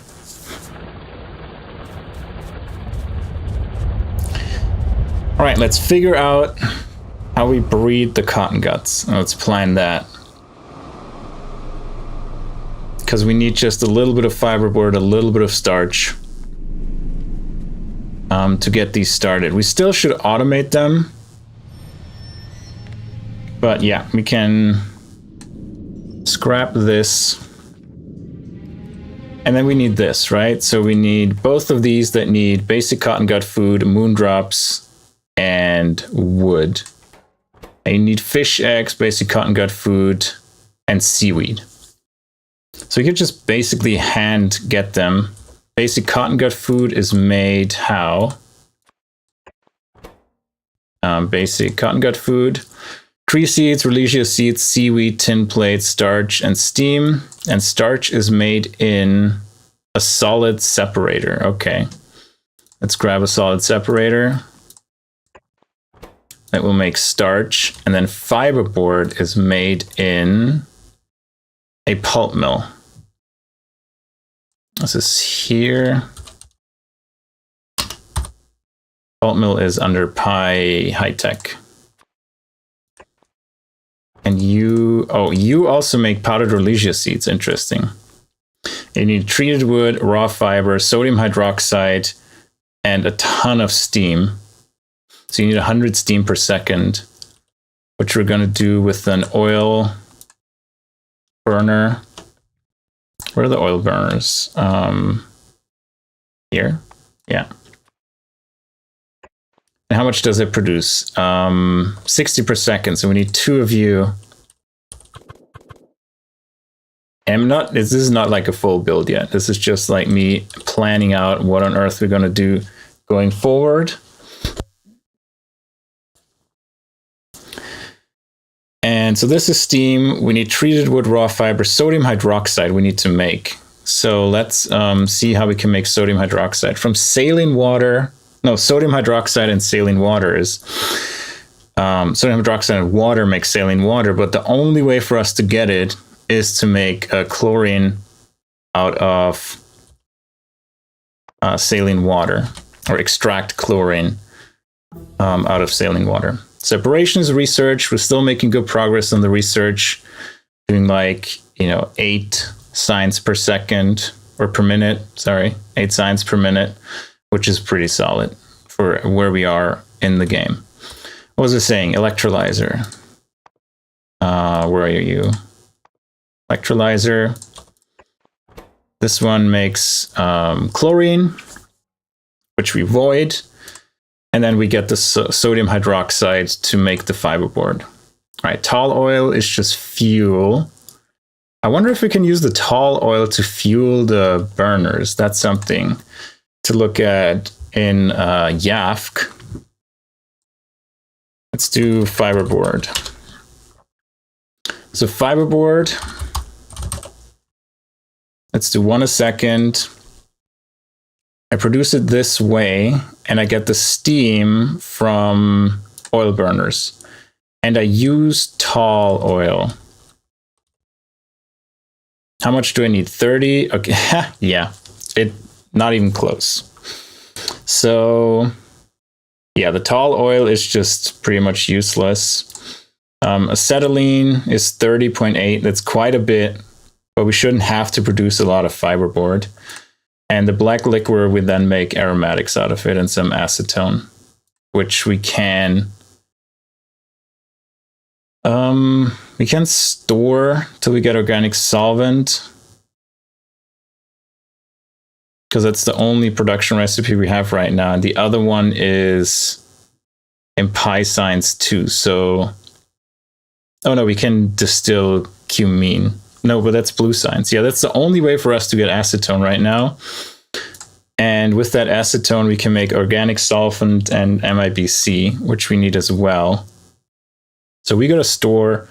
A: All right, let's figure out how we breed the Cottonguts. Let's plan that. Because we need just a little bit of fiberboard, a little bit of starch to get these started. We still should automate them. But yeah, we can scrap this. And then we need this, right? So we need both of these that need basic cotton gut food, moondrops, and wood. And you need fish eggs, basic cotton gut food, and seaweed. So you could just basically hand get them. Basic cotton gut food is made how? Basic cotton gut food. Tree seeds, Religio seeds, seaweed, tin plate, starch, and steam. And starch is made in a solid separator. Okay. Let's grab a solid separator. That will make starch. And then fiberboard is made in a pulp mill. This is here. Pulp mill is under Pi High Tech. And you also make powdered Religio seeds. Interesting. You need treated wood, raw fiber, sodium hydroxide, and a ton of steam. So you need 100 steam per second, which we're going to do with an oil burner. Where are the oil burners? Here? Yeah. And how much does it produce? 60 per second. So we need 2 of you. And this is not like a full build yet. This is just like me planning out what on earth we're going to do going forward. And so this is steam. We need treated wood, raw fiber, sodium hydroxide we need to make. So let's see how we can make sodium hydroxide from saline water. No, sodium hydroxide and saline water is... sodium hydroxide and water make saline water, but the only way for us to get it is to make chlorine out of saline water, or extract chlorine out of saline water. Separations research, we're still making good progress on the research, doing 8 signs per second, or per minute, sorry, 8 signs per minute, which is pretty solid for where we are in the game. What was it saying? Electrolyzer. Where are you? Electrolyzer. This one makes chlorine, which we void. And then we get the sodium hydroxide to make the fiberboard. All right, tall oil is just fuel. I wonder if we can use the tall oil to fuel the burners. That's something to look at in YAFC. Let's do fiberboard. So fiberboard, let's do 1 a second. I produce it this way, and I get the steam from oil burners. And I use tall oil. How much do I need? 30? Okay, yeah, not even close. So, yeah, the tall oil is just pretty much useless. Acetylene is 30.8. That's quite a bit, but we shouldn't have to produce a lot of fiberboard. And the black liquor, we then make aromatics out of it and some acetone, which we can store till we get organic solvent, because that's the only production recipe we have right now. And the other one is in Pi Science 2. So, oh no, we can distill cumene. No, but that's blue science. Yeah, that's the only way for us to get acetone right now. And with that acetone, we can make organic solvent and MIBC, which we need as well. So we got to store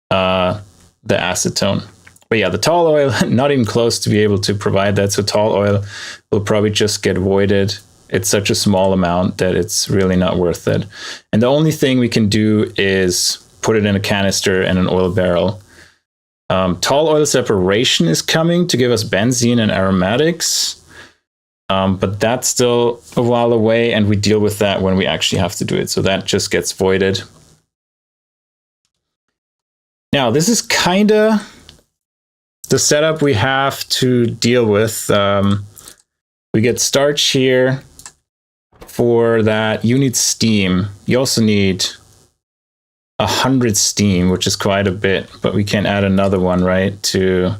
A: the acetone. But yeah, the tall oil, not even close to be able to provide that. So tall oil will probably just get voided. It's such a small amount that it's really not worth it. And the only thing we can do is put it in a canister and an oil barrel. Tall oil separation is coming to give us benzene and aromatics. But that's still a while away, and we deal with that when we actually have to do it. So that just gets voided. Now, this is kind of the setup we have to deal with. We get starch here. For that, you need steam. You also need 100 steam, which is quite a bit, but we can add another one, right, to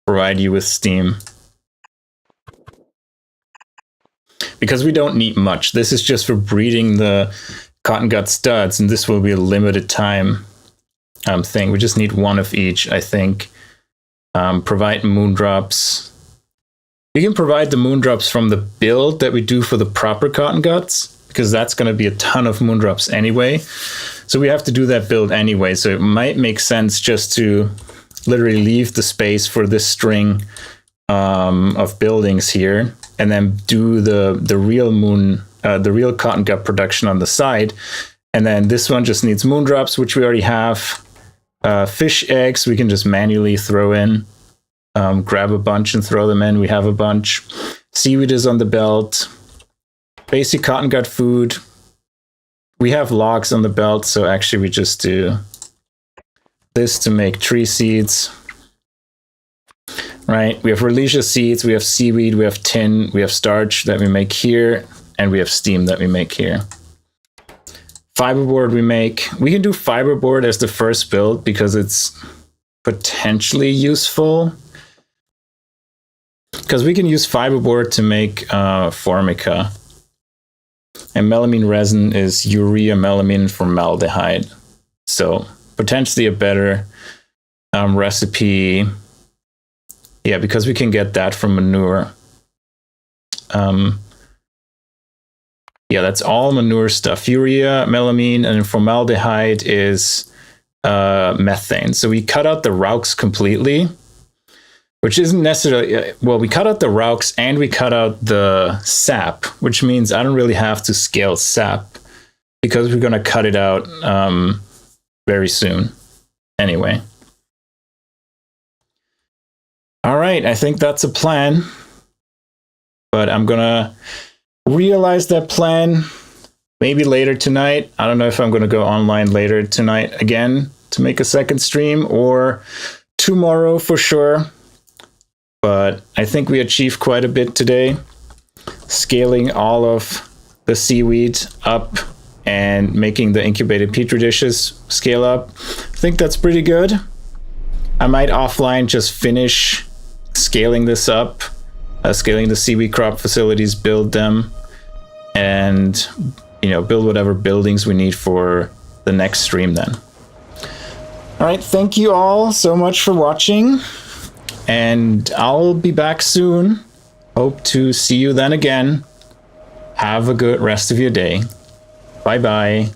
A: provide you with steam. Because we don't need much. This is just for breeding the Cottongut studs, and this will be a limited time thing. We just need one of each, I think. Provide moondrops. We can provide the moondrops from the build that we do for the proper Cottonguts, because that's going to be a ton of moondrops anyway. So we have to do that build anyway. So it might make sense just to literally leave the space for this string of buildings here, and then do the real real Cottongut production on the side. And then this one just needs moondrops, which we already have. Fish eggs we can just manually throw in. Grab a bunch and throw them in. We have a bunch. Seaweed is on the belt. Basic Cottongut food. We have logs on the belt, so actually we just do this to make tree seeds. Right? We have Relesia seeds, we have seaweed, we have tin, we have starch that we make here, and we have steam that we make here. Fiberboard we make. We can do fiberboard as the first build because it's potentially useful. Because we can use fiberboard to make formica. And melamine resin is urea, melamine, formaldehyde. So potentially a better recipe. Yeah, because we can get that from manure. Yeah, that's all manure stuff. Urea, melamine, and formaldehyde is methane. So we cut out the rauks completely, which isn't necessarily, well, we cut out the rauks and we cut out the sap, which means I don't really have to scale sap because we're going to cut it out very soon anyway. All right, I think that's a plan, but I'm going to realize that plan maybe later tonight. I don't know if I'm going to go online later tonight again to make a second stream or tomorrow for sure. But I think we achieved quite a bit today, scaling all of the seaweed up and making the incubated petri dishes scale up. I think that's pretty good. I might offline just finish scaling this up, scaling the seaweed crop facilities, build them, and build whatever buildings we need for the next stream then. All right, thank you all so much for watching, and I'll be back soon. Hope to see you then again. Have a good rest of your day. Bye-bye.